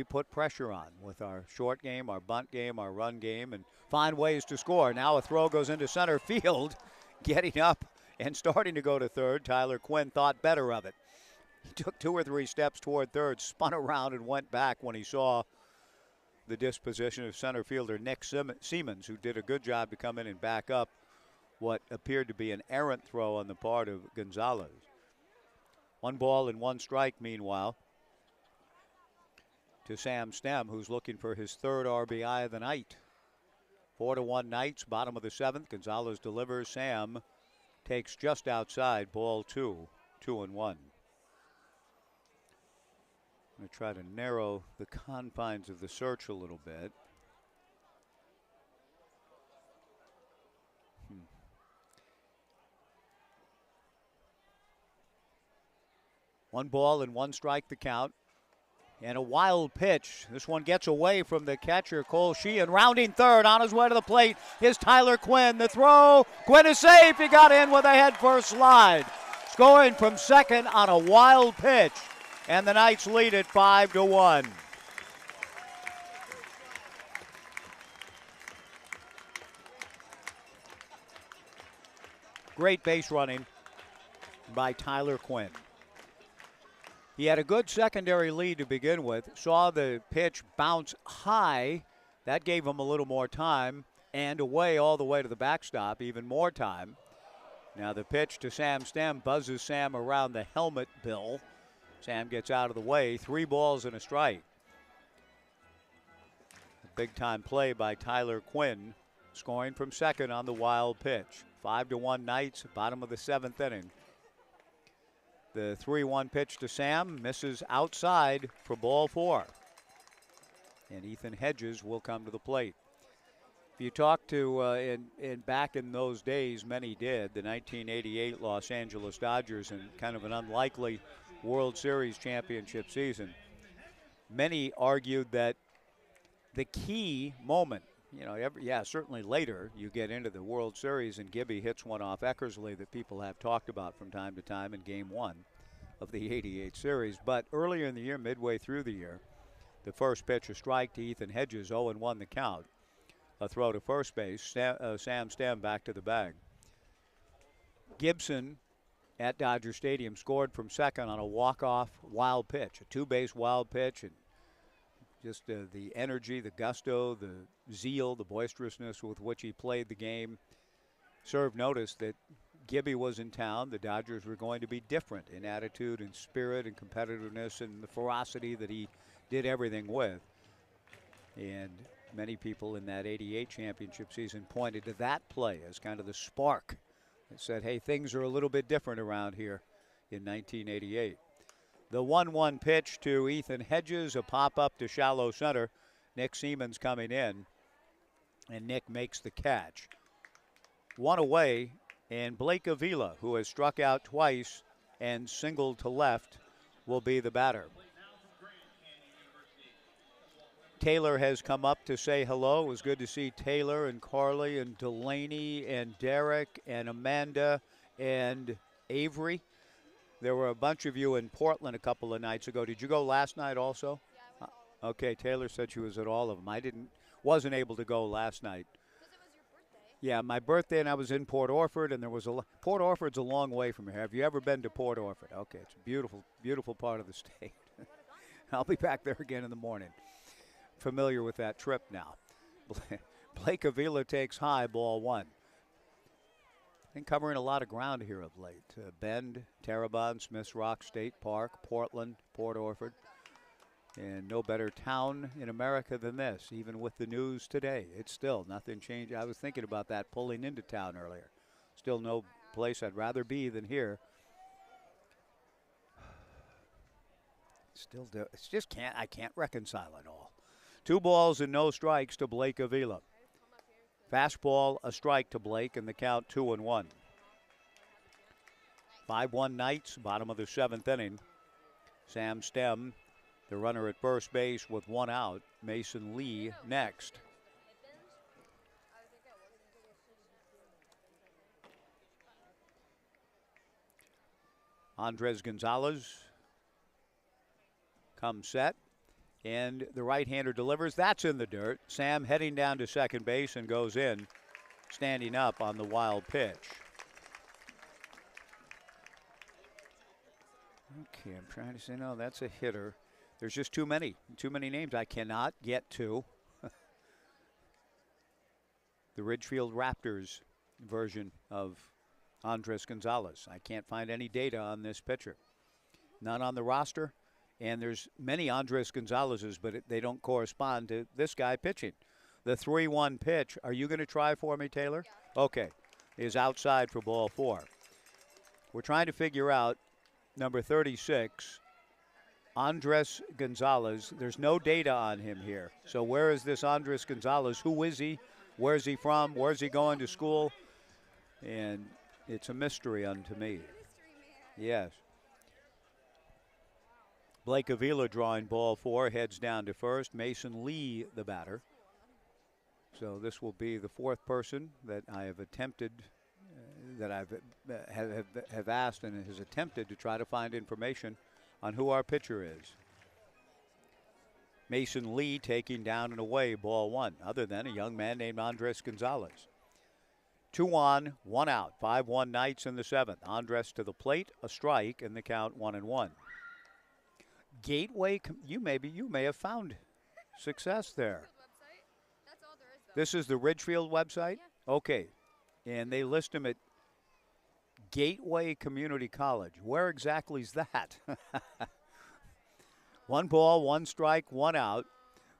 Speaker 1: put pressure on with our short game, our bunt game, our run game, and find ways to score. Now a throw goes into center field, getting up and starting to go to third. Tyler Quinn thought better of it. He took 2 or 3 steps toward third, spun around and went back when he saw the disposition of center fielder Nick Siemens, who did a good job to come in and back up what appeared to be an errant throw on the part of Gonzalez. 1 ball and 1 strike, meanwhile, to Sam Stem, who's looking for his 3rd RBI of the night. 4-1 Knights, bottom of the 7th. Gonzalez delivers. Sam takes just outside, ball 2, 2-1. I'm going to try to narrow the confines of the search a little bit. 1 ball and 1 strike the count. And a wild pitch. This one gets away from the catcher, Cole Sheehan. Rounding third on his way to the plate is Tyler Quinn. The throw. Quinn is safe. He got in with a head-first slide. Scoring from second on a wild pitch. And the Knights lead it 5-1. Great base running by Tyler Quinn. He had a good secondary lead to begin with. Saw the pitch bounce high. That gave him a little more time. And away all the way to the backstop, even more time. Now the pitch to Sam Stem buzzes Sam around the helmet bill. Sam gets out of the way. 3 balls and a strike. A big-time play by Tyler Quinn, scoring from second on the wild pitch. 5-1 Knights, bottom of the 7th inning. The 3-1 pitch to Sam misses outside for ball 4. And Ethan Hedges will come to the plate. If you talk to, back in those days, many did, the 1988 Los Angeles Dodgers and kind of an unlikely World Series championship season, many argued that the key moment, certainly later you get into the World Series and Gibby hits one off Eckersley that people have talked about from time to time in Game 1 of the 88 series. But earlier in the year, midway through the year, the first pitch, a strike to Ethan Hedges, 0-1 the count. A throw to first base, Sam Stem back to the bag. Gibson at Dodger Stadium scored from second on a walk-off wild pitch, a 2-base wild pitch, and just the energy, the gusto, the zeal, the boisterousness with which he played the game served notice that Gibby was in town. The Dodgers were going to be different in attitude and spirit and competitiveness and the ferocity that he did everything with. And many people in that 88 championship season pointed to that play as kind of the spark that said, hey, things are a little bit different around here in 1988. The 1-1 pitch to Ethan Hedges, a pop-up to shallow center. Nick Siemens coming in, and Nick makes the catch. 1 away, and Blake Avila, who has struck out twice and singled to left, will be the batter. Taylor has come up to say hello. It was good to see Taylor and Carly and Delaney and Derek and Amanda and Avery. There were a bunch of you in Portland a couple of nights ago. Did you go last night also? Yeah, okay, Taylor said she was at all of them. Wasn't able to go last night.
Speaker 3: Because it was your birthday.
Speaker 1: Yeah, my birthday, and I was in Port Orford, and Port Orford's a long way from here. Have you ever been to Port Orford? Okay, it's a beautiful, beautiful part of the state. I'll be back there again in the morning. Familiar with that trip now. Blake Avila takes high, ball 1. Been covering a lot of ground here of late. Bend, Terrebonne, Smiths Rock State Park, Portland, Port Orford. And no better town in America than this, even with the news today. It's still nothing changed. I was thinking about that pulling into town earlier. Still no place I'd rather be than here. Still do. It's just I can't reconcile it all. 2 balls and no strikes to Blake Avila. Fastball, a strike to Blake, and the count 2-1. 5-1 Knights, bottom of the 7th inning. Sam Stem, the runner at first base with 1 out. Mason Lee next. Andres Gonzalez comes set. And the right-hander delivers. That's in the dirt. Sam heading down to second base and goes in, standing up on the wild pitch. Okay, I'm trying to say, no, that's a hitter. There's just too many names I cannot get to. The Ridgefield Raptors version of Andres Gonzalez. I can't find any data on this pitcher. None on the roster. And there's many Andres Gonzalez's, but they don't correspond to this guy pitching. The 3-1 pitch, are you going to try for me, Taylor? Yeah. Okay, is outside for ball 4. We're trying to figure out number 36, Andres Gonzalez. There's no data on him here. So where is this Andres Gonzalez? Who is he? Where's he from? Where's he going to school? And it's a mystery unto me. Yes. Blake Avila drawing ball 4, heads down to first. Mason Lee, the batter. So this will be the 4th person that I have attempted, that I've have asked and has attempted to try to find information on who our pitcher is. Mason Lee taking down and away ball 1, other than a young man named Andres Gonzalez. 2 on, 1 out. 5-1 Knights in the 7th. Andres to the plate, a strike, and the count 1-1. Gateway, you may have found success there. This is the Ridgefield website? Yeah. Okay. And they list him at Gateway Community College. Where exactly is that? 1 ball, 1 strike, 1 out.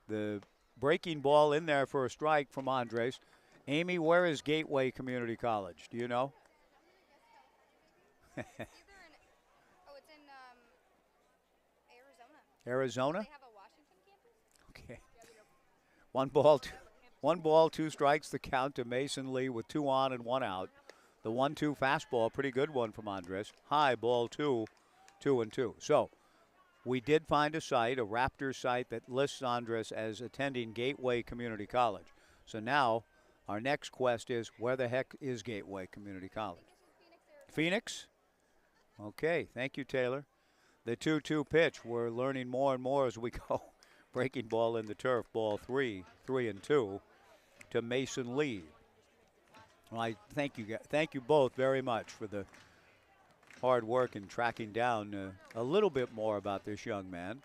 Speaker 1: The breaking ball in there for a strike from Andres. Amy, where is Gateway Community College? Do you know? Arizona? They have a Washington campus? Okay. 1 ball, 2 strikes, the count to Mason Lee with 2 on and 1 out. The 1-2 fastball, pretty good one from Andres. High ball 2, 2-2. So we did find a site, a Raptors site that lists Andres as attending Gateway Community College. So now our next quest is, where the heck is Gateway Community College? Phoenix? Okay, thank you, Taylor. The 2-2 pitch, we're learning more and more as we go. Breaking ball in the turf, ball 3, 3-2 to Mason Lee. Well, I thank you both very much for the hard work in tracking down a little bit more about this young man.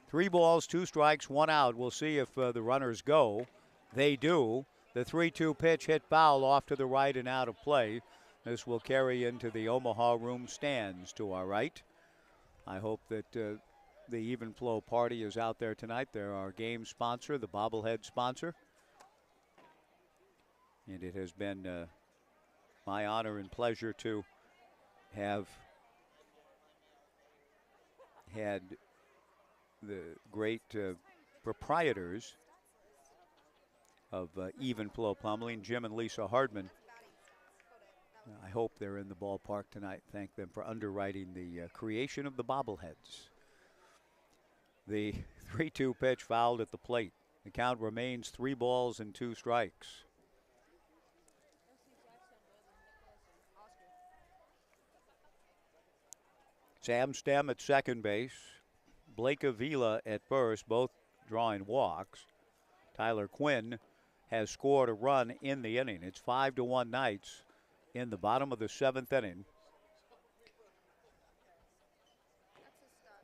Speaker 1: 3 balls, 2 strikes, 1 out. We'll see if the runners go. They do. The 3-2 pitch hit foul off to the right and out of play. This will carry into the Omaha room stands to our right. I hope that the Even Flow party is out there tonight. They're our game sponsor, the Bobblehead sponsor. And it has been my honor and pleasure to have had the great proprietors of Even Flow Plumbing, Jim and Lisa Hardman. I hope they're in the ballpark tonight. Thank them for underwriting the creation of the bobbleheads. The 3-2 pitch fouled at the plate. The count remains 3 balls and 2 strikes. Sam Stem at second base. Blake Avila at first, both drawing walks. Tyler Quinn has scored a run in the inning. It's 5-1 Knights in the bottom of the 7th inning.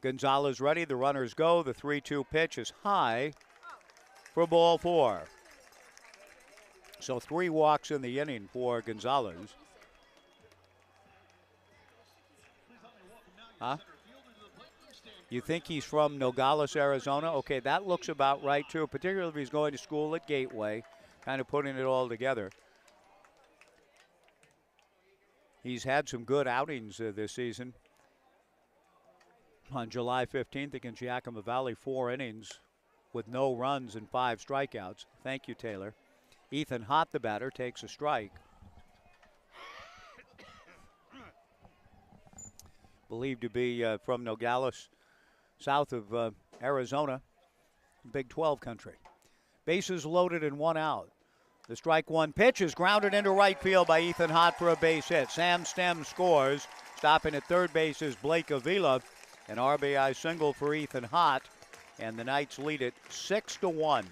Speaker 1: Gonzalez ready. The runners go. The 3-2 pitch is high for ball 4. So 3 walks in the inning for Gonzalez. Huh? You think he's from Nogales, Arizona? Okay, that looks about right, too, particularly if he's going to school at Gateway, kind of putting it all together. He's had some good outings this season. On July 15th against Yakima Valley, 4 innings with no runs and 5 strikeouts. Thank you, Taylor. Ethan Hott, the batter, takes a strike. Believed to be from Nogales, south of Arizona, Big 12 country. Bases loaded and 1 out. The strike 1 pitch is grounded into right field by Ethan Hott for a base hit. Sam Stem scores. Stopping at third base is Blake Avila. An RBI single for Ethan Hott, and the Knights lead it 6-1.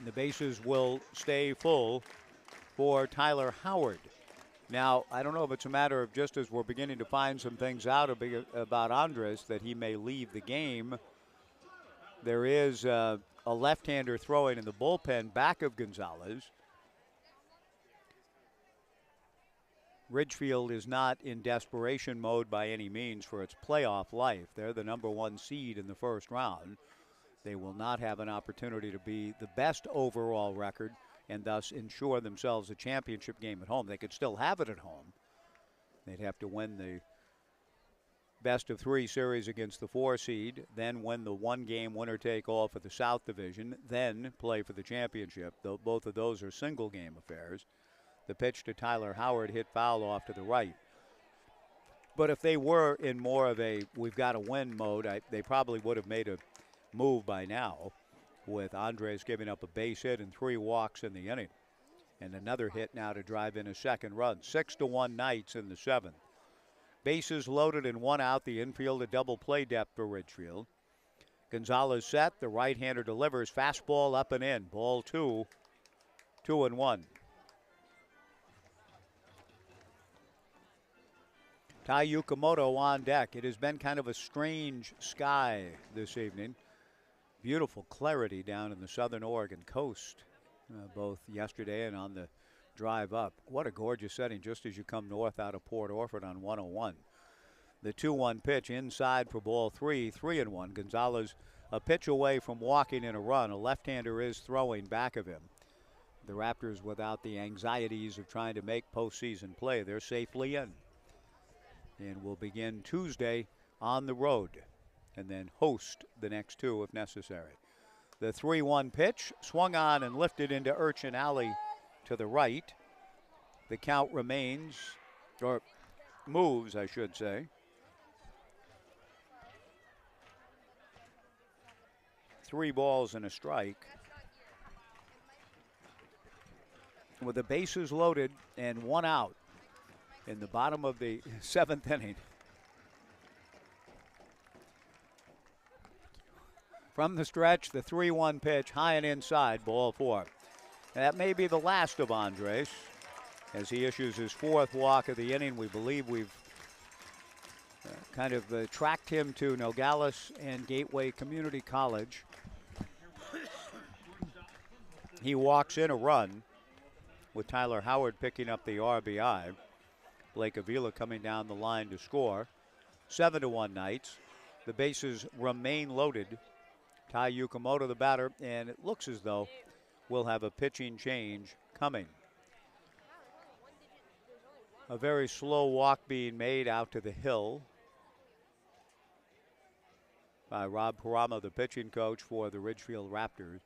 Speaker 1: The bases will stay full for Tyler Howard. Now, I don't know if it's a matter of just as we're beginning to find some things out about Andres that he may leave the game. There is a left-hander throwing in the bullpen back of Gonzalez. Ridgefield is not in desperation mode by any means for its playoff life. They're the #1 seed in the first round. They will not have an opportunity to be the best overall record and thus ensure themselves a championship game at home. They could still have it at home. They'd have to win the best-of-3 series against the 4 seed, then win the 1-game winner-take-all for the South Division, then play for the championship. Though both of those are single-game affairs. The pitch to Tyler Howard hit foul off to the right. But if they were in more of a we've-got-to-win mode, they probably would have made a move by now, with Andres giving up a base hit and 3 walks in the inning. And another hit now to drive in a second run. 6-1 Knights in the 7th. Bases loaded and 1 out. The infield a double play depth for Ridgefield. Gonzalez set. The right-hander delivers. Fastball up and in. Ball 2. 2-1. Tai Yukamoto on deck. It has been kind of a strange sky this evening. Beautiful clarity down in the southern Oregon coast, both yesterday and on the drive up. What a gorgeous setting just as you come north out of Port Orford on 101. The 2-1 pitch inside for ball 3, 3-1. Gonzalez a pitch away from walking in a run. A left-hander is throwing back of him. The Raptors without the anxieties of trying to make postseason play. They're safely in. And will begin Tuesday on the road and then host the next 2 if necessary. The 3-1 pitch swung on and lifted into Urchin Alley to the right. The count remains, or moves, I should say. 3 balls and a strike. With the bases loaded and 1 out in the bottom of the 7th inning. From the stretch, the 3-1 pitch, high and inside, ball 4. And that may be the last of Andres as he issues his 4th walk of the inning. We believe we've kind of tracked him to Nogales and Gateway Community College. He walks in a run with Tyler Howard picking up the RBI. Blake Avila coming down the line to score. 7-1 Knights. The bases remain loaded. Tai Yukamoto the batter, and it looks as though we'll have a pitching change coming. A very slow walk being made out to the hill by Rob Paramo, the pitching coach for the Ridgefield Raptors.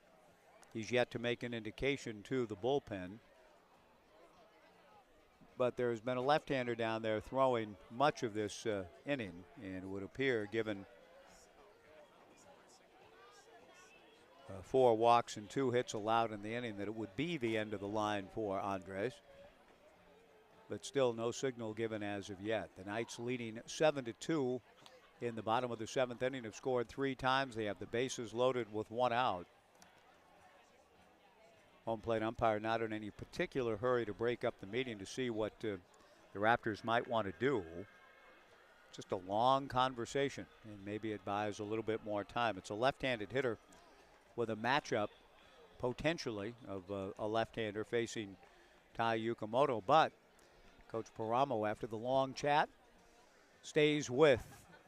Speaker 1: He's yet to make an indication to the bullpen. But there's been a left-hander down there throwing much of this inning, and it would appear, given 4 walks and 2 hits allowed in the inning, that it would be the end of the line for Andres. But still no signal given as of yet. The Knights leading 7-2 in the bottom of the 7th inning, have scored 3 times. They have the bases loaded with 1 out. Home plate umpire not in any particular hurry to break up the meeting to see what the Raptors might want to do. Just a long conversation, and maybe it buys a little bit more time. It's a left-handed hitter with a matchup potentially of a left-hander facing Tai Yukamoto, but Coach Paramo, after the long chat, stays with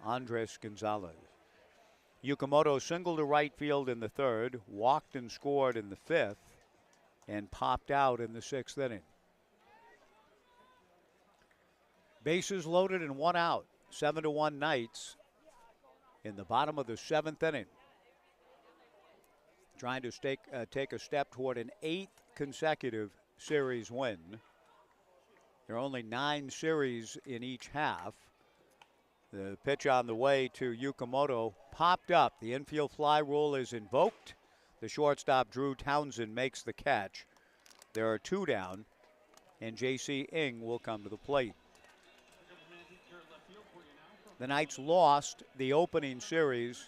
Speaker 1: Andres Gonzalez. Yukamoto singled to right field in the third, walked and scored in the fifth, and popped out in the sixth inning. Bases loaded and one out. 7-1 Knights in the bottom of the seventh inning. Trying to take a step toward an 8th consecutive series win. There are only 9 series in each half. The pitch on the way to Yukamoto popped up. The infield fly rule is invoked. The shortstop, Drew Townsend, makes the catch. There are 2 down, and J.C. Ng will come to the plate. The Knights lost the opening series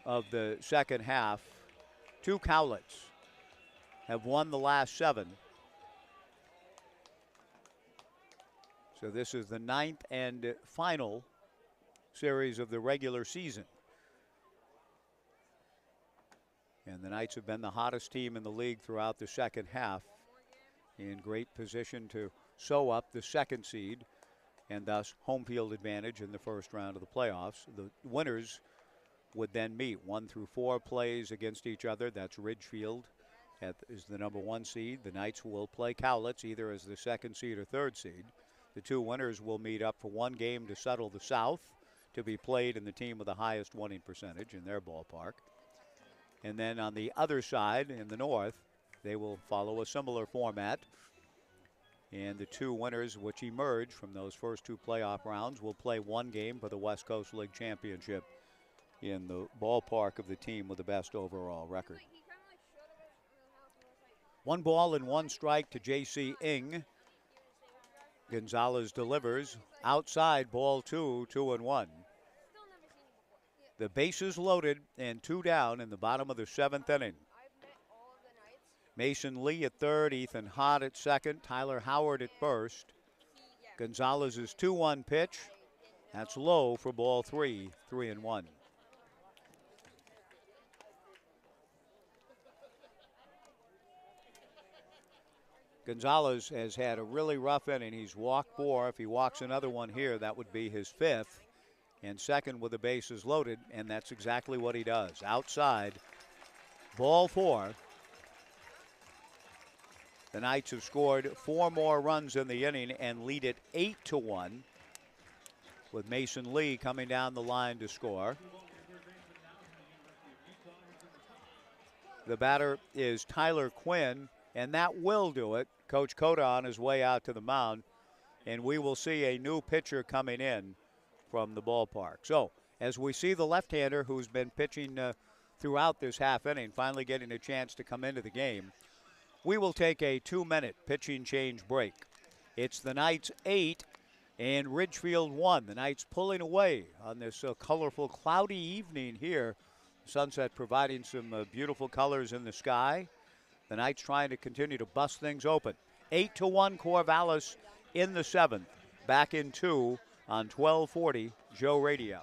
Speaker 1: of the second half. 2 Cowlitz have won the last 7. So this is the 9th and final series of the regular season. And the Knights have been the hottest team in the league throughout the second half, in great position to sew up the 2nd seed and thus home field advantage in the first round of the playoffs. The winners would then meet. 1 through 4 plays against each other. That's Ridgefield is the number 1 seed. The Knights will play Cowlitz either as the 2nd seed or 3rd seed. The 2 winners will meet up for 1 game to settle the South, to be played in the team with the highest winning percentage in their ballpark. And then on the other side, in the North, they will follow a similar format. And the 2 winners which emerge from those first 2 playoff rounds will play 1 game for the West Coast League Championship in the ballpark of the team with the best overall record. 1 ball and 1 strike to J.C. Ng. Gonzalez delivers outside, ball 2, 2-1. The bases loaded and 2 down in the bottom of the 7th inning. Mason Lee at third, Ethan Hott at second, Tyler Howard at first. Gonzalez's 2-1 pitch. That's low for ball 3, 3-1. Gonzalez has had a really rough inning. He's walked 4. If he walks another one here, that would be his 5th. And 2nd with the bases loaded, and that's exactly what he does. Outside, ball 4. The Knights have scored 4 more runs in the inning and lead it 8-1, with Mason Lee coming down the line to score. The batter is Tyler Quinn, and that will do it. Coach Cota on his way out to the mound, and we will see a new pitcher coming in from the ballpark. So as we see the left-hander who's been pitching throughout this half inning finally getting a chance to come into the game, we will take a 2-minute pitching change break. It's the Knights 8 and Ridgefield 1. The Knights pulling away on this colorful, cloudy evening here. Sunset providing some beautiful colors in the sky. The Knights trying to continue to bust things open. 8-1 Corvallis in the 7th. Back in 2 on 1240 Joe Radio.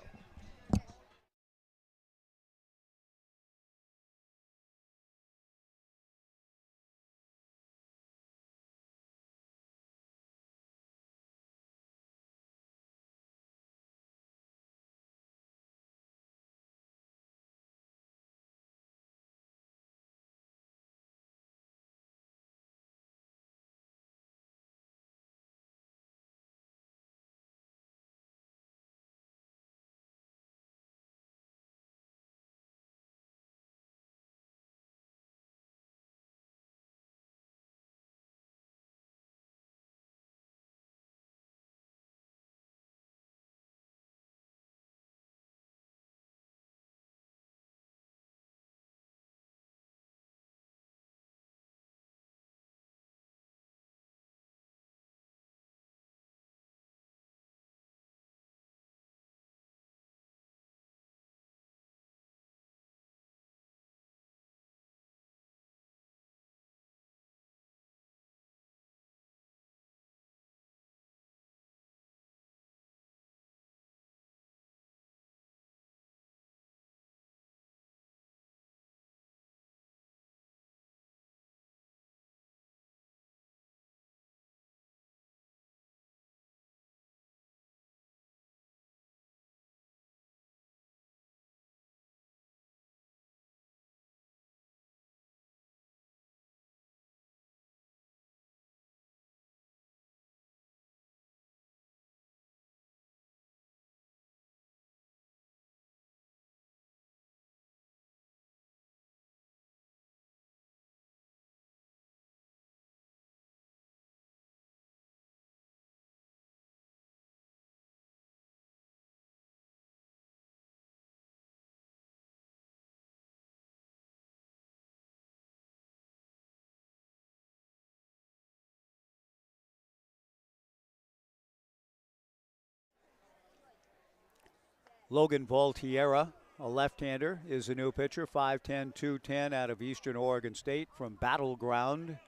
Speaker 1: Logan Voltiera, a left-hander, is the new pitcher, 5'10", 210 out of Eastern Oregon State from Battleground,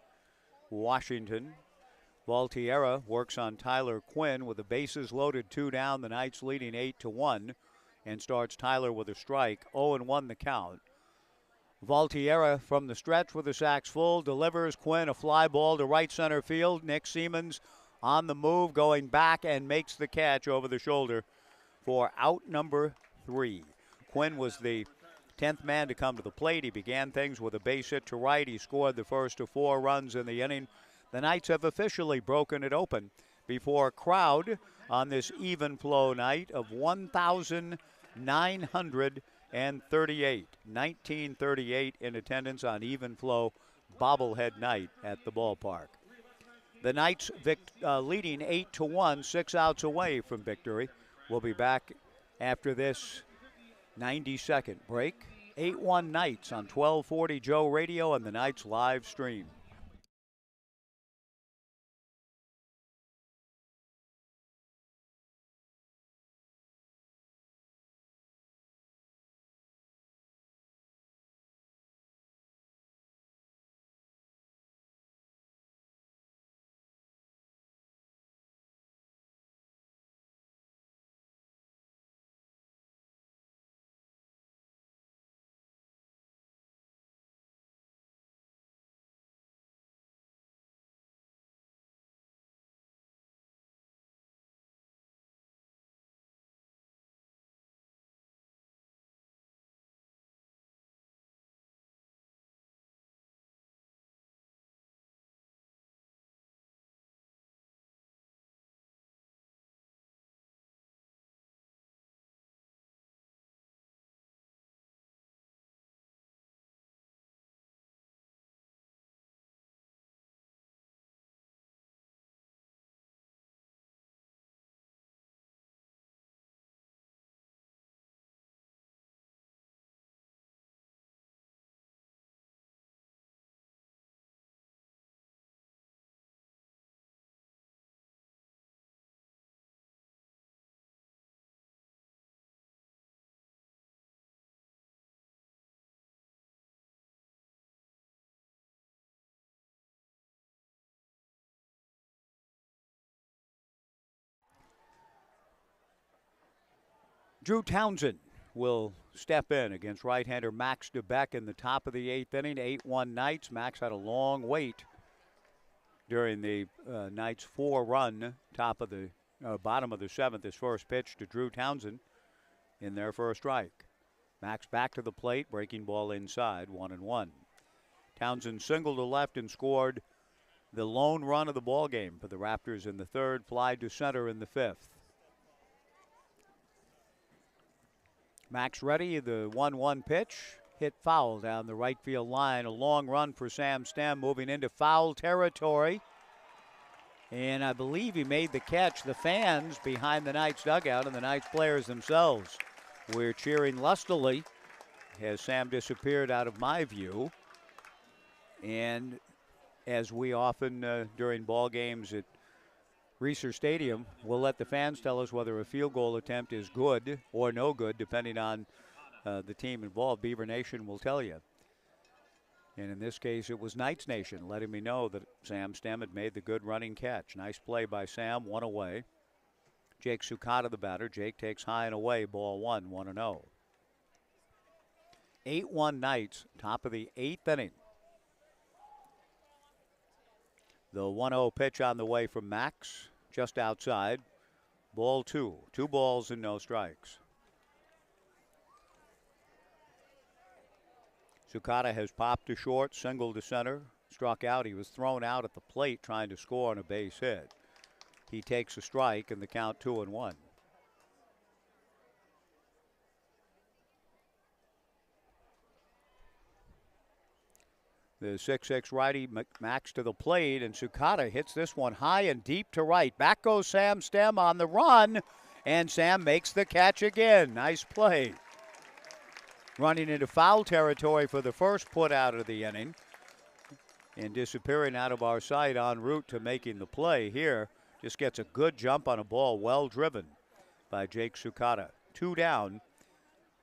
Speaker 1: Washington. Voltiera works on Tyler Quinn with the bases loaded, 2 down. The Knights leading 8-1, and starts Tyler with a strike. 0-1 the count. Voltiera from the stretch with the sacks full, delivers Quinn a fly ball to right center field. Nick Siemens on the move, going back and makes the catch over the shoulder for out number 3. Quinn was the 10th man to come to the plate. He began things with a base hit to right. He scored the first of 4 runs in the inning. The Knights have officially broken it open before a crowd on this even flow night of 1,938. 1938 in attendance on even flow bobblehead night at the ballpark. The Knights leading 8-1, 6 outs away from victory. We'll be back after this 90-second break. 8-1 Knights on 1240 Joe Radio and the Knights live stream. Drew Townsend will step in against right-hander Max DeBeck in the top of the 8th inning. 8-1 Knights. Max had a long wait during the Knights' 4-run bottom of the 7th. His first pitch to Drew Townsend in there for a strike. Max back to the plate, breaking ball inside, 1-1. Townsend singled to left and scored the lone run of the ball game for the Raptors in the 3rd, fly to center in the 5th. Max ready, the 1-1 pitch, hit foul down the right field line. A long run for Sam Stem, moving into foul territory. And I believe he made the catch. The fans behind the Knights dugout and the Knights players themselves were cheering lustily as Sam disappeared out of my view. And as we often during ball games at Reser Stadium, we'll let the fans tell us whether a field goal attempt is good or no good, depending on the team involved. Beaver Nation will tell you. And in this case, it was Knights Nation letting me know that Sam Stem had made the good running catch. Nice play by Sam, 1 away. Jake Sukata, the batter. Jake takes high and away, ball 1, 1-0. 8-1 Knights, top of the 8th inning. The 1-0 pitch on the way from Max, just outside. Ball 2. 2 balls and no strikes. Sukata has popped to short, singled to center, struck out. He was thrown out at the plate trying to score on a base hit. He takes a strike and the count 2-1. The 6'6" righty Max to the plate, and Sukata hits this one high and deep to right. Back goes Sam Stem on the run, and Sam makes the catch again. Nice play. Running into foul territory for the first put out of the inning, and disappearing out of our sight en route to making the play here. Just gets a good jump on a ball, well driven by Jake Sukata. 2 down.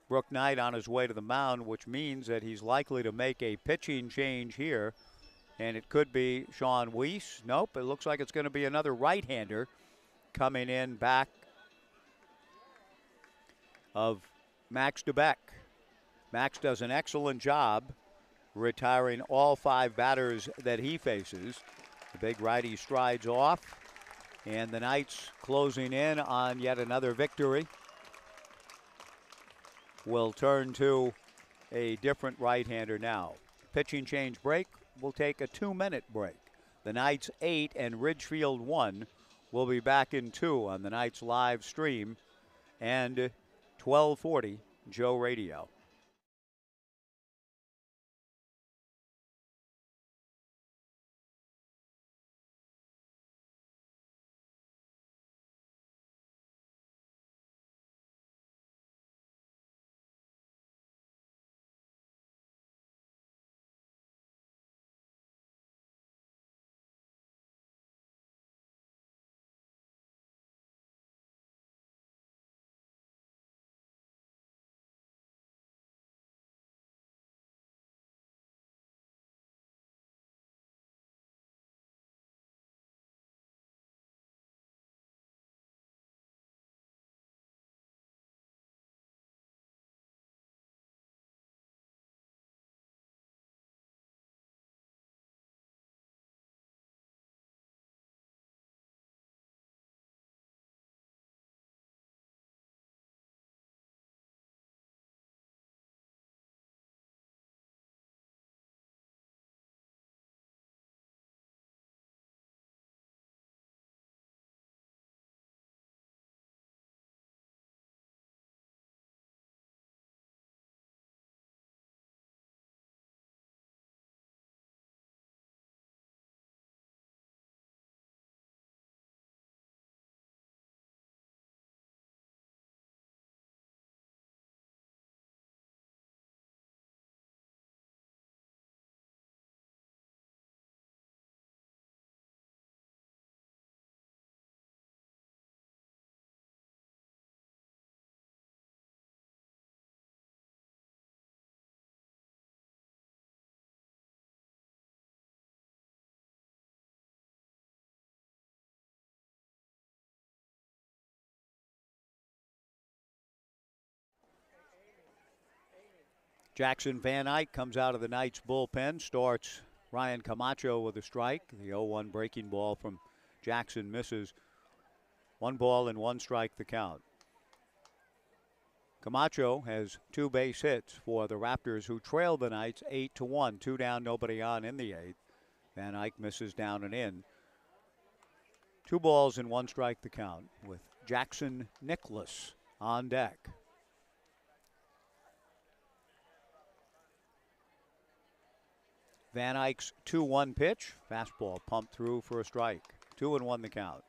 Speaker 1: Brook Knight on his way to the mound, which means that he's likely to make a pitching change here. And it could be Sean Weiss. Nope, it looks like it's going to be another right-hander coming in back of Max DeBeck. Max does an excellent job retiring all 5 batters that he faces. The big righty strides off, and the Knights closing in on yet another victory. Will turn to a different right-hander now. Pitching change break. We'll take a 2-minute break. The Knights 8 and Ridgefield 1 will be back in 2 on the Knights live stream and 1240 Joe Radio. Jackson Van Eyck comes out of the Knights bullpen, starts Ryan Camacho with a strike. The 0-1 breaking ball from Jackson misses. 1 ball and 1 strike the count. Camacho has 2 base hits for the Raptors, who trail the Knights 8-1. 2 down, nobody on in the 8th. Van Eyck misses down and in. 2 balls and 1 strike the count with Jackson Nicholas on deck. Van Eyck's 2-1 pitch. Fastball pumped through for a strike. 2-1 the count.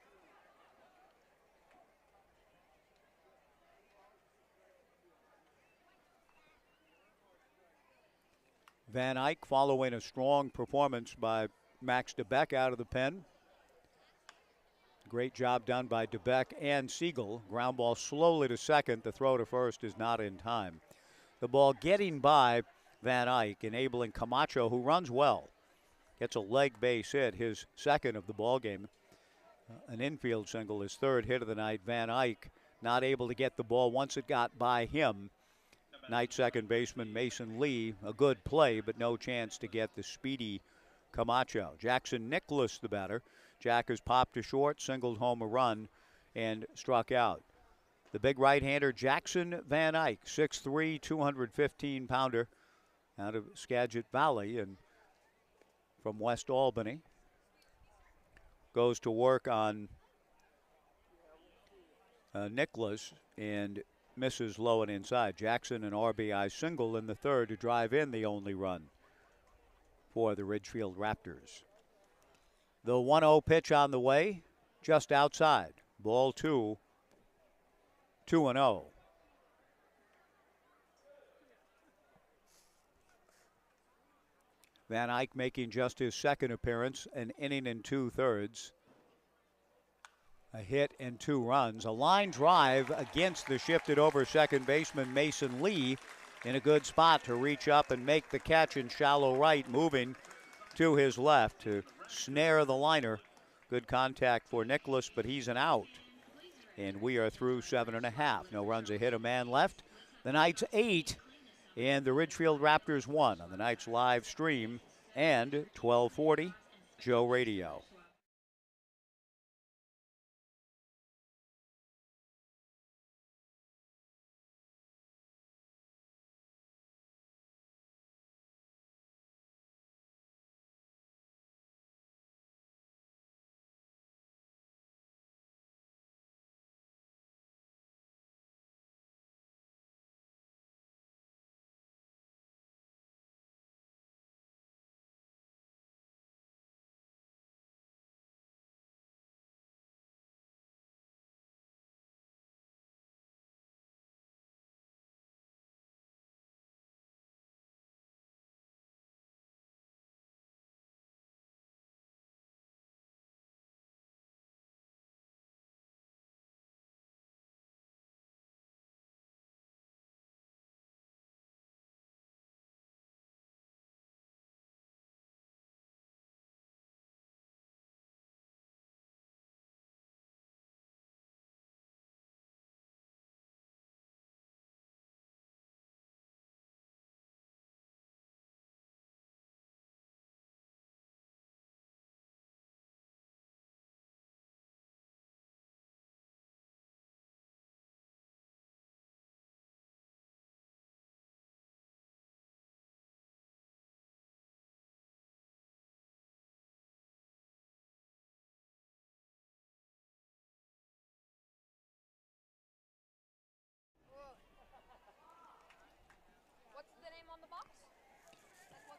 Speaker 1: Van Eyck following a strong performance by Max DeBeck out of the pen. Great job done by DeBeck and Siegel. Ground ball slowly to second. The throw to first is not in time. The ball getting by Van Eyck, enabling Camacho, who runs well, gets a leg base hit, his second of the ball game. An infield single, his 3rd hit of the night. Van Eyck not able to get the ball once it got by him. Knight second baseman Mason Lee, a good play, but no chance to get the speedy Camacho. Jackson Nicholas, the batter. Jack has popped to short, singled home a run, and struck out. The big right-hander, Jackson Van Eyck, 6'3", 215-pounder, out of Skagit Valley and from West Albany. Goes to work on Nicholas and misses low and inside. Jackson an RBI single in the 3rd to drive in the only run for the Ridgefield Raptors. The 1-0 pitch on the way, just outside. Ball 2, 2-0. Van Eyck making just his 2nd appearance, an inning and 2/3. A hit and 2 runs. A line drive against the shifted over second baseman Mason Lee in a good spot to reach up and make the catch in shallow right, moving to his left to snare the liner. Good contact for Nicholas, but he's an out. And we are through 7.5. No runs, a hit, a man left. The Knights 8 and the Ridgefield Raptors 1 on the Knights live stream and 1240 Joe Radio.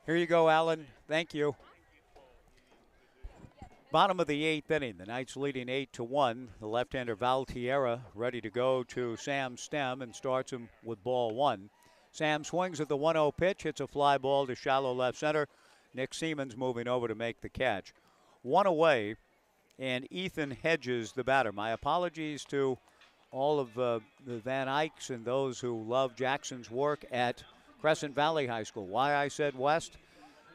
Speaker 1: Here you go, Alan. Thank you. Bottom of the 8th inning. The Knights leading 8-1. The left-hander Valtierra ready to go to Sam Stem and starts him with ball 1. Sam swings at the 1-0 pitch, hits a fly ball to shallow left center. Nick Siemens moving over to make the catch. 1 away, and Ethan Hedges the batter. My apologies to all of the Van Eycks and those who love Jackson's work at Crescent Valley High School. Why I said West?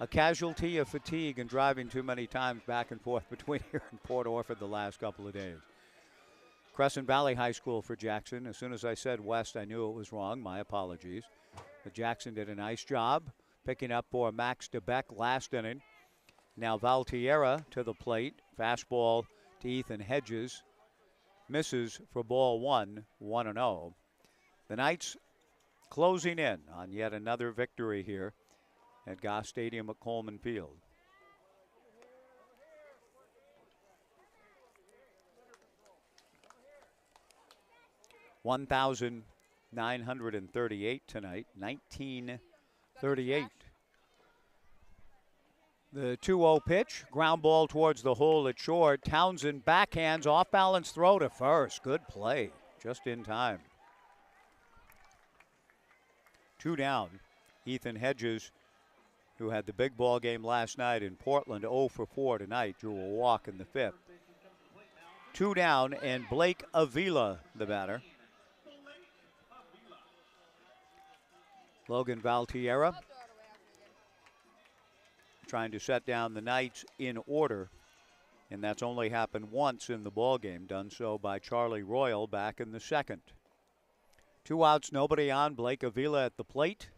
Speaker 1: A casualty of fatigue and driving too many times back and forth between here and Port Orford the last couple of days. Crescent Valley High School for Jackson. As soon as I said West, I knew it was wrong. My apologies. But Jackson did a nice job picking up for Max DeBeck last inning. Now Valtierra to the plate. Fastball to Ethan Hedges. Misses for ball 1, 1-0. The Knights closing in on yet another victory here at Goss Stadium at Coleman Field. $1,938 tonight, 1938. The 2-0 pitch, ground ball towards the hole at short. Townsend backhands, off balance throw to first. Good play, just in time. 2 down. Ethan Hedges, who had the big ball game last night in Portland, 0 for 4 tonight, drew a walk in the 5th. 2 down, and Blake Avila, the batter. Logan Valtierra trying to set down the Knights in order, and that's only happened once in the ball game, done so by Charlie Royal back in the 2nd. 2 outs, nobody on. Blake Avila at the plate.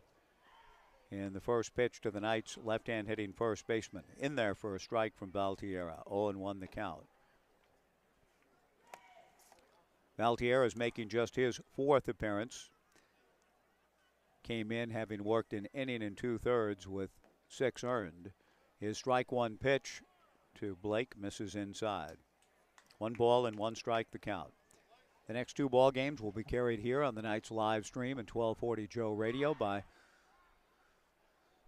Speaker 1: And the first pitch to the Knights, left-hand hitting first baseman. In there for a strike from Valtierra. 0-1 the count. Valtierra is making just his 4th appearance. Came in having worked an inning and 2/3 with 6 earned. His strike 1 pitch to Blake misses inside. 1 ball and 1 strike the count. The next 2 ball games will be carried here on the Knights live stream and 1240 Joe Radio by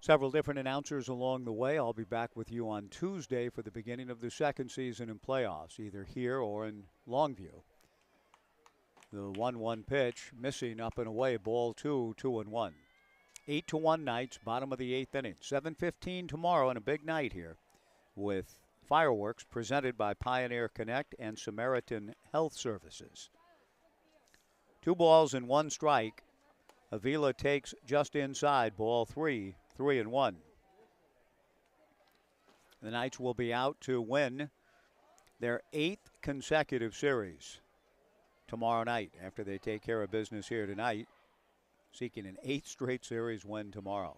Speaker 1: several different announcers along the way. I'll be back with you on Tuesday for the beginning of the second season in playoffs, either here or in Longview. The 1-1 pitch, missing up and away, ball 2, 2-1. 8-1 Knights, bottom of the 8th inning. 7:15 tomorrow, and a big night here with fireworks presented by Pioneer Connect and Samaritan Health Services. 2 balls and 1 strike. Avila takes just inside, ball 3, 3-1. The Knights will be out to win their 8th consecutive series tomorrow night after they take care of business here tonight, seeking an 8th straight series win tomorrow.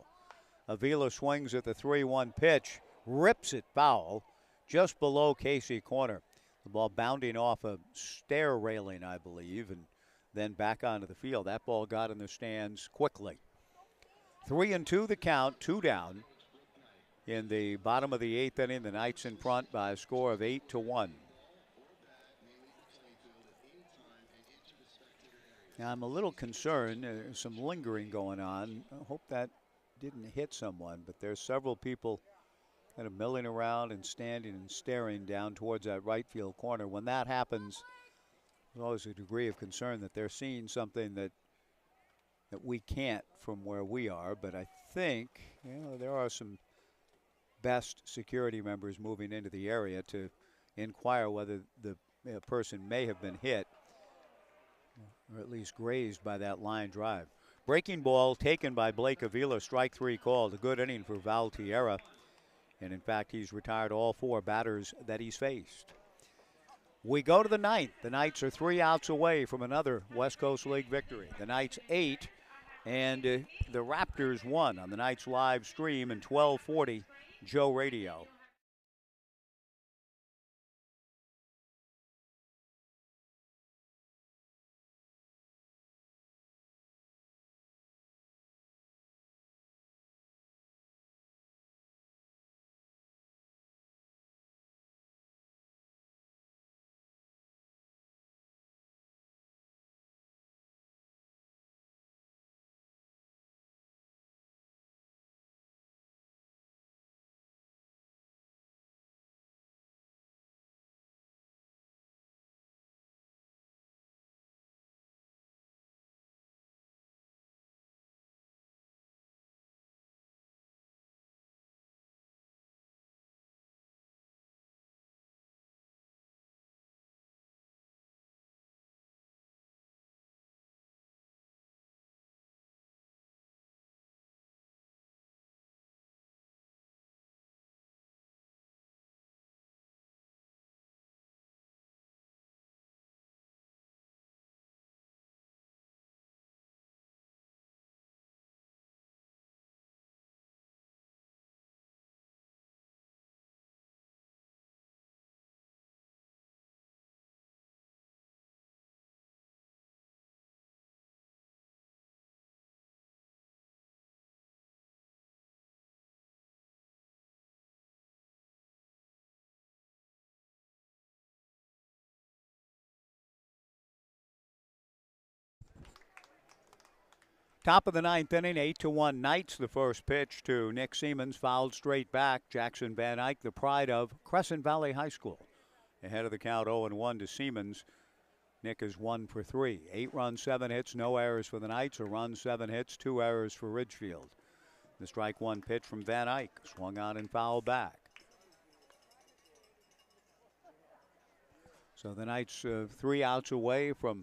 Speaker 1: Avila swings at the 3-1 pitch, rips it foul just below Casey corner. The ball bounding off a stair railing, I believe, and then back onto the field. That ball got in the stands quickly. 3-2 the count, 2 down. In the bottom of the 8th inning, the Knights in front by a score of 8-1. Now I'm a little concerned. There's some lingering going on. I hope that didn't hit someone, but there's several people kind of milling around and standing and staring down towards that right field corner. When that happens, there's always a degree of concern that they're seeing something that we can't from where we are. But I think, there are some best security members moving into the area to inquire whether the person may have been hit or at least grazed by that line drive. Breaking ball taken by Blake Avila, strike 3 called. A good inning for Val Tierra. And in fact, he's retired all 4 batters that he's faced. We go to the 9th. The Knights are 3 outs away from another West Coast League victory. The Knights 8 and the Raptors 1 on the Knights live stream in 1240 Joe Radio. Top of the 9th inning, 8-1 Knights. The first pitch to Nick Siemens, fouled straight back. Jackson Van Eyck, the pride of Crescent Valley High School. Ahead of the count, 0-1 to Siemens. Nick is 1 for 3. 8 runs, 7 hits, no errors for the Knights. A run, 7 hits, 2 errors for Ridgefield. The strike 1 pitch from Van Eyck, swung on and fouled back. So the Knights 3 outs away from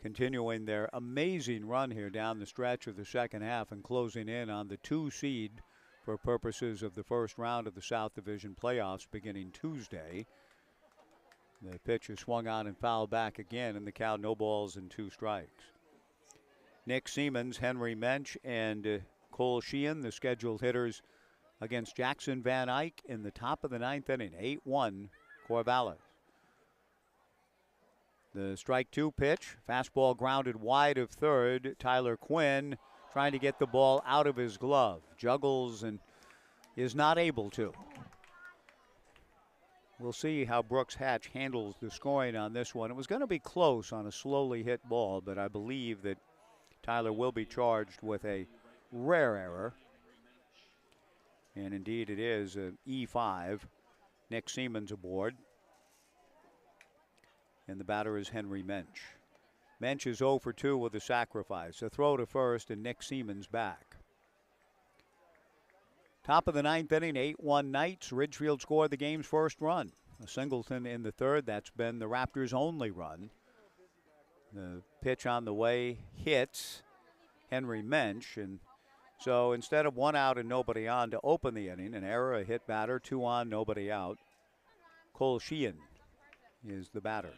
Speaker 1: continuing their amazing run here down the stretch of the second half and closing in on the 2 seed for purposes of the first round of the South Division playoffs beginning Tuesday. The pitch is swung on and fouled back again, and the count, no balls and 2 strikes. Nick Siemens, Henry Mensch, and Cole Sheehan, the scheduled hitters against Jackson Van Eyck in the top of the 9th inning. 8-1 Corvallis. The strike 2 pitch, fastball grounded wide of third. Tyler Quinn trying to get the ball out of his glove. Juggles and is not able to. We'll see how Brooks Hatch handles the scoring on this one. It was going to be close on a slowly hit ball, but I believe that Tyler will be charged with a rare error. And indeed it is an E5. Nick Siemens aboard. And the batter is Henry Mensch. Mensch is 0 for 2 with a sacrifice. A throw to first and Nick Siemens back. Top of the ninth inning, 8-1 Knights. Ridgefield scored the game's first run. A singleton in the third. That's been the Raptors' only run. The pitch on the way hits Henry Mensch. And so instead of 1 out and nobody on to open the inning, an error, a hit batter, 2 on, nobody out. Cole Sheehan is the batter.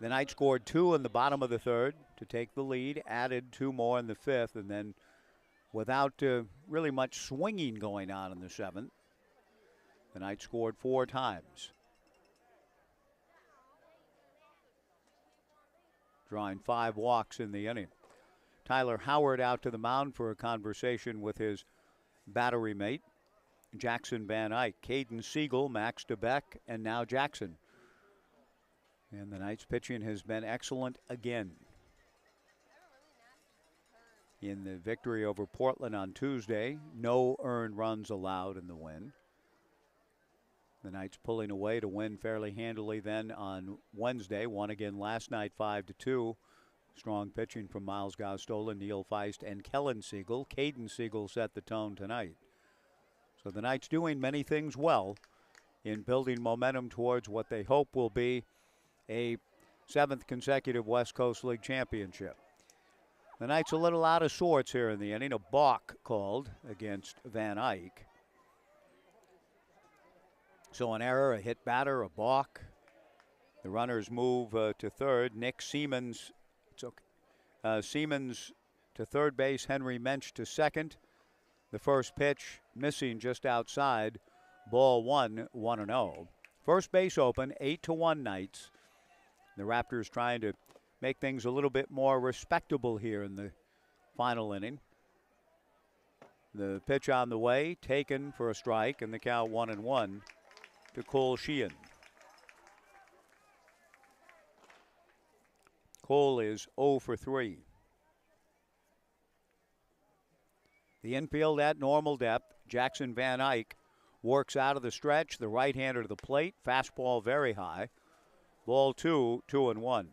Speaker 1: The Knights scored 2 in the bottom of the third to take the lead, added 2 more in the fifth, and then without really much swinging going on in the seventh, the Knights scored 4 times, drawing 5 walks in the inning. Tyler Howard out to the mound for a conversation with his battery mate, Jackson Van Eyck. Caden Siegel, Max DeBeck, and now Jackson. And the Knights pitching has been excellent again. In the victory over Portland on Tuesday, no earned runs allowed in the win. The Knights pulling away to win fairly handily then on Wednesday. Won again last night 5-2. Strong pitching from Miles Gostola, Neil Feist, and Kellen Siegel. Caden Siegel set the tone tonight. So the Knights doing many things well in building momentum towards what they hope will be a 7th consecutive West Coast League championship. The Knights a little out of sorts here in the inning. A balk called against Van Eyck. So an error, a hit batter, a balk. The runners move to third. Nick Siemens, it's okay. Siemens to third base. Henry Mensch to second. The first pitch missing just outside. Ball 1, 1-0. First base open, 8-1 Knights. The Raptors trying to make things a little bit more respectable here in the final inning. The pitch on the way, taken for a strike, and the count 1-1 to Cole Sheehan. Cole is 0 for 3. The infield at normal depth. Jackson Van Eyck works out of the stretch, the right-hander to the plate, fastball very high. Ball 2, 2-1.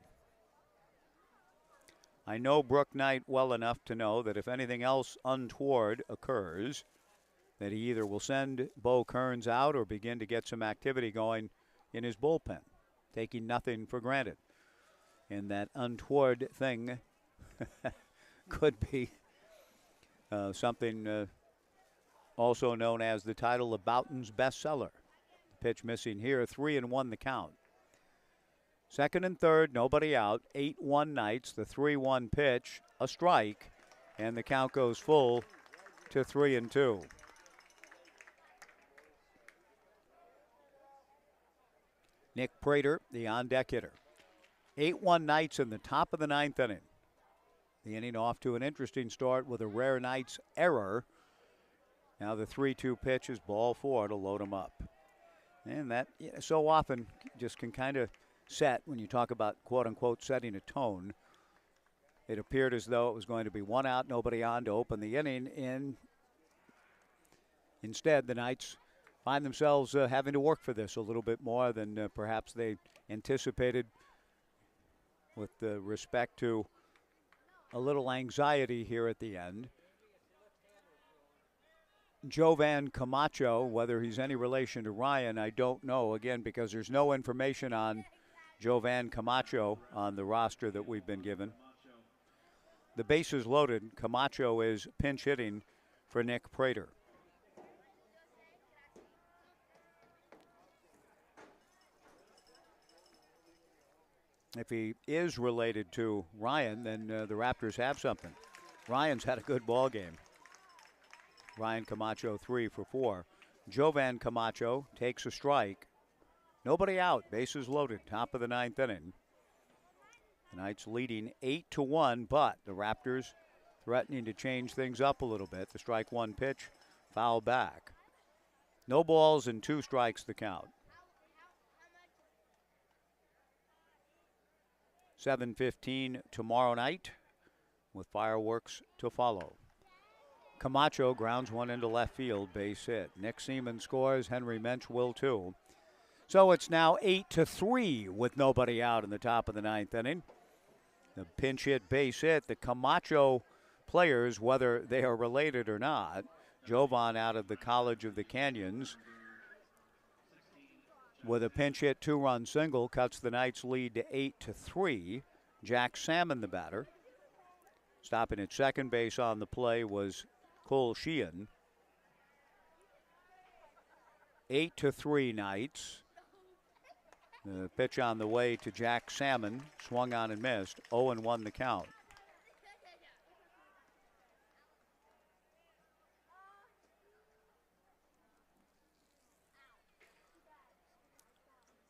Speaker 1: I know Brook Knight well enough to know that if anything else untoward occurs, that he either will send Bo Kearns out or begin to get some activity going in his bullpen, taking nothing for granted. And that untoward thing could be something also known as the title of Boughton's bestseller. The pitch missing here, 3-1 the count. Second and third, nobody out. 8-1 Knights. The 3-1 pitch, a strike, and the count goes full to 3-2. Nick Prater, the on-deck hitter. 8-1 Knights in the top of the ninth inning. The inning off to an interesting start with a rare Knights error. Now the 3-2 pitch is ball 4 to load them up. And that so often just can kind of set, when you talk about quote-unquote setting a tone. It appeared as though it was going to be 1 out, nobody on to open the inning, and instead the Knights find themselves having to work for this a little bit more than perhaps they anticipated, with respect to a little anxiety here at the end. Jovan Camacho, whether he's any relation to Ryan, I don't know, again, because there's no information on Jovan Camacho on the roster that we've been given. The bases loaded. Camacho is pinch hitting for Nick Prater. If he is related to Ryan, then the Raptors have something. Ryan's had a good ball game. Ryan Camacho 3 for 4. Jovan Camacho takes a strike. Nobody out, bases loaded, top of the ninth inning. The Knights leading 8-1, but the Raptors threatening to change things up a little bit. The strike 1 pitch, foul back. No balls and 2 strikes the count. 7:15 tomorrow night with fireworks to follow. Camacho grounds one into left field, base hit. Nick Seaman scores, Henry Mensch will too. So it's now 8-3 with nobody out in the top of the ninth inning. The pinch hit, base hit, the Camacho players, whether they are related or not, Jovan out of the College of the Canyons with a pinch hit 2-run single cuts the Knights' lead to 8-3. Jack Salmon, the batter. Stopping at second base on the play was Cole Sheehan. 8-3 Knights. The pitch on the way to Jack Salmon, swung on and missed. 0-1 the count.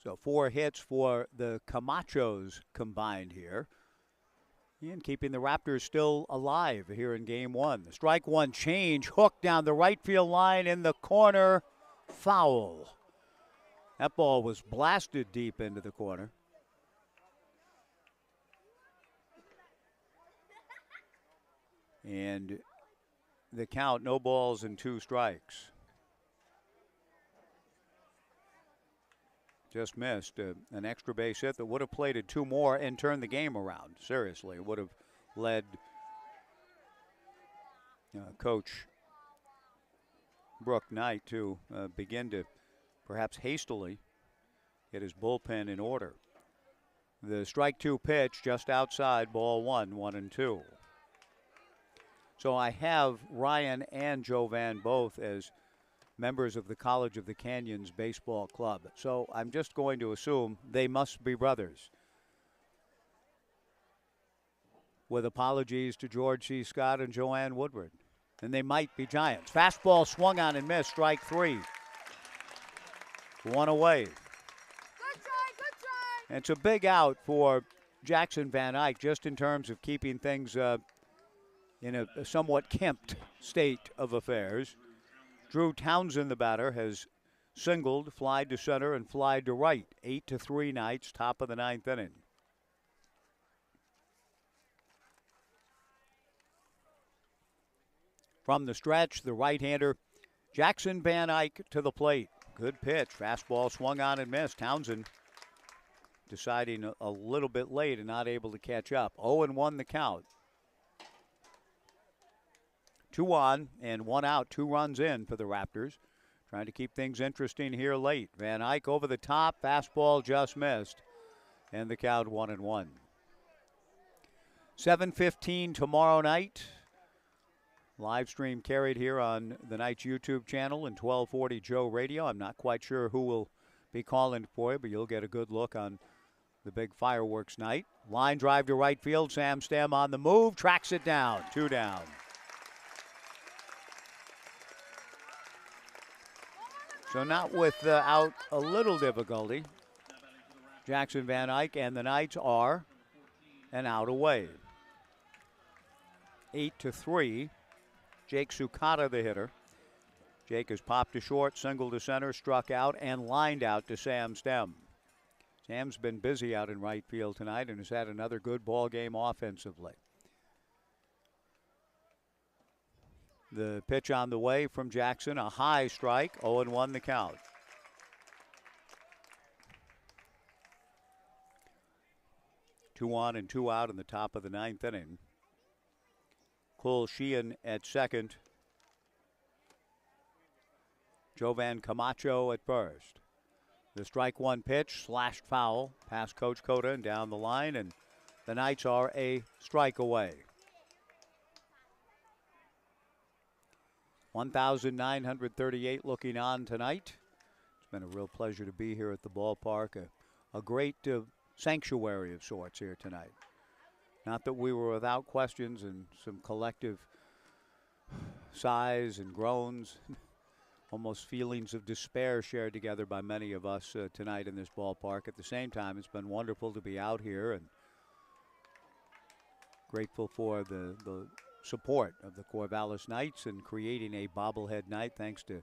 Speaker 1: So 4 hits for the Camachos combined here. And keeping the Raptors still alive here in game 1. The strike one change, hooked down the right field line in the corner, foul. That ball was blasted deep into the corner. And the count, no balls and 2 strikes. Just missed an extra base hit that would have plated 2 more and turned the game around. Seriously, it would have led Coach Brooke Knight to begin to perhaps hastily get his bullpen in order. The strike 2 pitch just outside, ball 1, 1-2. So I have Ryan and Jovan both as members of the College of the Canyons Baseball Club. So I'm just going to assume they must be brothers. With apologies to George C. Scott and Joanne Woodward. And they might be Giants. Fastball swung on and missed, strike 3. 1 away.
Speaker 3: Good try.
Speaker 1: And it's a big out for Jackson Van Eyck just in terms of keeping things in a somewhat kempt state of affairs. Drew Townsend, the batter, has singled, flied to center, and flied to right. 8-3 Knights, top of the 9th inning. From the stretch, the right-hander, Jackson Van Eyck to the plate. Good pitch. Fastball swung on and missed. Townsend deciding a little bit late and not able to catch up. 0-1 the count. 2 on and 1 out, 2 runs in for the Raptors. Trying to keep things interesting here late. Van Eyck over the top, fastball just missed, and the count 1-1. 7:15 tomorrow night. Live stream carried here on the Knights YouTube channel and 1240 Joe Radio. I'm not quite sure who will be calling for you, but you'll get a good look on the big fireworks night. Line drive to right field. Sam Stem on the move, tracks it down. 2 down. So not without a little difficulty. Jackson Van Eyck and the Knights are an out away. 8-3. Jake Sukata, the hitter. Jake has popped to short, single to center, struck out, and lined out to Sam Stem. Sam's been busy out in right field tonight and has had another good ball game offensively. The pitch on the way from Jackson, a high strike, 0-1 the count. Two on and 2 out in the top of the 9th inning. Cole Sheehan at second. Jovan Camacho at first. The strike 1 pitch, slashed foul, past Coach Cota and down the line, and the Knights are a strike away. 1,938 looking on tonight. It's been a real pleasure to be here at the ballpark. A great sanctuary of sorts here tonight. Not that we were without questions and some collective sighs and groans, almost feelings of despair shared together by many of us tonight in this ballpark. At the same time, it's been wonderful to be out here and grateful for the support of the Corvallis Knights in creating a bobblehead night, thanks to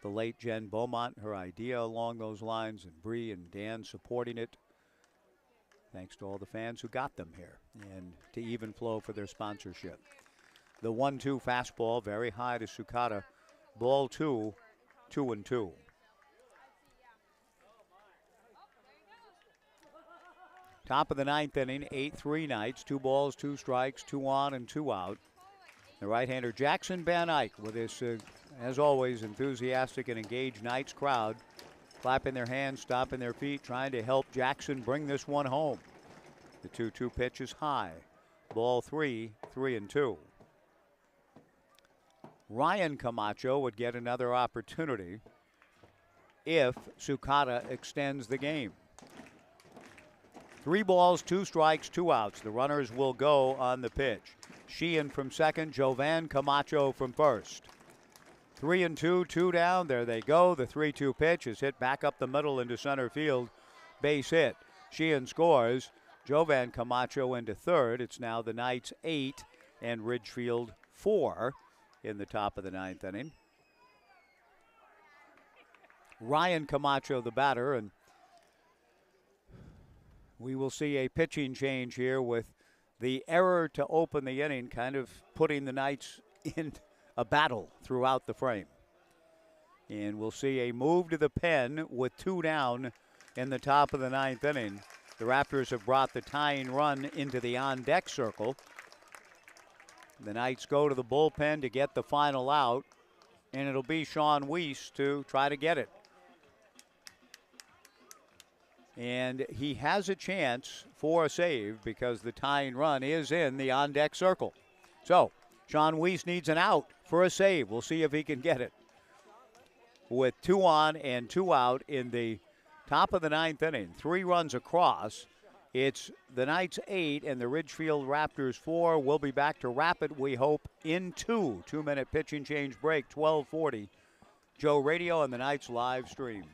Speaker 1: the late Jen Beaumont, her idea along those lines, and Bree and Dan supporting it. Thanks to all the fans who got them here, and to Even Flow for their sponsorship. The 1-2 fastball, very high to Sukata. Ball 2, 2-2. Top of the 9th inning, 8-3 Knights. 2 balls, 2 strikes, 2 on and 2 out. The right-hander Jackson Van Eyck with his as always, enthusiastic and engaged Knights crowd, clapping their hands, stomping their feet, trying to help Jackson bring this one home. The 2-2 pitch is high. Ball 3, 3-2. Ryan Camacho would get another opportunity if Sukata extends the game. 3 balls, 2 strikes, 2 outs. The runners will go on the pitch. Sheehan from second, Jovan Camacho from first. 3-2, 2 down. There they go. The 3-2 pitch is hit back up the middle into center field. Base hit. Sheehan scores. Jovan Camacho into third. It's now the Knights 8 and Ridgefield 4 in the top of the 9th inning. Ryan Camacho the batter, and we will see a pitching change here with the error to open the inning kind of putting the Knights in a battle throughout the frame. And we'll see a move to the pen with 2 down in the top of the 9th inning. The Raptors have brought the tying run into the on-deck circle. The Knights go to the bullpen to get the final out, and it'll be Sean Weiss to try to get it. And he has a chance for a save because the tying run is in the on-deck circle. So, Sean Weiss needs an out for a save. We'll see if he can get it. With 2 on and 2 out in the top of the 9th inning, 3 runs across. It's the Knights 8 and the Ridgefield Raptors 4. We'll be back to wrap it, we hope, in 2. 2-minute pitching change break, 12:40. Joe Radio and the Knights live stream.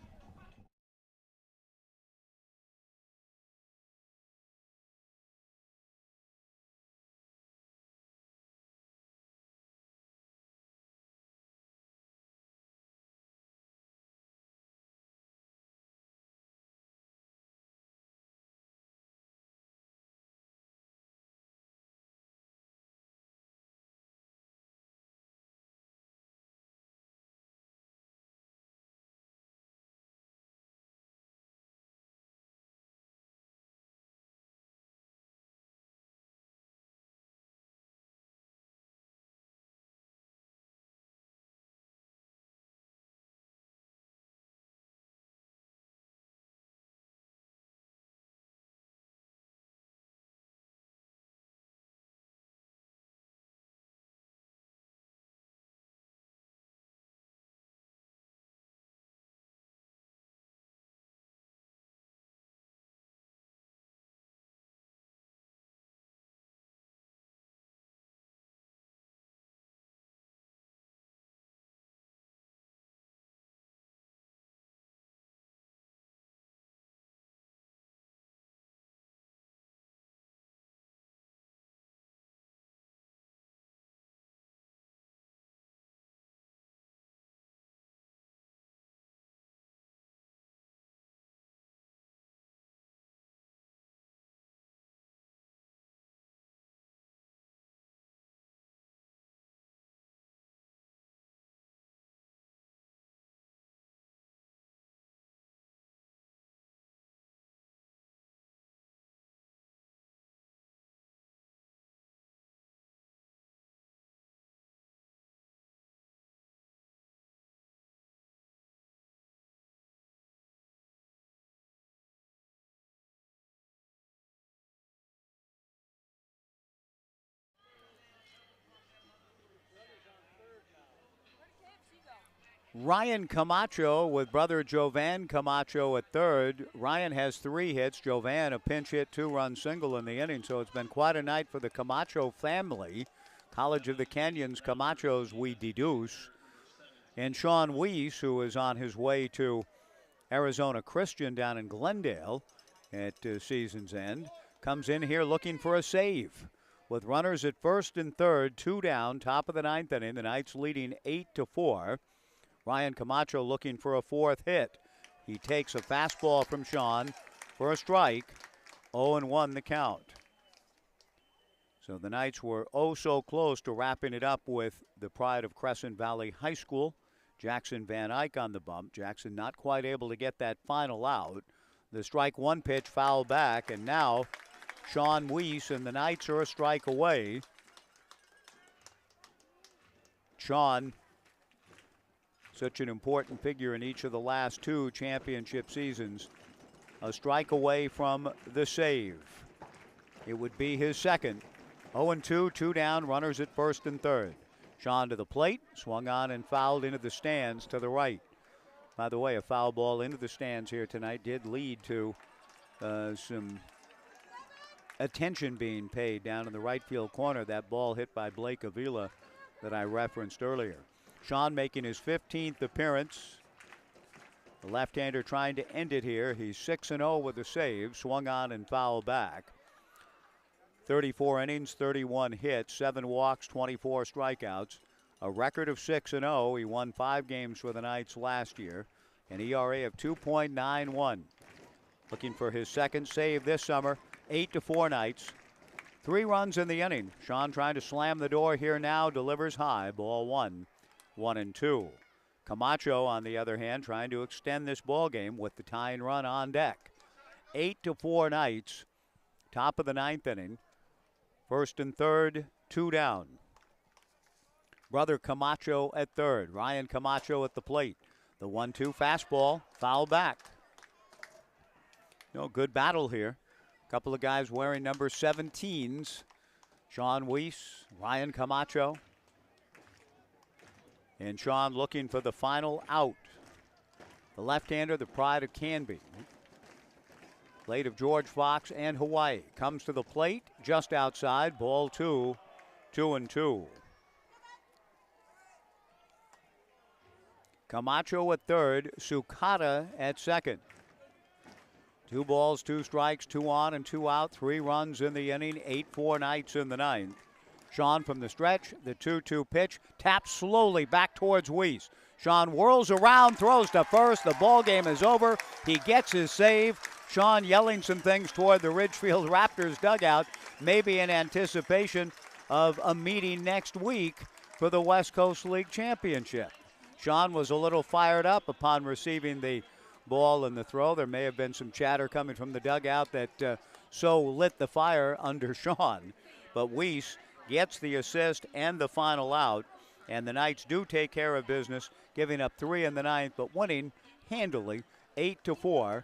Speaker 1: Ryan Camacho with brother Jovan Camacho at third. Ryan has 3 hits. Jovan a pinch hit 2-run single in the inning. So it's been quite a night for the Camacho family. College of the Canyons Camachos, we deduce. And Sean Weiss, who is on his way to Arizona Christian down in Glendale at season's end, comes in here looking for a save. With runners at first and third, 2 down, top of the 9th inning. The Knights leading 8-4. Ryan Camacho looking for a 4th hit. He takes a fastball from Sean for a strike. 0-1 the count. So the Knights were so close to wrapping it up with the pride of Crescent Valley High School, Jackson Van Eyck on the bump. Jackson not quite able to get that final out. The strike 1 pitch foul back, and now Sean Weiss and the Knights are a strike away. Sean such an important figure in each of the last 2 championship seasons. A strike away from the save. It would be his second. 0-2, 2 down, runners at first and third. Sean to the plate, swung on and fouled into the stands to the right. By the way, a foul ball into the stands here tonight did lead to some attention being paid down in the right field corner. That ball hit by Blake Avila that I referenced earlier. Sean making his 15th appearance. The left-hander trying to end it here. He's 6-0 with a save, swung on and fouled back. 34 innings, 31 hits, 7 walks, 24 strikeouts. A record of 6-0. He won 5 games for the Knights last year. An ERA of 2.91. Looking for his second save this summer. 8-4 Knights. 3 runs in the inning. Sean trying to slam the door here now. Delivers high. Ball 1. 1-2. Camacho, on the other hand, trying to extend this ball game with the tying run on deck. 8-4 Knights. Top of the 9th inning. First and third, 2 down. Brother Camacho at third. Ryan Camacho at the plate. The 1-2 fastball, foul back. Good battle here. A couple of guys wearing number 17s. Sean Weiss, Ryan Camacho. And Sean looking for the final out. The left-hander, the pride of Canby. Late of George Fox and Hawaii. Comes to the plate, just outside, ball 2, 2-2. Camacho at third, Sukata at second. 2 balls, 2 strikes, 2 on and 2 out, 3 runs in the inning, 8-4 Knights in the 9th. Sean from the stretch, the 2-2 pitch, taps slowly back towards Weiss. Sean whirls around, throws to first, the ball game is over. He gets his save. Sean yelling some things toward the Ridgefield Raptors dugout, maybe in anticipation of a meeting next week for the West Coast League Championship. Sean was a little fired up upon receiving the ball and the throw. There may have been some chatter coming from the dugout that so lit the fire under Sean. But Weiss gets the assist and the final out, and the Knights do take care of business, giving up 3 in the 9th, but winning handily 8-4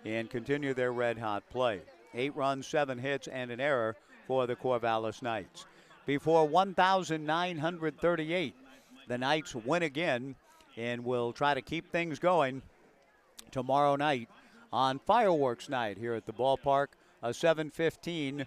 Speaker 1: and continue their red-hot play. 8 runs, 7 hits, and an error for the Corvallis Knights. Before 1,938, the Knights win again and will try to keep things going tomorrow night on fireworks night here at the ballpark. A 7:15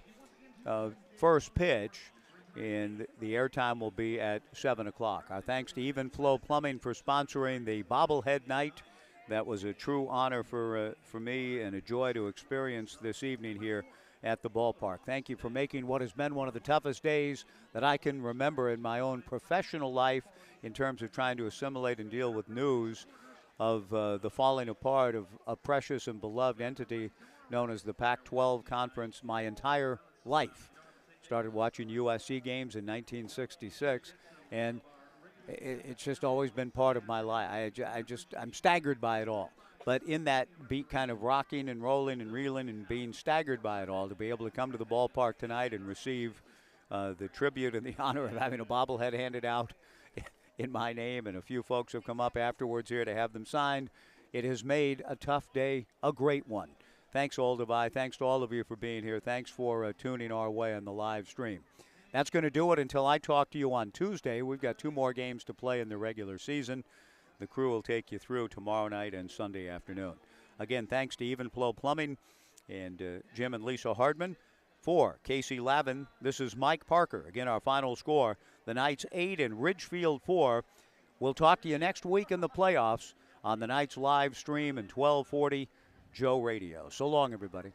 Speaker 1: first pitch, and the airtime will be at 7 o'clock. Our thanks to Even Flow Plumbing for sponsoring the Bobblehead Night. That was a true honor for me and a joy to experience this evening here at the ballpark. Thank you for making what has been one of the toughest days that I can remember in my own professional life in terms of trying to assimilate and deal with news of the falling apart of a precious and beloved entity known as the Pac-12 Conference my entire life. Started watching USC games in 1966, and it's just always been part of my life. I'm staggered by it all. But in that beat kind of rocking and rolling and reeling and being staggered by it all, to be able to come to the ballpark tonight and receive the tribute and the honor of having a bobblehead handed out in my name, and a few folks have come up afterwards here to have them signed, it has made a tough day a great one. Thanks, Olduvai. Thanks to all of you for being here. Thanks for tuning our way on the live stream. That's going to do it until I talk to you on Tuesday. We've got 2 more games to play in the regular season. The crew will take you through tomorrow night and Sunday afternoon. Again, thanks to Even Flow Plumbing and Jim and Lisa Hardman. For Casey Lavin, this is Mike Parker. Again, our final score, the Knights 8 and Ridgefield 4. We'll talk to you next week in the playoffs on the Knights live stream and 1240 Joe Radio. So long, everybody.